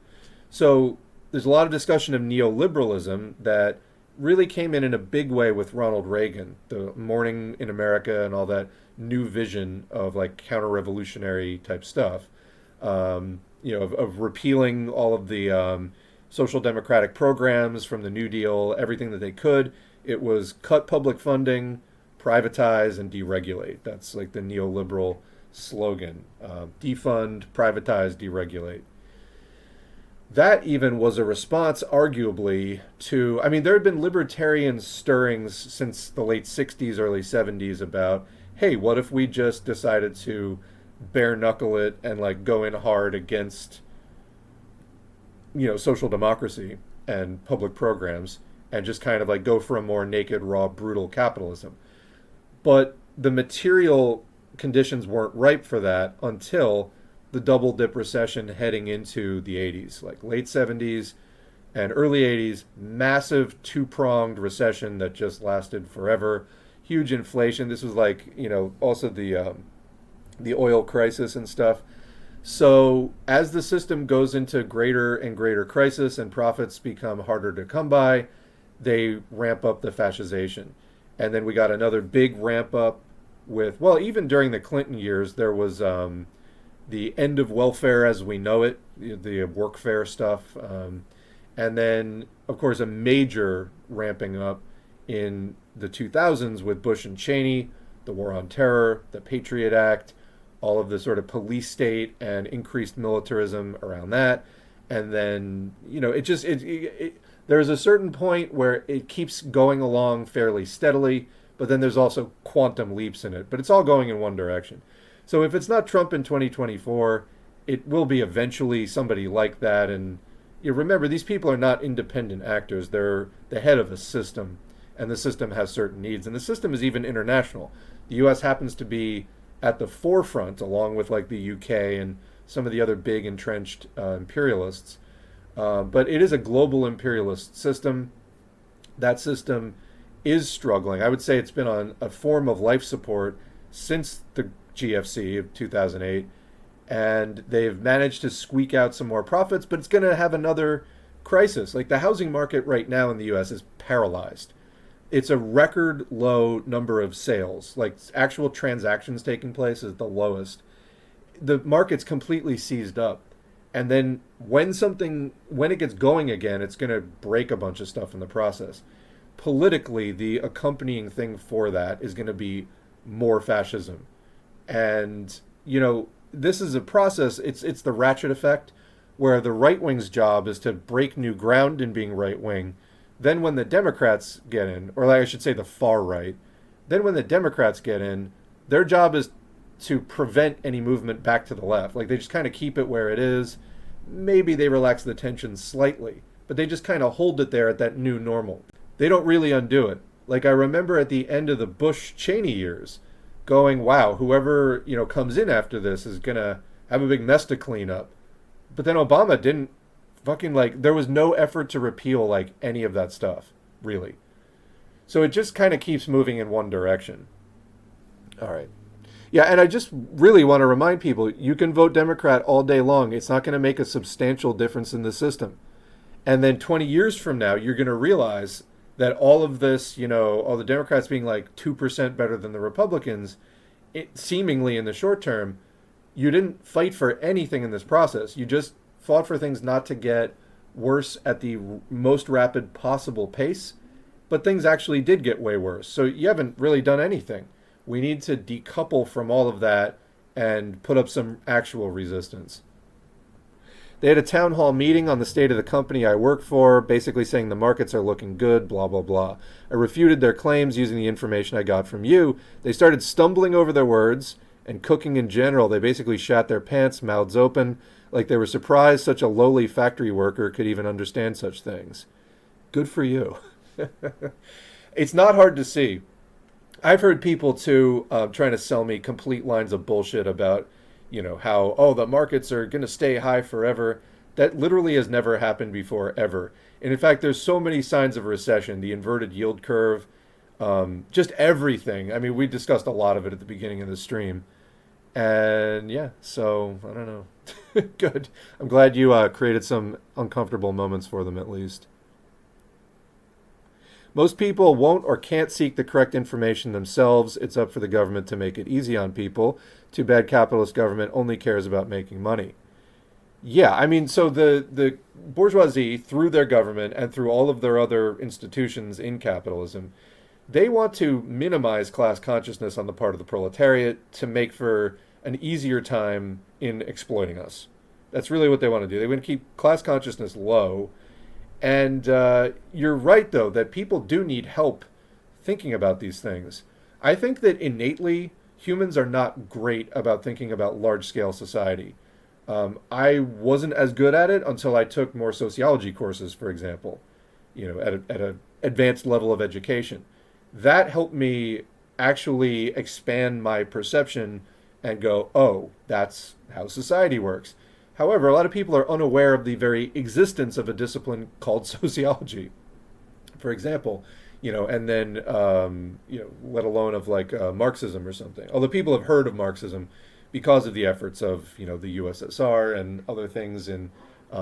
So there's a lot of discussion of neoliberalism that really came in a big way with Ronald Reagan, the Morning in America and all that new vision of like counter-revolutionary type stuff, of repealing all of the social democratic programs from the New Deal, everything that they could. It was cut public funding, privatize, and deregulate. That's like the neoliberal slogan. Defund, privatize, deregulate. That even was a response, arguably, to, there had been libertarian stirrings since the late 60s, early 70s about, hey, what if we just decided to bare knuckle it and like go in hard against, social democracy and public programs and just kind of like go for a more naked, raw, brutal capitalism. But the material conditions weren't ripe for that until the double dip recession heading into the 80s, like late 70s and early 80s, massive two-pronged recession that just lasted forever, huge inflation. This was like, also the oil crisis and stuff. So as the system goes into greater and greater crisis and profits become harder to come by, they ramp up the fascization. And then we got another big ramp up with, even during the Clinton years, there was the end of welfare as we know it, the workfare stuff. And then, of course, a major ramping up in the 2000s with Bush and Cheney, the war on terror, the Patriot Act, all of the sort of police state and increased militarism around that. And then, there's a certain point where it keeps going along fairly steadily, but then there's also quantum leaps in it. But it's all going in one direction. So if it's not Trump in 2024, it will be eventually somebody like that. And you remember, these people are not independent actors. They're the head of a system, and the system has certain needs. And the system is even international. The U.S. happens to be at the forefront, along with like the U.K. and some of the other big entrenched imperialists. But it is a global imperialist system. That system is struggling. I would say it's been on a form of life support since the GFC of 2008, and they've managed to squeak out some more profits, but it's going to have another crisis. Like the housing market right now in the U.S. is paralyzed. It's a record low number of sales, like actual transactions taking place is the lowest. The market's completely seized up. And then when it gets going again, it's going to break a bunch of stuff in the process. Politically, the accompanying thing for that is going to be more fascism. And, this is a process, it's the ratchet effect, where the right wing's job is to break new ground in being right wing. Then when the Democrats get in, or like I should say the far right, then when the Democrats get in, their job is to prevent any movement back to the left. Like they just kind of keep it where it is. Maybe they relax the tension slightly, but they just kind of hold it there at that new normal. They don't really undo it. Like I remember at the end of the Bush-Cheney years going, wow, whoever, comes in after this is going to have a big mess to clean up. But then Obama didn't there was no effort to repeal any of that stuff, really. So it just kind of keeps moving in one direction. All right. Yeah, and I just really want to remind people, you can vote Democrat all day long. It's not going to make a substantial difference in the system. And then 20 years from now, you're going to realize that all of this, all the Democrats being 2% better than the Republicans, seemingly in the short term, you didn't fight for anything in this process. You just fought for things not to get worse at the most rapid possible pace. But things actually did get way worse. So you haven't really done anything. We need to decouple from all of that and put up some actual resistance. They had a town hall meeting on the state of the company I work for, basically saying the markets are looking good, blah, blah, blah. I refuted their claims using the information I got from you. They started stumbling over their words, and Cooking in general, they basically shat their pants, mouths open, like they were surprised such a lowly factory worker could even understand such things. Good for you. It's not hard to see. I've heard people, too, trying to sell me complete lines of bullshit about, how, the markets are going to stay high forever. That literally has never happened before, ever. And in fact, there's so many signs of recession, the inverted yield curve, just everything. I mean, we discussed a lot of it at the beginning of the stream. And yeah, so I don't know. Good. I'm glad you created some uncomfortable moments for them, at least. Most people won't or can't seek the correct information themselves. It's up for the government to make it easy on people. Too bad capitalist government only cares about making money. Yeah, I mean, so the bourgeoisie, through their government and through all of their other institutions in capitalism, they want to minimize class consciousness on the part of the proletariat to make for an easier time in exploiting us. That's really what they want to do. They want to keep class consciousness low. And you're right, though, that people do need help thinking about these things. I think that innately, humans are not great about thinking about large-scale society. I wasn't as good at it until I took more sociology courses, for example, at an advanced level of education. That helped me actually expand my perception and go, oh, that's how society works. However, a lot of people are unaware of the very existence of a discipline called sociology, for example, and then, let alone of Marxism or something. Although people have heard of Marxism because of the efforts of, the USSR and other things in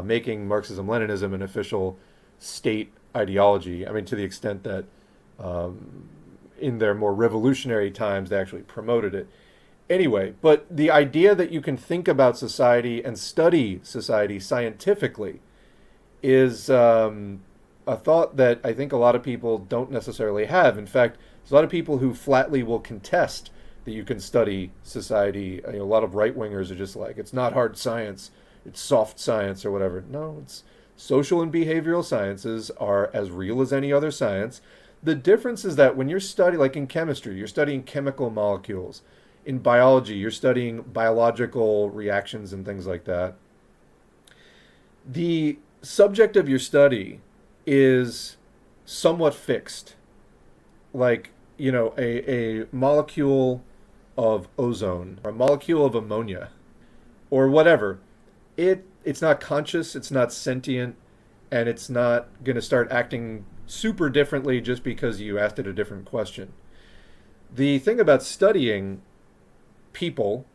making Marxism-Leninism an official state ideology. I mean, to the extent that in their more revolutionary times, they actually promoted it. Anyway, but the idea that you can think about society and study society scientifically is a thought that I think a lot of people don't necessarily have. In fact, there's a lot of people who flatly will contest that you can study society. A lot of right-wingers are just like, it's not hard science, it's soft science or whatever. No, it's social and behavioral sciences are as real as any other science. The difference is that when you're studying, like in chemistry, you're studying chemical molecules. in biology, you're studying biological reactions and things like that. The subject of your study is somewhat fixed. Like, a molecule of ozone or a molecule of ammonia or whatever. It's not conscious, it's not sentient, and it's not going to start acting super differently just because you asked it a different question. The thing about studying people,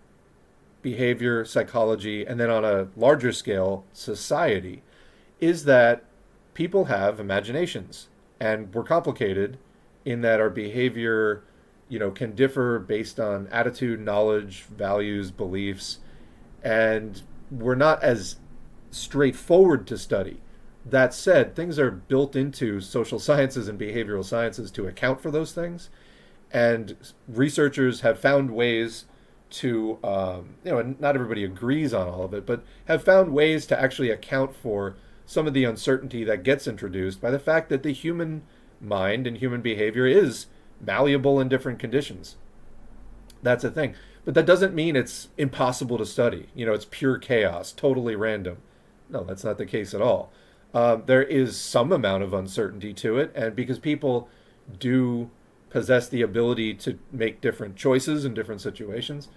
behavior, psychology, and then on a larger scale, society, is that people have imaginations, and we're complicated in that our behavior, can differ based on attitude, knowledge, values, beliefs, and we're not as straightforward to study. That said, things are built into social sciences and behavioral sciences to account for those things, and researchers have found ways to, and not everybody agrees on all of it, but have found ways to actually account for some of the uncertainty that gets introduced by the fact that the human mind and human behavior is malleable in different conditions. That's a thing. But that doesn't mean it's impossible to study. It's pure chaos, totally random. No, that's not the case at all. There is some amount of uncertainty to it, and because people do possess the ability to make different choices in different situations,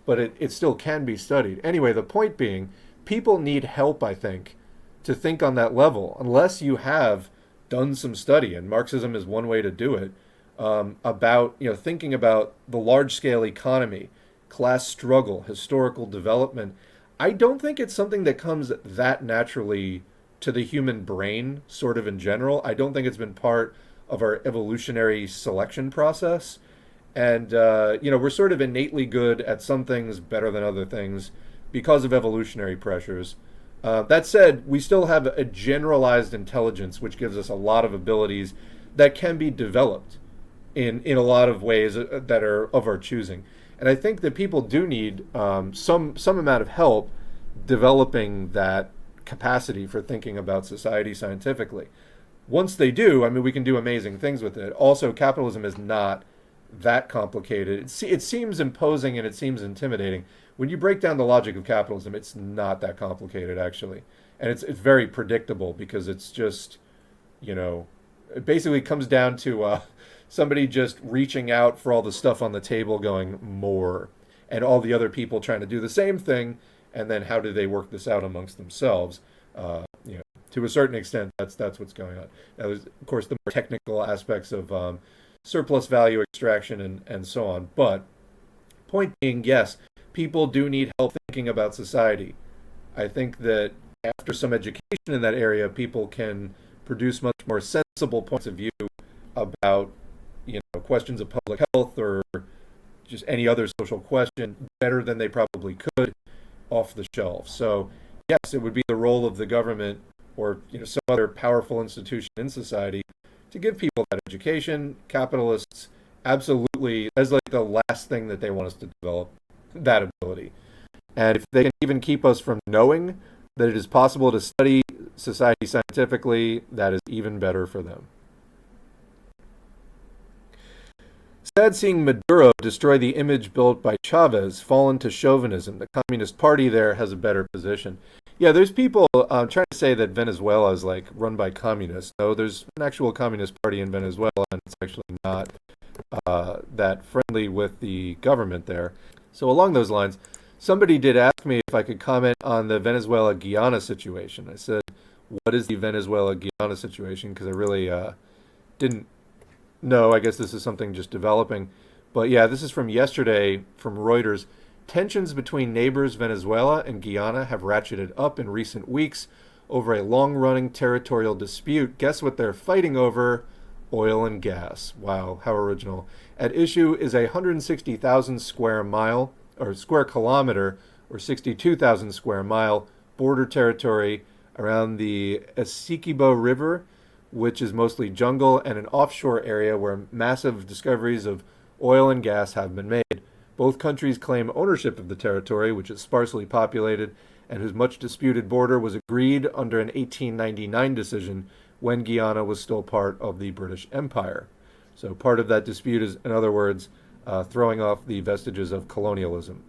but it still can be studied. Anyway, the point being, people need help, I think, to think on that level, unless you have done some study, and Marxism is one way to do it, about thinking about the large-scale economy, class struggle, historical development. I don't think it's something that comes that naturally to the human brain, sort of in general. I don't think it's been part of our evolutionary selection process. And, we're sort of innately good at some things better than other things because of evolutionary pressures. That said, we still have a generalized intelligence, which gives us a lot of abilities that can be developed in a lot of ways that are of our choosing. And I think that people do need some amount of help developing that capacity for thinking about society scientifically. Once they do, we can do amazing things with it. Also, capitalism is not that complicated. It seems imposing and it seems intimidating. When you break down the logic of capitalism, it's not that complicated, actually. And it's very predictable because it's just, it basically comes down to somebody just reaching out for all the stuff on the table going more, and all the other people trying to do the same thing, and then how do they work this out amongst themselves? To a certain extent, that's what's going on. Now, there's, of course, the more technical aspects of surplus value extraction and so on. But point being, yes, people do need help thinking about society. I think that after some education in that area, people can produce much more sensible points of view about questions of public health or just any other social question better than they probably could off the shelf. So yes, it would be the role of the government or some other powerful institution in society to give people that education. Capitalists, absolutely, that's like the last thing that they want us to develop, that ability. And if they can even keep us from knowing that it is possible to study society scientifically, that is even better for them. Sad seeing Maduro destroy the image built by Chavez fall into chauvinism. The Communist Party there has a better position. Yeah, there's people trying to say that Venezuela is like run by communists. No, there's an actual communist party in Venezuela, and it's actually not that friendly with the government there. So along those lines, somebody did ask me if I could comment on the Venezuela-Guyana situation. I said, what is the Venezuela-Guyana situation? Because I really didn't know. I guess this is something just developing. But yeah, this is from yesterday from Reuters. Tensions between neighbors Venezuela and Guyana have ratcheted up in recent weeks over a long-running territorial dispute. Guess what they're fighting over? Oil and gas. Wow, how original. At issue is a 160,000 square mile, or square kilometer, or 62,000 square mile border territory around the Essequibo River, which is mostly jungle and an offshore area where massive discoveries of oil and gas have been made. Both countries claim ownership of the territory, which is sparsely populated and whose much disputed border was agreed under an 1899 decision when Guyana was still part of the British Empire. So part of that dispute is, in other words, throwing off the vestiges of colonialism.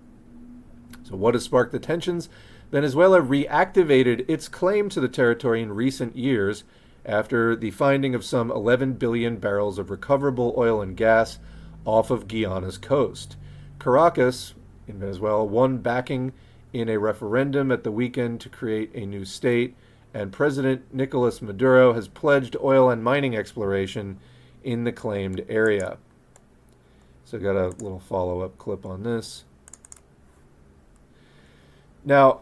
So what has sparked the tensions? Venezuela reactivated its claim to the territory in recent years after the finding of some 11 billion barrels of recoverable oil and gas off of Guyana's coast. Caracas, in Venezuela, won backing in a referendum at the weekend to create a new state, and President Nicolas Maduro has pledged oil and mining exploration in the claimed area. So got a little follow-up clip on this. Now,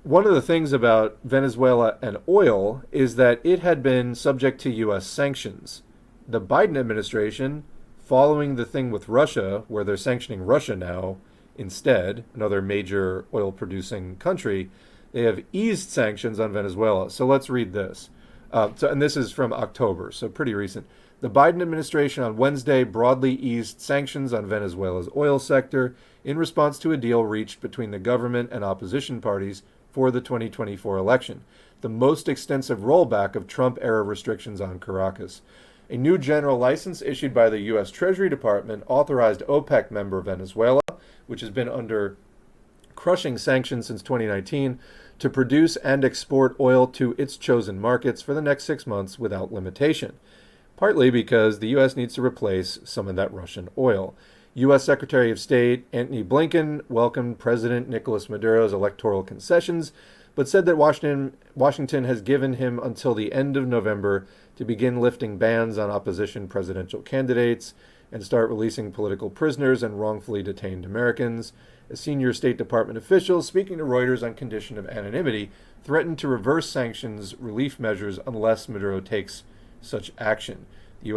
one of the things about Venezuela and oil is that it had been subject to U.S. sanctions. The Biden administration, following the thing with Russia, where they're sanctioning Russia now instead, another major oil-producing country, they have eased sanctions on Venezuela. So let's read this. And this is from October, so pretty recent. The Biden administration on Wednesday broadly eased sanctions on Venezuela's oil sector in response to a deal reached between the government and opposition parties for the 2024 election, the most extensive rollback of Trump-era restrictions on Caracas. A new general license issued by the U.S. Treasury Department authorized OPEC member Venezuela, which has been under crushing sanctions since 2019, to produce and export oil to its chosen markets for the next 6 months without limitation, partly because the U.S. needs to replace some of that Russian oil. U.S. Secretary of State Antony Blinken welcomed President Nicolas Maduro's electoral concessions, but said that Washington has given him until the end of November to begin lifting bans on opposition presidential candidates and start releasing political prisoners and wrongfully detained Americans. A senior State Department official, speaking to Reuters on condition of anonymity, threatened to reverse sanctions relief measures unless Maduro takes such action. The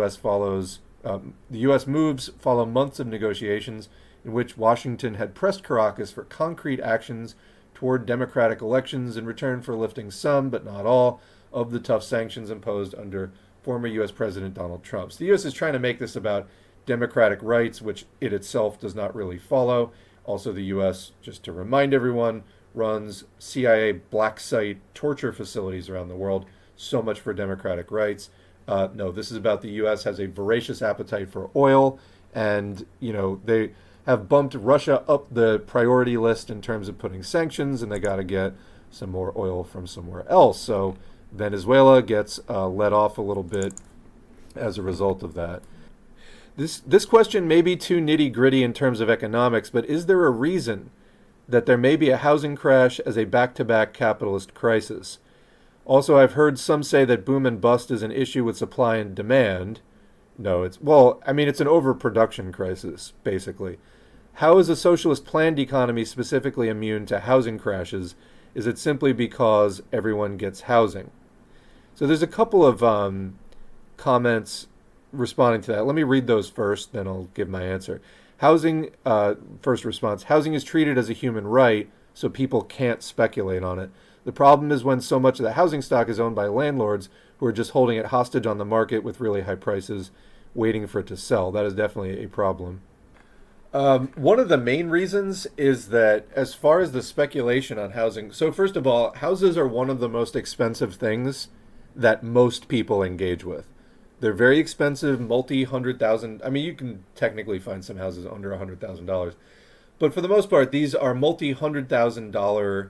U.S. moves follow months of negotiations in which Washington had pressed Caracas for concrete actions toward democratic elections in return for lifting some, but not all, of the tough sanctions imposed under former U.S. President Donald Trump. So the U.S. is trying to make this about democratic rights, which it itself does not really follow. Also, the U.S., just to remind everyone, runs CIA black site torture facilities around the world. So much for democratic rights. No, this is about the U.S. has a voracious appetite for oil, and they have bumped Russia up the priority list in terms of putting sanctions, and they got to get some more oil from somewhere else. So Venezuela gets let off a little bit as a result of that. This question may be too nitty-gritty in terms of economics, but is there a reason that there may be a housing crash as a back-to-back capitalist crisis? Also, I've heard some say that boom and bust is an issue with supply and demand. No, it's an overproduction crisis, basically. How is a socialist planned economy specifically immune to housing crashes? Is it simply because everyone gets housing? So there's a couple of comments responding to that. Let me read those first, then I'll give my answer. Housing, first response, housing is treated as a human right, so people can't speculate on it. The problem is when so much of the housing stock is owned by landlords who are just holding it hostage on the market with really high prices, waiting for it to sell. That is definitely a problem. One of the main reasons is that as far as the speculation on housing, so first of all, houses are one of the most expensive things that most people engage with. They're very expensive, multi-$100,000. I mean, you can technically find some houses under $100,000. But for the most part, these are multi-$100,000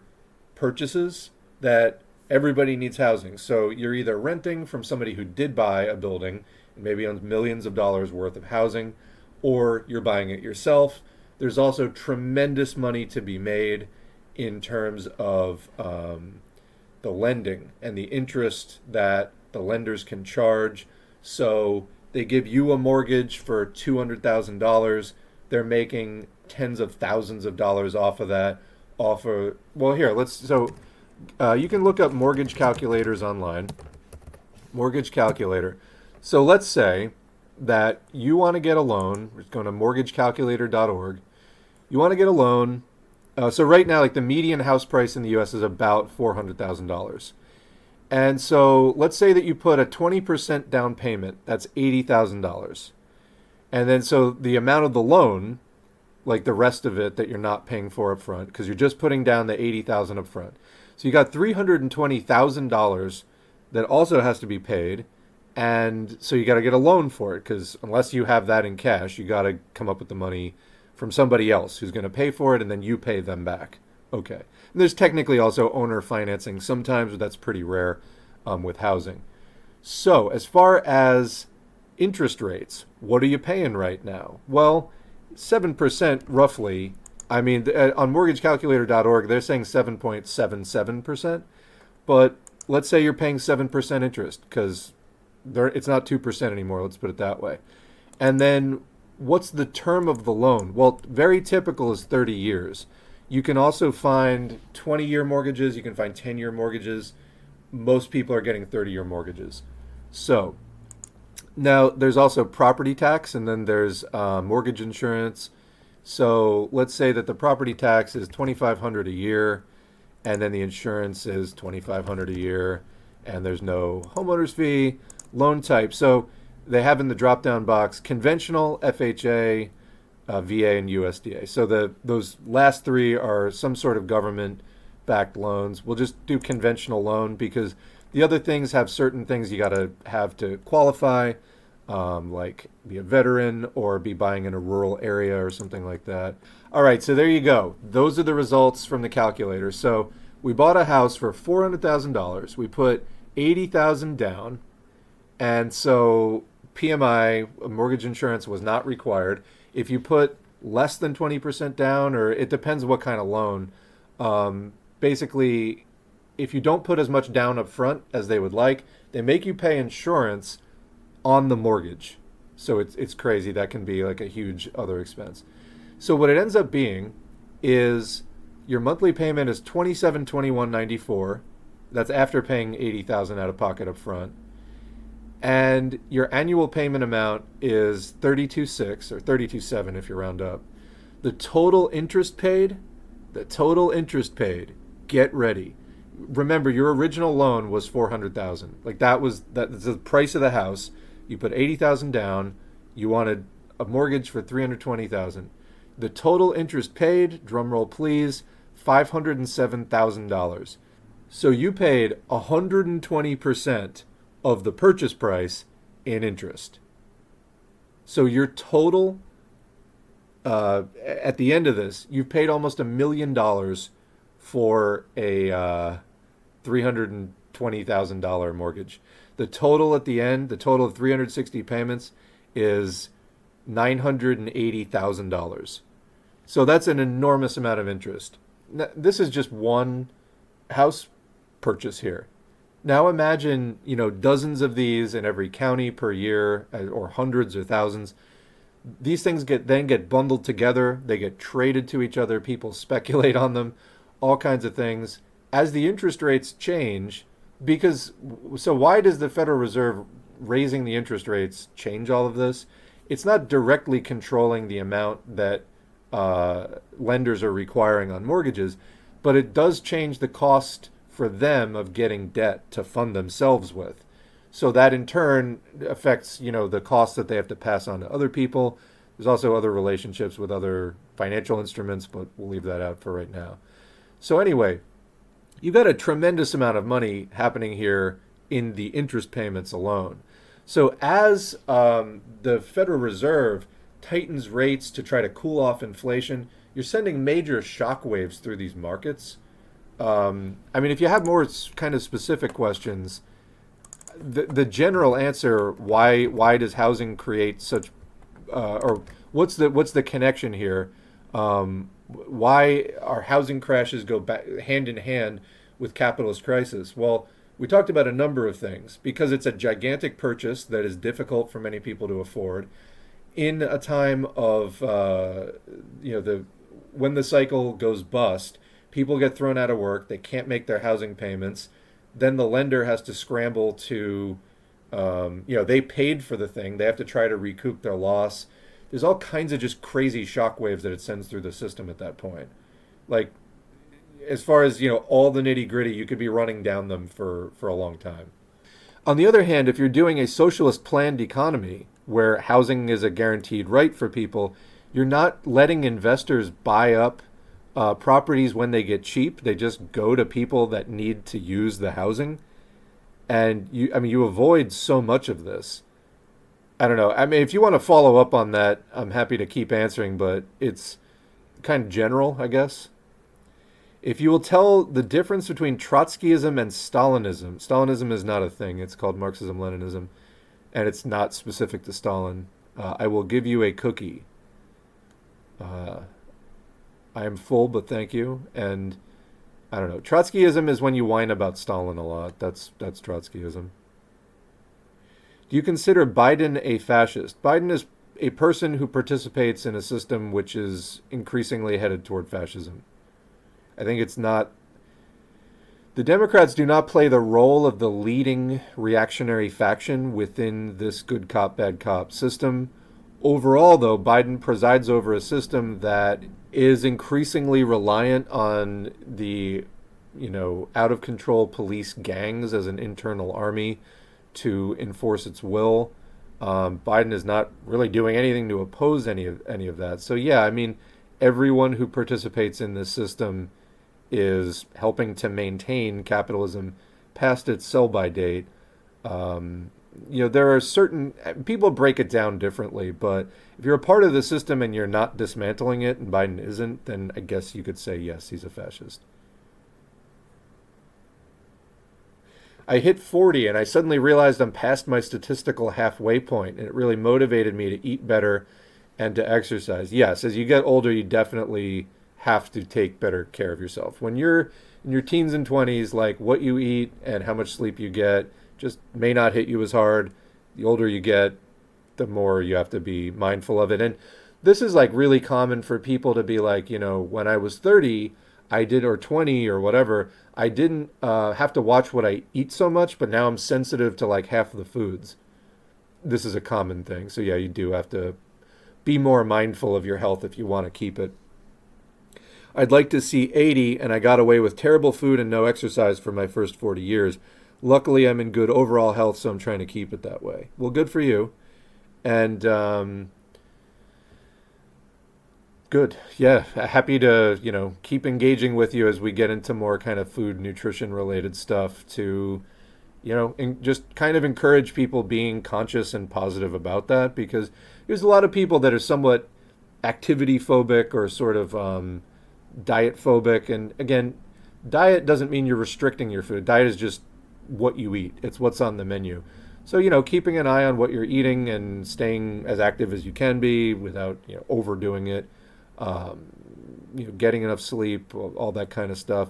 purchases that everybody needs housing. So you're either renting from somebody who did buy a building and maybe owns millions of dollars worth of housing, or you're buying it yourself. There's also tremendous money to be made in terms of the lending and the interest that the lenders can charge. So they give you a mortgage for $200,000. They're making tens of thousands of dollars off of that. You can look up mortgage calculators online. Mortgage calculator. So let's say that you want to get a loan. We're going to mortgagecalculator.org. You want to get a loan. So right now, like the median house price in the U.S. is about $400,000. And so let's say that you put a 20% down payment. That's $80,000. And then so the amount of the loan, like the rest of it that you're not paying for up front, because you're just putting down the $80,000 up front. So you got $320,000 that also has to be paid. And so you got to get a loan for it, because unless you have that in cash, you got to come up with the money from somebody else who's going to pay for it, and then you pay them back. Okay. And there's technically also owner financing sometimes, but that's pretty rare with housing. So as far as interest rates, what are you paying right now? Well, 7% roughly. I mean, on mortgagecalculator.org, they're saying 7.77%. But let's say you're paying 7% interest, because it's not 2% anymore. Let's put it that way. And then what's the term of the loan? Well, very typical is 30 years. You can also find 20-year mortgages. You can find 10-year mortgages. Most people are getting 30-year mortgages. So now there's also property tax, and then there's mortgage insurance. So let's say that the property tax is $2,500 a year, and then the insurance is $2,500 a year, and there's no homeowner's fee. Loan type. So they have in the drop-down box conventional, FHA, VA, and USDA. So those last three are some sort of government-backed loans. We'll just do conventional loan, because the other things have certain things you got to have to qualify, like be a veteran or be buying in a rural area or something like that. All right, so there you go. Those are the results from the calculator. So we bought a house for $400,000. We put $80,000 down. And so PMI, mortgage insurance, was not required. If you put less than 20% down, or it depends what kind of loan, basically, if you don't put as much down up front as they would like, they make you pay insurance on the mortgage. So it's crazy. That can be like a huge other expense. So what it ends up being is your monthly payment is $27.21.94. That's after paying $80,000 out of pocket up front. And your annual payment amount is $32,600 or $32,700 if you round up. The total interest paid, get ready. Remember, your original loan was $400,000. Like that's the price of the house. You put $80,000 down. You wanted a mortgage for $320,000. The total interest paid, drum roll please, $507,000. So you paid 120% of the purchase price in interest. So your total, at the end of this, you've paid almost $1 million for a $320,000 mortgage. The total at the end, the total of 360 payments, is $980,000. So that's an enormous amount of interest. Now, this is just one house purchase here. Now imagine, dozens of these in every county per year, or hundreds or thousands. These things get bundled together. They get traded to each other. People speculate on them, all kinds of things. As the interest rates change, so why does the Federal Reserve raising the interest rates change all of this? It's not directly controlling the amount that lenders are requiring on mortgages, but it does change the cost for them of getting debt to fund themselves with. So that in turn affects, the costs that they have to pass on to other people. There's also other relationships with other financial instruments, but we'll leave that out for right now. So anyway, you've got a tremendous amount of money happening here in the interest payments alone. So as the Federal Reserve tightens rates to try to cool off inflation, you're sending major shockwaves through these markets. If you have more kind of specific questions, the general answer, why does housing create such, or what's the connection here? Why our housing crashes go back hand in hand with capitalist crisis? Well, we talked about a number of things. Because it's a gigantic purchase that is difficult for many people to afford. In a time of, when the cycle goes bust, people get thrown out of work. They can't make their housing payments. Then the lender has to scramble to, they paid for the thing. They have to try to recoup their loss. There's all kinds of just crazy shockwaves that it sends through the system at that point. Like, as far as, all the nitty gritty, you could be running down them for a long time. On the other hand, if you're doing a socialist planned economy where housing is a guaranteed right for people, you're not letting investors buy up properties when they get cheap. They just go to people that need to use the housing. And you avoid so much of this. I don't know. I mean, if you want to follow up on that, I'm happy to keep answering, but it's kind of general, I guess. If you will tell the difference between Trotskyism and Stalinism, Stalinism is not a thing. It's called Marxism-Leninism, and it's not specific to Stalin. I will give you a cookie. Uh, I am full, but thank you. And I don't know. Trotskyism is when you whine about Stalin a lot. That's Trotskyism. Do you consider Biden a fascist? Biden is a person who participates in a system which is increasingly headed toward fascism. I think it's not. The Democrats do not play the role of the leading reactionary faction within this good cop, bad cop system. Overall, though, Biden presides over a system that is increasingly reliant on the, out of control police gangs as an internal army to enforce its will. Biden is not really doing anything to oppose any of that. So yeah, I mean, everyone who participates in this system is helping to maintain capitalism past its sell-by date. There are certain people break it down differently, but if you're a part of the system and you're not dismantling it, and Biden isn't, then I guess you could say yes, he's a fascist. I hit 40 and I suddenly realized I'm past my statistical halfway point, and it really motivated me to eat better and to exercise. Yes, as you get older, you definitely have to take better care of yourself. When you're in your teens and 20s, like what you eat and how much sleep you get just may not hit you as hard. The older you get, the more you have to be mindful of it. And this is like really common for people to be like, when I was 30, I did, or 20 or whatever, I didn't have to watch what I eat so much, but now I'm sensitive to like half of the foods. This is a common thing. So yeah, you do have to be more mindful of your health if you want to keep it. I'd like to see 80, and I got away with terrible food and no exercise for my first 40 years. Luckily, I'm in good overall health, so I'm trying to keep it that way. Well, good for you. And good. Yeah, happy to, keep engaging with you as we get into more kind of food, nutrition related stuff to, just kind of encourage people being conscious and positive about that, because there's a lot of people that are somewhat activity phobic or sort of diet phobic. And again, diet doesn't mean you're restricting your food. Diet is just what you eat. It's what's on the menu. So, keeping an eye on what you're eating and staying as active as you can be without, overdoing it, getting enough sleep, all that kind of stuff,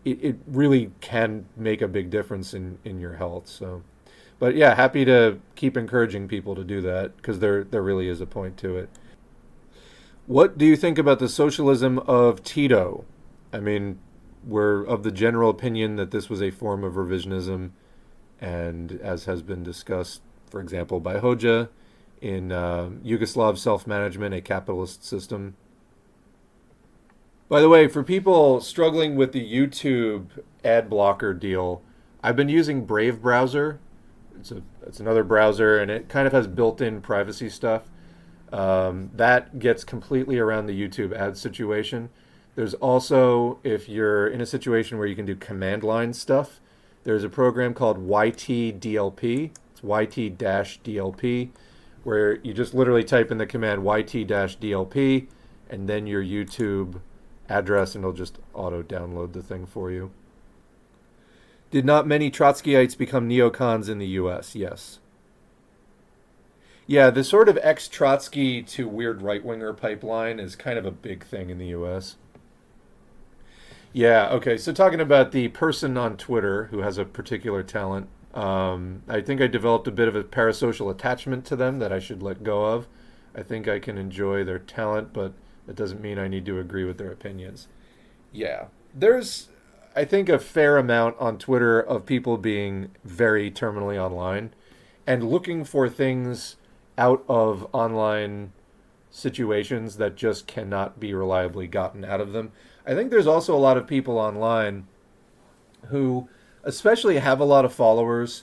it really can make a big difference in your health. So, but yeah, happy to keep encouraging people to do that, because there really is a point to it. What do you think about the socialism of Tito? I mean, we're of the general opinion that this was a form of revisionism, and as has been discussed, for example, by Hoxha in Yugoslav Self-Management, a Capitalist System. By the way, for people struggling with the YouTube ad blocker deal, I've been using Brave browser. It's another browser, and it kind of has built-in privacy stuff. That gets completely around the YouTube ad situation. There's also, if you're in a situation where you can do command line stuff, there's a program called YTDLP. It's YT-DLP, where you just literally type in the command YT-DLP and then your YouTube address, and it'll just auto-download the thing for you. Did not many Trotskyites become neocons in the U.S.? Yes. Yeah, the sort of ex-Trotsky to weird right-winger pipeline is kind of a big thing in the U.S. Yeah, okay, so talking about the person on Twitter who has a particular talent, I think I developed a bit of a parasocial attachment to them that I should let go of. I think I can enjoy their talent, but that doesn't mean I need to agree with their opinions. Yeah, there's, I think, a fair amount on Twitter of people being very terminally online and looking for things out of online situations that just cannot be reliably gotten out of them. I think there's also a lot of people online who especially have a lot of followers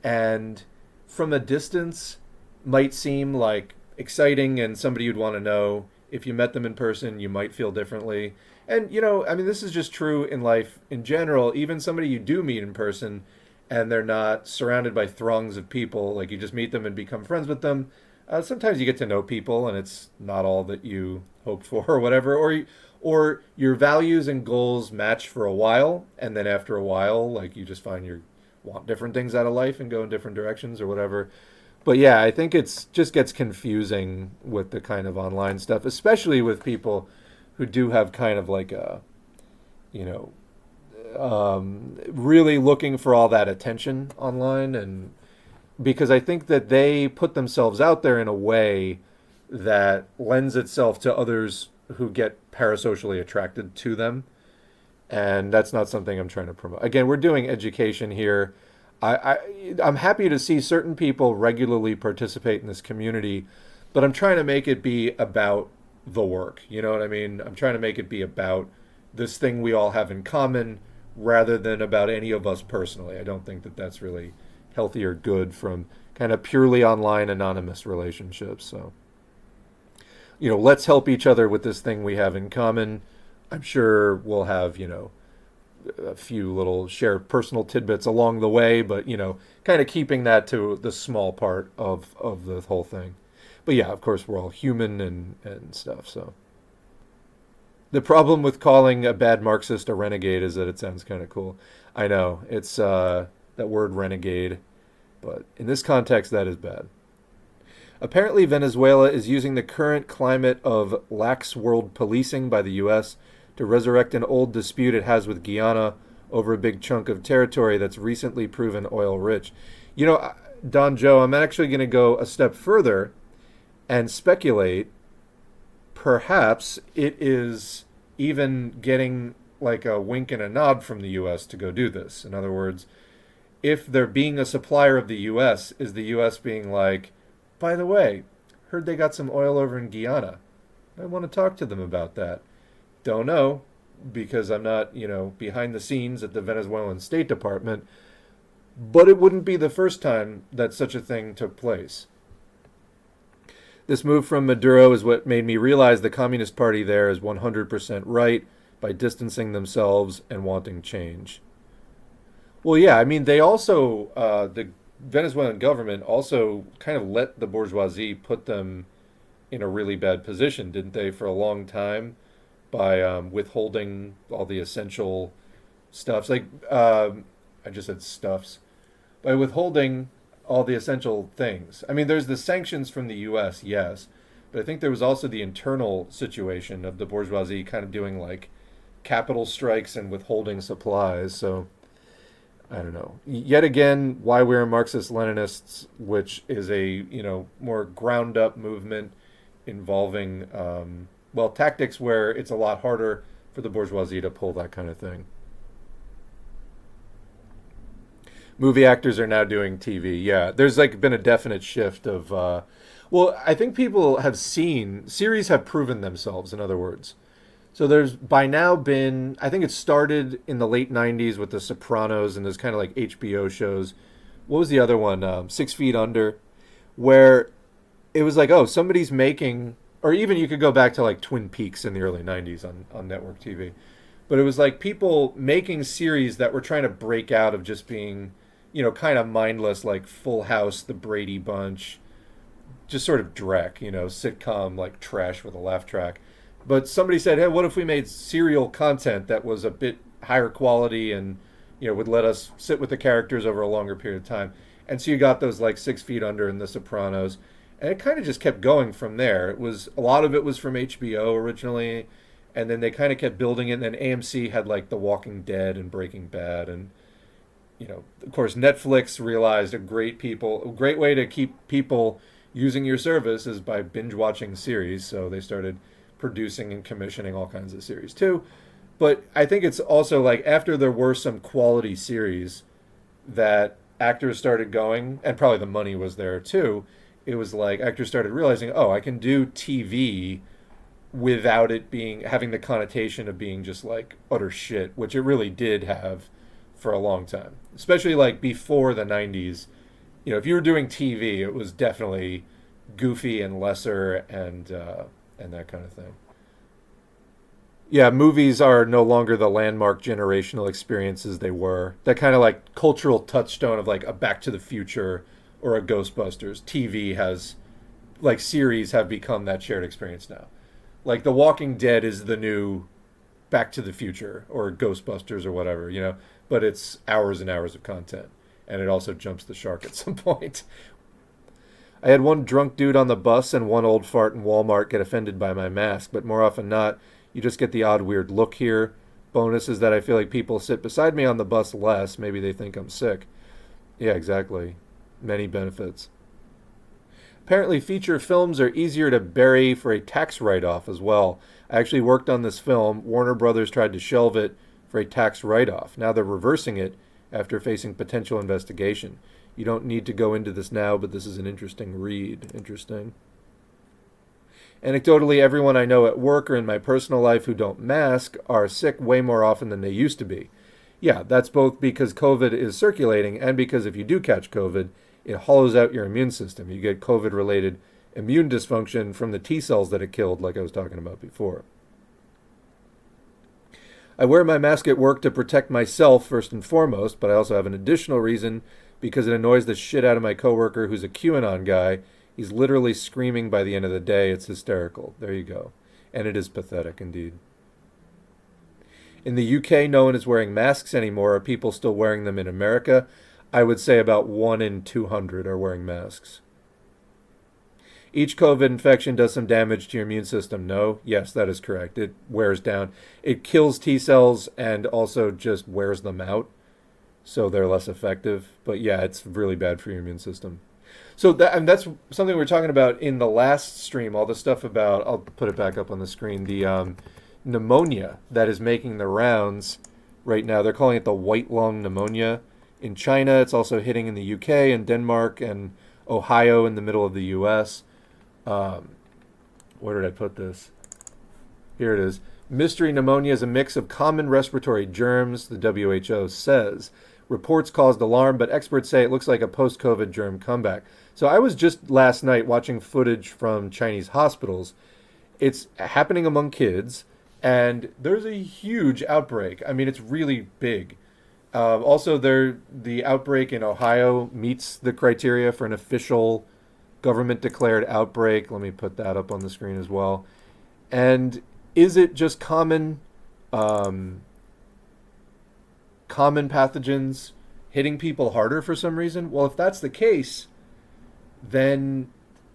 and from a distance might seem like exciting and somebody you'd want to know. If you met them in person, you might feel differently. And, I mean, this is just true in life in general. Even somebody you do meet in person and they're not surrounded by throngs of people. Like you just meet them and become friends with them. Sometimes you get to know people, and it's not all that you hoped for, or whatever. Or your values and goals match for a while, and then after a while, like you just find you want different things out of life and go in different directions or whatever. But yeah, I think it's just gets confusing with the kind of online stuff, especially with people who do have kind of like a, you know, really looking for all that attention online, and because I think that they put themselves out there in a way that lends itself to others who get parasocially attracted to them, and that's not something I'm trying to promote. Again, we're doing education here. I'm happy to see certain people regularly participate in this community, but I'm trying to make it be about the work. You know what I mean? I'm trying to make it be about this thing we all have in common rather than about any of us personally. I don't think that that's really healthy or good from kind of purely online anonymous relationships. So, let's help each other with this thing we have in common. I'm sure we'll have, a few little shared personal tidbits along the way, but, kind of keeping that to the small part of the whole thing. But yeah, of course, we're all human and stuff, so. The problem with calling a bad Marxist a renegade is that it sounds kind of cool. I know, it's that word renegade, but in this context, that is bad. Apparently, Venezuela is using the current climate of lax world policing by the U.S. to resurrect an old dispute it has with Guyana over a big chunk of territory that's recently proven oil rich. Don Joe, I'm actually going to go a step further and speculate perhaps it is even getting like a wink and a nod from the U.S. to go do this. In other words, if they're being a supplier of the U.S., is the U.S. being like, by the way, heard they got some oil over in Guyana. I want to talk to them about that. Don't know, because I'm not, behind the scenes at the Venezuelan State Department, but it wouldn't be the first time that such a thing took place. This move from Maduro is what made me realize the Communist Party there is 100% right by distancing themselves and wanting change. Well, yeah, I mean, they also, the Venezuelan government also kind of let the bourgeoisie put them in a really bad position, didn't they, for a long time by withholding all the essential stuffs. Like, I just said stuffs. By withholding all the essential things. I mean, there's the sanctions from the U.S., yes, but I think there was also the internal situation of the bourgeoisie kind of doing like capital strikes and withholding supplies. So, I don't know. Yet again, why we're Marxist-Leninists, which is a, more ground-up movement involving, tactics where it's a lot harder for the bourgeoisie to pull that kind of thing. Movie actors are now doing TV. Yeah, there's been a definite shift of, I think people have seen, series have proven themselves, in other words. So there's by now been, I think it started in the late 90s with The Sopranos and those kind of like HBO shows. What was the other one? 6 Feet Under, where it was like, oh, somebody's making, or even you could go back to like Twin Peaks in the early 90s on network TV. But it was like people making series that were trying to break out of just being, kind of mindless, like Full House, The Brady Bunch, just sort of dreck, sitcom like trash with a laugh track. But somebody said, hey, what if we made serial content that was a bit higher quality and, would let us sit with the characters over a longer period of time? And so you got those like 6 Feet Under and The Sopranos. And it kind of just kept going from there. A lot of it was from HBO originally. And then they kind of kept building it. And then AMC had like The Walking Dead and Breaking Bad. And, of course, Netflix realized a great way to keep people using your service is by binge watching series. So they started producing and commissioning all kinds of series too. But I think it's also like after there were some quality series that actors started going, and probably the money was there too, it was like actors started realizing, oh, I can do TV without it having the connotation of being just like utter shit, which it really did have for a long time. Especially like before the 90s. If you were doing TV, it was definitely goofy and lesser and that kind of thing. Yeah, movies are no longer the landmark generational experiences they were. That kind of like cultural touchstone of like a Back to the Future or a Ghostbusters. TV has, like, series have become that shared experience now. Like The Walking Dead is the new Back to the Future or Ghostbusters or whatever, you know, but it's hours and hours of content. And it also jumps the shark at some point. I had one drunk dude on the bus and one old fart in Walmart get offended by my mask, but more often not, you just get the odd weird look here. Bonus is that I feel like people sit beside me on the bus less. Maybe they think I'm sick. Yeah, exactly. Many benefits. Apparently, feature films are easier to bury for a tax write-off as well. I actually worked on this film. Warner Brothers tried to shelve it for a tax write-off. Now they're reversing it after facing potential investigation. You don't need to go into this now, but this is an interesting read. Interesting. Anecdotally, everyone I know at work or in my personal life who don't mask are sick way more often than they used to be. Yeah, that's both because COVID is circulating and because if you do catch COVID, it hollows out your immune system. You get COVID-related immune dysfunction from the T cells that it killed, like I was talking about before. I wear my mask at work to protect myself first and foremost, but I also have an additional reason because it annoys the shit out of my coworker who's a QAnon guy. He's literally screaming by the end of the day. It's hysterical. There you go. And it is pathetic indeed. In the UK, no one is wearing masks anymore. Are people still wearing them in America? I would say about 1 in 200 are wearing masks. Each COVID infection does some damage to your immune system. No? Yes, that is correct. It wears down. It kills T cells and also just wears them out, so they're less effective. But yeah, it's really bad for your immune system. So and that's something we were talking about in the last stream, all the stuff about, I'll put it back up on the screen, the pneumonia that is making the rounds right now. They're calling it the white lung pneumonia. In China, it's also hitting in the UK and Denmark and Ohio in the middle of the US. Where did I put this? Here it is. Mystery pneumonia is a mix of common respiratory germs, the WHO says. Reports caused alarm, but experts say it looks like a post-COVID germ comeback. So I was just last night watching footage from Chinese hospitals. It's happening among kids, and there's a huge outbreak. I mean, it's really big. Also, the outbreak in Ohio meets the criteria for an official government-declared outbreak. Let me put that up on the screen as well. And is it just common pathogens hitting people harder for some reason? Well, if that's the case, then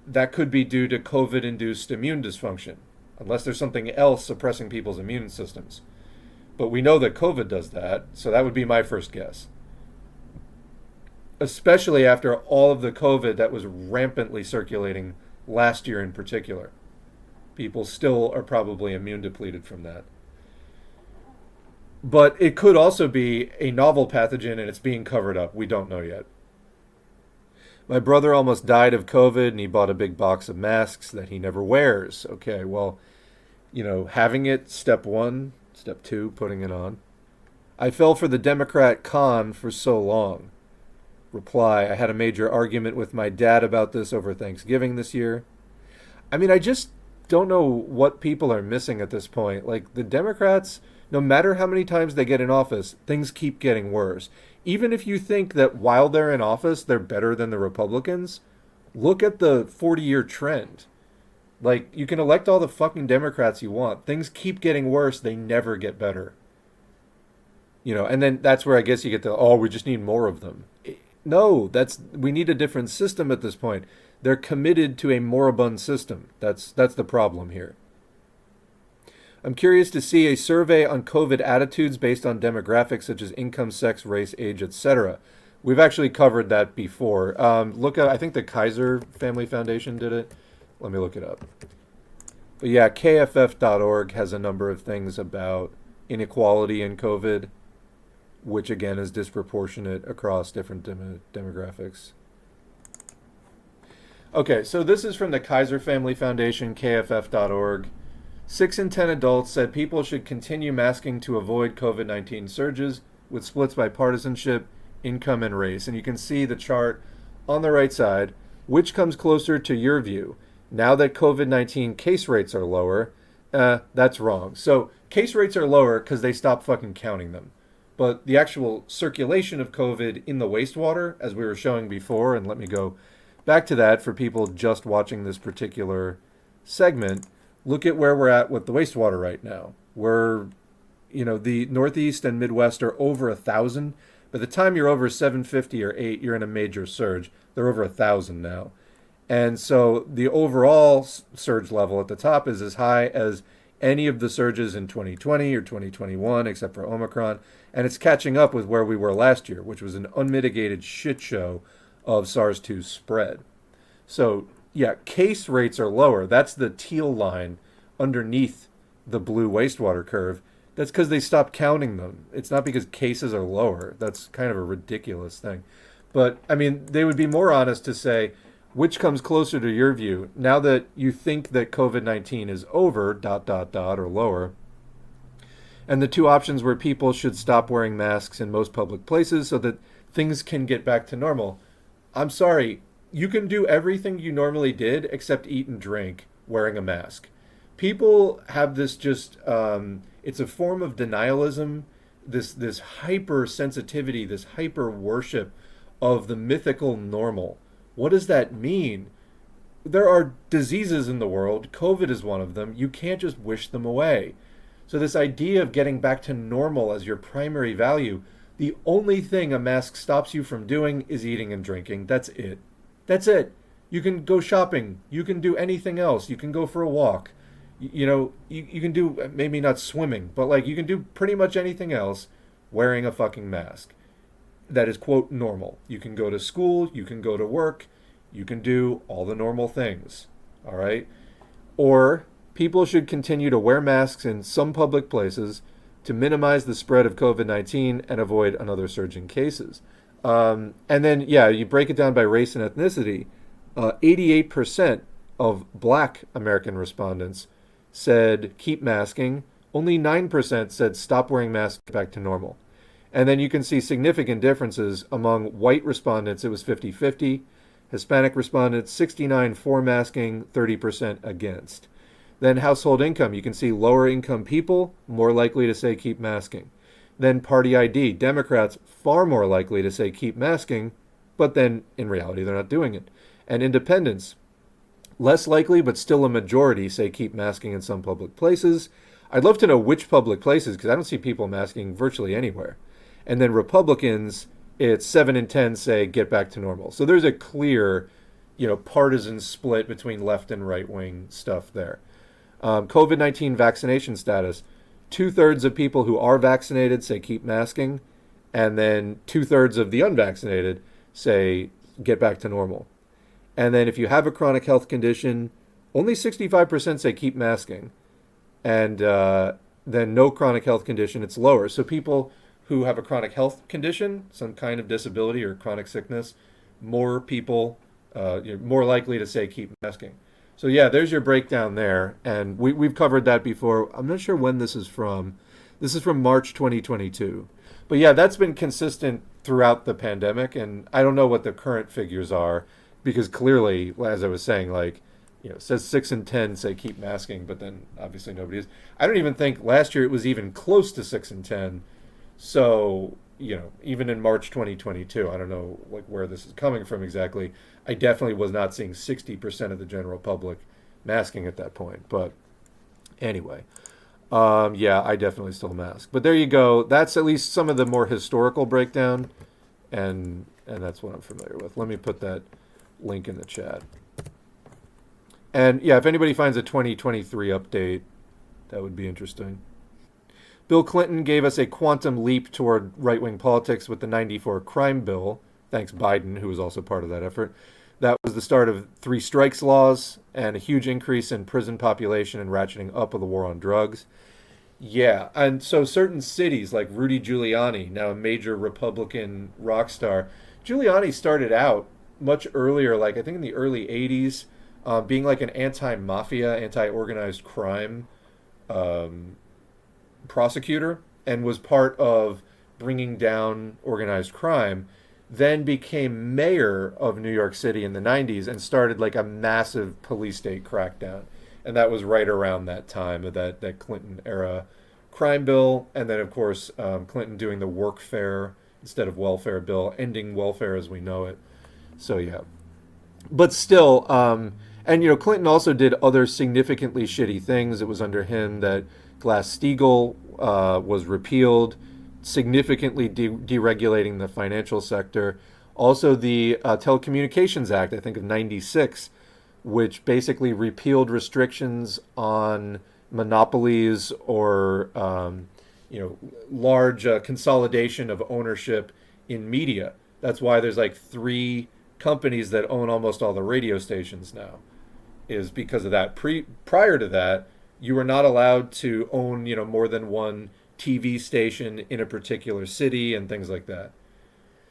that could be due to COVID-induced immune dysfunction, unless there's something else suppressing people's immune systems. But we know that COVID does that, so that would be my first guess. Especially after all of the COVID that was rampantly circulating last year in particular. People still are probably immune depleted from that. But it could also be a novel pathogen and it's being covered up. We don't know yet. My brother almost died of COVID and he bought a big box of masks that he never wears. Okay, well, having it, step one. Step two, putting it on. I fell for the Democrat con for so long. Reply, I had a major argument with my dad about this over Thanksgiving this year. I mean, I just don't know what people are missing at this point. Like, the Democrats, no matter how many times they get in office, things keep getting worse. Even if you think that while they're in office, they're better than the Republicans, look at the 40-year trend. Like, you can elect all the fucking Democrats you want. Things keep getting worse. They never get better. And then that's where I guess you get we just need more of them. No, we need a different system at this point. They're committed to a moribund system. That's the problem here. I'm curious to see a survey on COVID attitudes based on demographics such as income, sex, race, age, etc. We've actually covered that before. I think the Kaiser Family Foundation did it. Let me look it up. But yeah, KFF.org has a number of things about inequality in COVID, which again is disproportionate across different demographics. Okay, so this is from the Kaiser Family Foundation, KFF.org. 6 in 10 adults said people should continue masking to avoid COVID-19 surges, with splits by partisanship, income, and race. And you can see the chart on the right side. Which comes closer to your view? Now that COVID-19 case rates are lower, that's wrong. So case rates are lower because they stopped fucking counting them. But the actual circulation of COVID in the wastewater, as we were showing before, and let me go back to that for people just watching this particular segment, look at where we're at with the wastewater right now. We're, the Northeast and Midwest are over 1,000. By the time you're over 750 or 8, you're in a major surge. They're over 1,000 now. And so the overall surge level at the top is as high as any of the surges in 2020 or 2021, except for Omicron. And it's catching up with where we were last year, which was an unmitigated shit show of SARS-2 spread. So, yeah, case rates are lower. That's the teal line underneath the blue wastewater curve. That's because they stopped counting them. It's not because cases are lower. That's kind of a ridiculous thing. But, I mean, they would be more honest to say, which comes closer to your view? Now that you think that COVID-19 is over, ... or lower, and the two options were people should stop wearing masks in most public places so that things can get back to normal. I'm sorry, you can do everything you normally did except eat and drink wearing a mask. People have this it's a form of denialism, this hypersensitivity, this hyper worship of the mythical normal. What does that mean? There are diseases in the world. COVID is one of them. You can't just wish them away. So this idea of getting back to normal as your primary value, the only thing a mask stops you from doing is eating and drinking. That's it. That's it. You can go shopping. You can do anything else. You can go for a walk. You can do, maybe not swimming, but like you can do pretty much anything else wearing a fucking mask. That is, quote, normal. You can go to school, you can go to work, you can do all the normal things, all right? Or people should continue to wear masks in some public places to minimize the spread of COVID-19 and avoid another surge in cases. And then, you break it down by race and ethnicity. 88% of Black American respondents said keep masking. Only 9% said stop wearing masks, back to normal. And then you can see significant differences among white respondents. It was 50-50. Hispanic respondents, 69% for masking, 30% against. Then household income, you can see lower income people more likely to say keep masking. Then party ID, Democrats far more likely to say keep masking, but then in reality they're not doing it. And independents, less likely but still a majority say keep masking in some public places. I'd love to know which public places because I don't see people masking virtually anywhere. And then Republicans, it's 7 in 10 say get back to normal. So there's a clear, partisan split between left and right wing stuff there. COVID-19 vaccination status. 2/3 of people who are vaccinated say keep masking. And then 2/3 of the unvaccinated say get back to normal. And then if you have a chronic health condition, only 65% say keep masking. And then no chronic health condition, it's lower. So people who have a chronic health condition, some kind of disability or chronic sickness, more people, more likely to say keep masking. So yeah, there's your breakdown there. And we've covered that before. I'm not sure when this is from. This is from March 2022. But yeah, that's been consistent throughout the pandemic. And I don't know what the current figures are because clearly, as I was saying, it says 6 in 10 say keep masking, but then obviously nobody is. I don't even think last year it was even close to 6 in 10. So, even in March 2022, I don't know where this is coming from exactly. I definitely was not seeing 60% of the general public masking at that point. But anyway, I definitely still mask. But there you go. That's at least some of the more historical breakdown. And that's what I'm familiar with. Let me put that link in the chat. And if anybody finds a 2023 update, that would be interesting. Bill Clinton gave us a quantum leap toward right-wing politics with the '94 crime bill, thanks Biden, who was also part of that effort. That was the start of 3 strikes laws and a huge increase in prison population and ratcheting up of the war on drugs. Yeah, and so certain cities like Rudy Giuliani, now a major Republican rock star, Giuliani started out much earlier, I think in the early 80s, being like an anti-mafia, anti-organized crime prosecutor and was part of bringing down organized crime, then became mayor of New York City in the 90s and started a massive police state crackdown. And that was right around that time of that Clinton era crime bill, and then of course Clinton doing the workfare instead of welfare bill, ending welfare as we know it. So yeah, but still, and Clinton also did other significantly shitty things. It was under him that Glass-Steagall was repealed, significantly deregulating the financial sector. Also, the Telecommunications Act, I think of '96, which basically repealed restrictions on monopolies or large consolidation of ownership in media. That's why there's like three companies that own almost all the radio stations now, is because of that. Prior to that, you were not allowed to own more than one TV station in a particular city and things like that.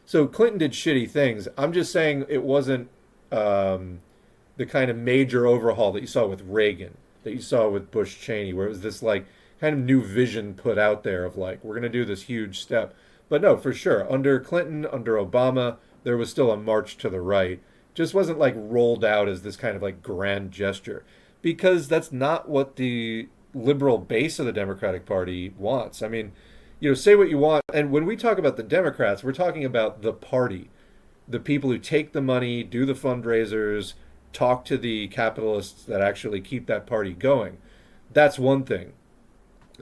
So Clinton did shitty things. I'm just saying it wasn't the kind of major overhaul that you saw with Reagan, that you saw with Bush Cheney, where it was this like kind of new vision put out there of like, we're going to do this huge step. But no, for sure, under Clinton, under Obama, there was still a march to the right. Just wasn't like rolled out as this kind of like grand gesture, because that's not what the liberal base of the Democratic Party wants. I mean, say what you want. And when we talk about the Democrats, we're talking about the party, the people who take the money, do the fundraisers, talk to the capitalists that actually keep that party going. That's one thing.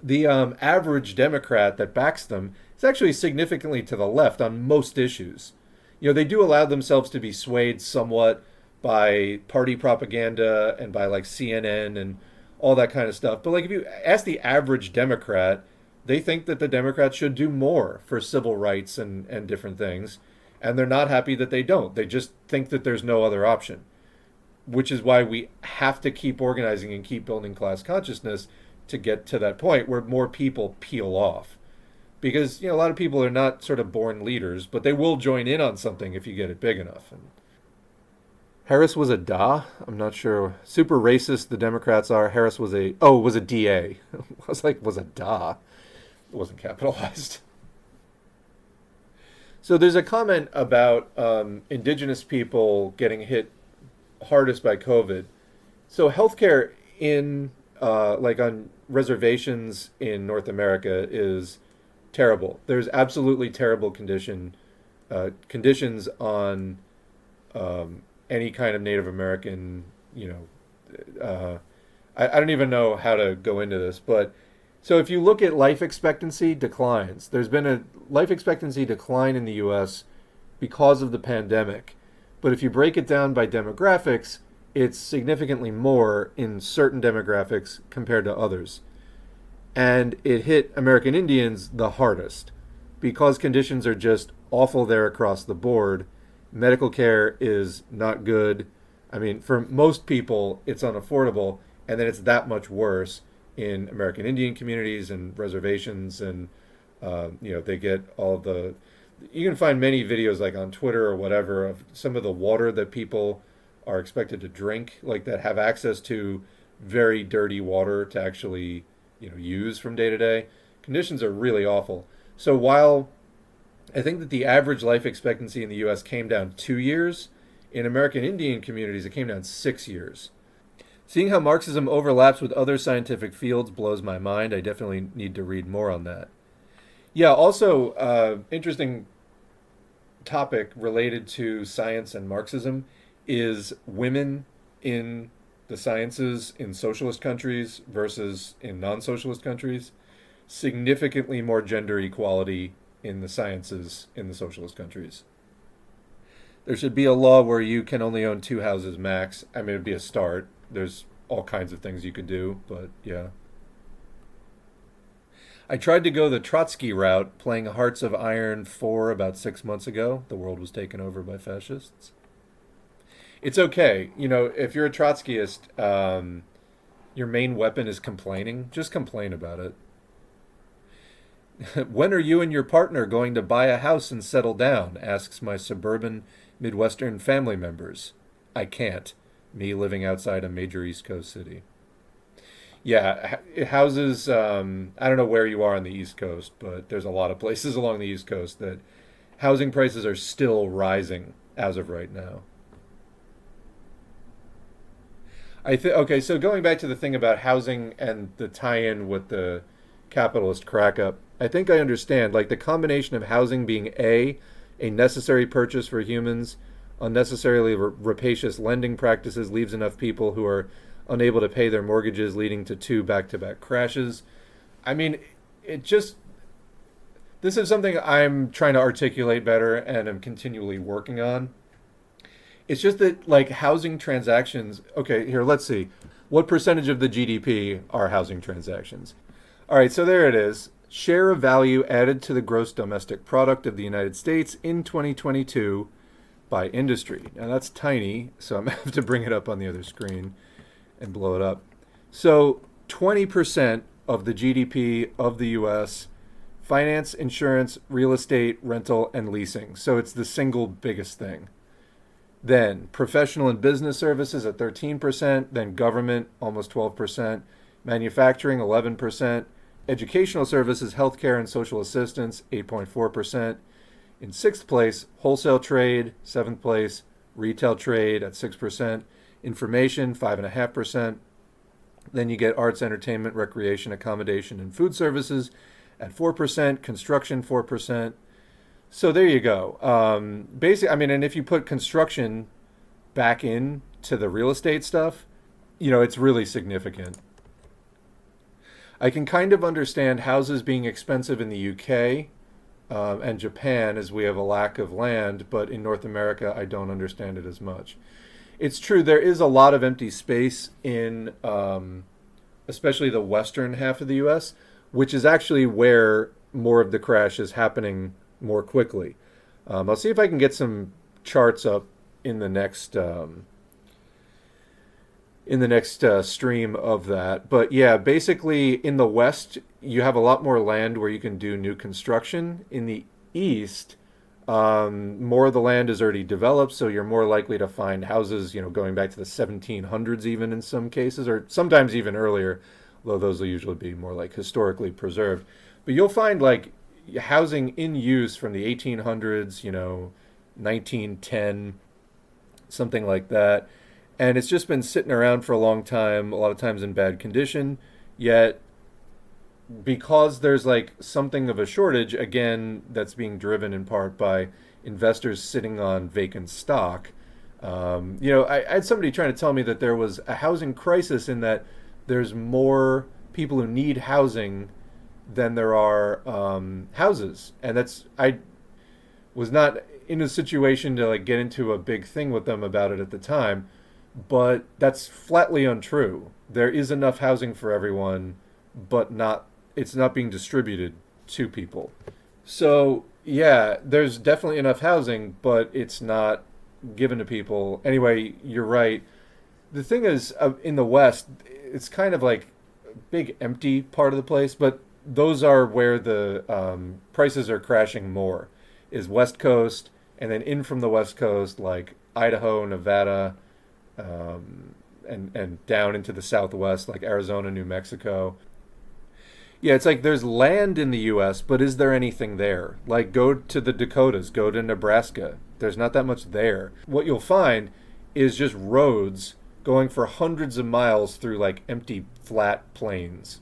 The average Democrat that backs them is actually significantly to the left on most issues. They do allow themselves to be swayed somewhat by party propaganda and by like CNN and all that kind of stuff. But like if you ask the average Democrat, they think that the Democrats should do more for civil rights and different things. And they're not happy that they don't. They just think that there's no other option, which is why we have to keep organizing and keep building class consciousness to get to that point where more people peel off. Because, a lot of people are not sort of born leaders, but they will join in on something if you get it big enough. And Harris was a DA. I'm not sure. Super racist the Democrats are. Harris was a DA. I was like, was a DA. It wasn't capitalized. So there's a comment about indigenous people getting hit hardest by COVID. So healthcare in on reservations in North America is terrible. There's absolutely terrible conditions on any kind of Native American. I don't even know how to go into this, but so if you look at life expectancy declines, there's been a life expectancy decline in the U.S. because of the pandemic. But if you break it down by demographics, it's significantly more in certain demographics compared to others. And it hit American Indians the hardest because conditions are just awful there across the board. Medical care is not good. I mean, for most people, it's unaffordable. And then it's that much worse in American Indian communities and reservations. And, they get all the... You can find many videos like on Twitter or whatever of some of the water that people are expected to drink, like that have access to very dirty water to actually use from day to day. Conditions are really awful. So while I think that the average life expectancy in the U.S. came down 2 years, in American Indian communities it came down 6 years. Seeing how Marxism overlaps with other scientific fields blows my mind. I definitely need to read more on that. Yeah, also interesting topic related to science and Marxism is women in the sciences in socialist countries versus in non-socialist countries. Significantly more gender equality in the sciences in the socialist countries. There should be a law where you can only own 2 houses max. I mean, it'd be a start. There's all kinds of things you could do, but yeah. I tried to go the Trotsky route, playing Hearts of Iron 4 about 6 months ago. The world was taken over by fascists. It's okay. If you're a Trotskyist, your main weapon is complaining. Just complain about it. When are you and your partner going to buy a house and settle down? Asks my suburban Midwestern family members. I can't. Me living outside a major East Coast city. Yeah, houses, I don't know where you are on the East Coast, but there's a lot of places along the East Coast that housing prices are still rising as of right now. Okay, so going back to the thing about housing and the tie-in with the capitalist crack-up. I think I understand. Like the combination of housing being a necessary purchase for humans, unnecessarily rapacious lending practices leaves enough people who are unable to pay their mortgages, leading to two back-to-back crashes. I mean, it just, this is something I'm trying to articulate better and I'm continually working on. It's just that, like, housing transactions. Okay, here, let's see. What percentage of the GDP are housing transactions? All right, so there it is. Share of value added to the gross domestic product of the United States in 2022 by industry. Now, that's tiny, so I'm going to have to bring it up on the other screen and blow it up. So, 20% of the GDP of the U.S., finance, insurance, real estate, rental, and leasing. So, it's the single biggest thing. Then professional and business services at 13%, then government almost 12%, manufacturing 11%, educational services, healthcare and social assistance 8.4%. In sixth place, wholesale trade, seventh place, retail trade at 6%, information 5.5%. Then you get arts, entertainment, recreation, accommodation, and food services at 4%, construction 4%. So there you go. Basically, I mean, and if you put construction back in to the real estate stuff, you know, it's really significant. I can kind of understand houses being expensive in the UK and Japan as we have a lack of land, but in North America, I don't understand it as much. It's true, there is a lot of empty space in especially the western half of the US, which is actually where more of the crash is happening more quickly. I'll see if I can get some charts up in the next stream of that. But yeah, basically in the West, you have a lot more land where you can do new construction. In the East, more of the land is already developed, so you're more likely to find houses, you know, going back to the 1700s even in some cases, or sometimes even earlier, though those will usually be more like historically preserved. But you'll find like housing in use from the 1800s, you know, 1910, something like that. And it's just been sitting around for a long time, a lot of times in bad condition. Yet, because there's like something of a shortage, again, that's being driven in part by investors sitting on vacant stock. You know, I had somebody trying to tell me that there was a housing crisis in that there's more people who need housing than there are houses, and that's, I was not in a situation to like get into a big thing with them about it at the time, but that's flatly untrue. There is enough housing for everyone, but it's not being distributed to people. So yeah, there's definitely enough housing, but it's not given to people. Anyway, you're right. The thing is, in the West, it's kind of like a big empty part of the place, but those are where the prices are crashing more, is West Coast, and then in from the West Coast, like Idaho, Nevada, and down into the Southwest, like Arizona, New Mexico. Yeah, it's like there's land in the U.S., but is there anything there? Like, go to the Dakotas, go to Nebraska. There's not that much there. What you'll find is just roads going for hundreds of miles through like empty, flat plains.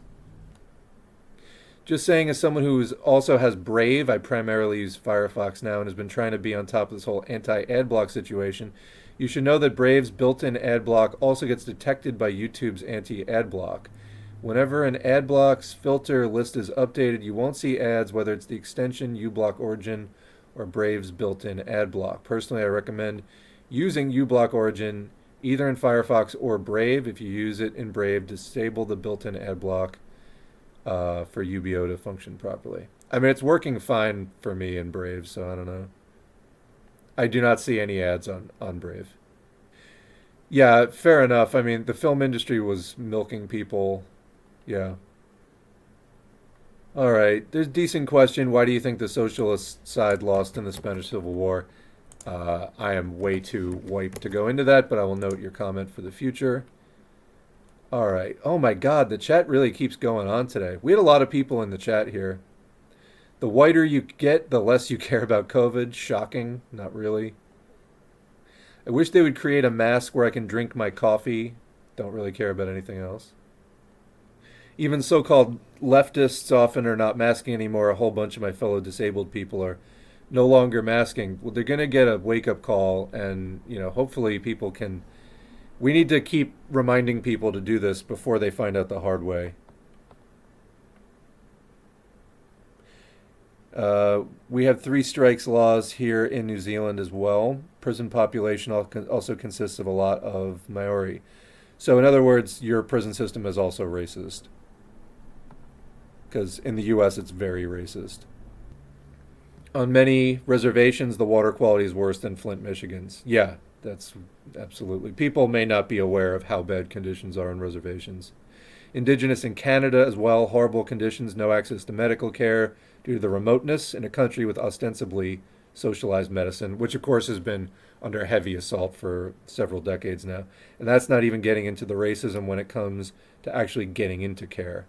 Just saying, as someone who also has Brave, I primarily use Firefox now and has been trying to be on top of this whole anti-ad block situation. You should know that Brave's built-in ad block also gets detected by YouTube's anti-ad block. Whenever an ad block's filter list is updated, you won't see ads, whether it's the extension, uBlock Origin, or Brave's built-in ad block. Personally, I recommend using uBlock Origin either in Firefox or Brave. If you use it in Brave, disable the built-in ad block for UBO to function properly. I mean, it's working fine for me in Brave, so I don't know. I do not see any ads on Brave. Yeah, fair enough. I mean, the film industry was milking people. Yeah. All right. There's a decent question. Why do you think the socialist side lost in the Spanish Civil War? I am way too white to go into that, but I will note your comment for the future. All right. Oh my God, the chat really keeps going on today. We had a lot of people in the chat here. The whiter you get, the less you care about COVID. Shocking. Not really. I wish they would create a mask where I can drink my coffee. Don't really care about anything else. Even so-called leftists often are not masking anymore. A whole bunch of my fellow disabled people are no longer masking. Well, they're going to get a wake-up call, and hopefully people can. We need to keep reminding people to do this before they find out the hard way. We have three strikes laws here in New Zealand as well. Prison population also consists of a lot of Maori. So in other words, your prison system is also racist. Because in the U.S. it's very racist. On many reservations, the water quality is worse than Flint, Michigan's. Yeah, that's absolutely. People may not be aware of how bad conditions are on reservations. Indigenous in Canada as well, horrible conditions, no access to medical care due to the remoteness in a country with ostensibly socialized medicine, which of course has been under heavy assault for several decades now. And that's not even getting into the racism when it comes to actually getting into care.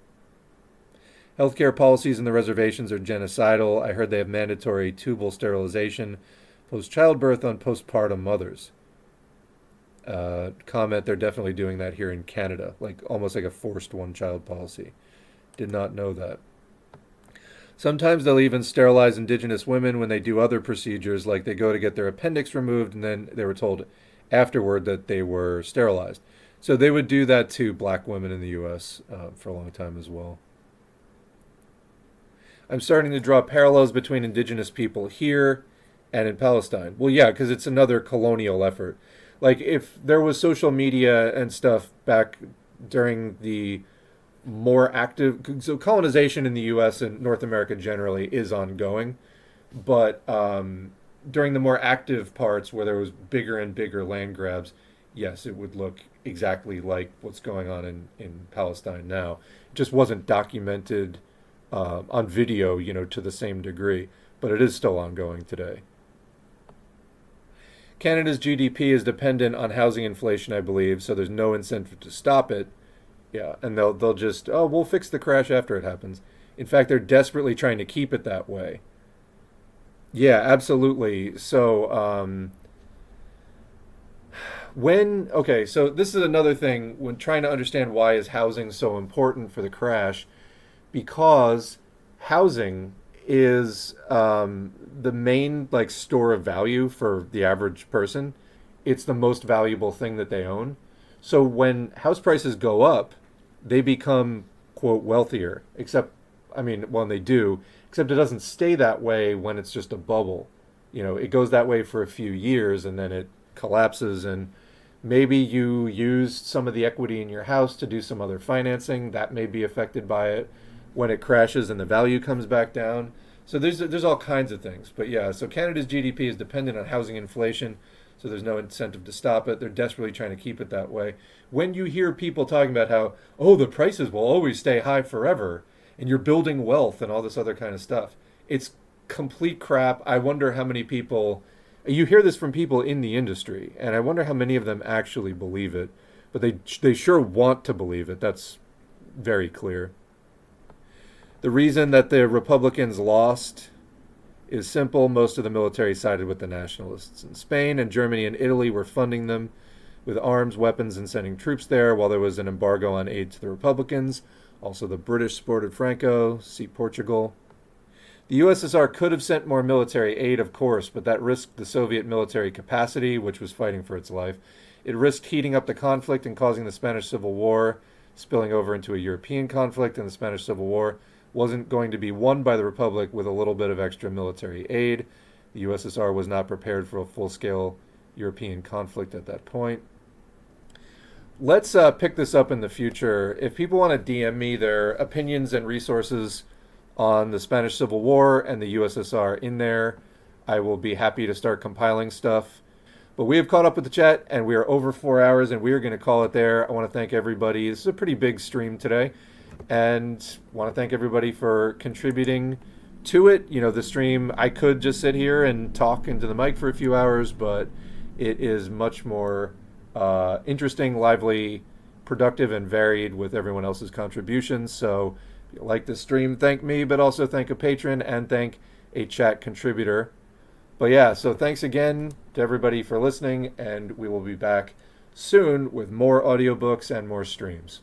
Healthcare policies in the reservations are genocidal. I heard they have mandatory tubal sterilization post-childbirth on postpartum mothers. Comment, they're definitely doing that here in Canada, like almost like a forced one-child policy. Did not know that. Sometimes they'll even sterilize Indigenous women when they do other procedures, like they go to get their appendix removed and then they were told afterward that they were sterilized. So they would do that to black women in the U.S. For a long time as well. I'm starting to draw parallels between Indigenous people here and in Palestine. Well, yeah, because it's another colonial effort. Like if there was social media and stuff back during the more active, so colonization in the U.S. and North America generally is ongoing, but during the more active parts where there was bigger and bigger land grabs, yes, it would look exactly like what's going on in Palestine now. It just wasn't documented on video, to the same degree, but it is still ongoing today. Canada's GDP is dependent on housing inflation, I believe, so there's no incentive to stop it. Yeah, and they'll just, we'll fix the crash after it happens. In fact, they're desperately trying to keep it that way. Yeah, absolutely. So, so this is another thing when trying to understand why is housing so important for the crash, because housing is the main store of value for the average person. It's the most valuable thing that they own. So when house prices go up, they become, quote, wealthier. When they do, except it doesn't stay that way when it's just a bubble. It goes that way for a few years and then it collapses, and maybe you used some of the equity in your house to do some other financing. That may be affected by it when it crashes and the value comes back down. So there's all kinds of things. But yeah, so Canada's GDP is dependent on housing inflation, so there's no incentive to stop it. They're desperately trying to keep it that way. When you hear people talking about how, the prices will always stay high forever, and you're building wealth and all this other kind of stuff, it's complete crap. I wonder how many people, you hear this from people in the industry, and I wonder how many of them actually believe it. But they sure want to believe it. That's very clear. The reason that the Republicans lost is simple. Most of the military sided with the nationalists. In Spain and Germany and Italy were funding them with arms, weapons, and sending troops there, while there was an embargo on aid to the Republicans. Also, the British supported Franco. See Portugal. The USSR could have sent more military aid, of course, but that risked the Soviet military capacity, which was fighting for its life. It risked heating up the conflict and causing the Spanish Civil War, spilling over into a European conflict, and the Spanish Civil War wasn't going to be won by the Republic with a little bit of extra military aid. The USSR was not prepared for a full-scale European conflict at that point. Let's pick this up in the future. If people want to DM me their opinions and resources on the Spanish Civil War and the USSR in there, I will be happy to start compiling stuff. But we have caught up with the chat, and we are over 4 hours, and we are going to call it there. I want to thank everybody. This is a pretty big stream today, and want to thank everybody for contributing to it. The stream, I could just sit here and talk into the mic for a few hours, but it is much more interesting, lively, productive, and varied with everyone else's contributions. So if you like this stream, thank me, but also thank a patron and thank a chat contributor. But yeah, so thanks again to everybody for listening, and we will be back soon with more audiobooks and more streams.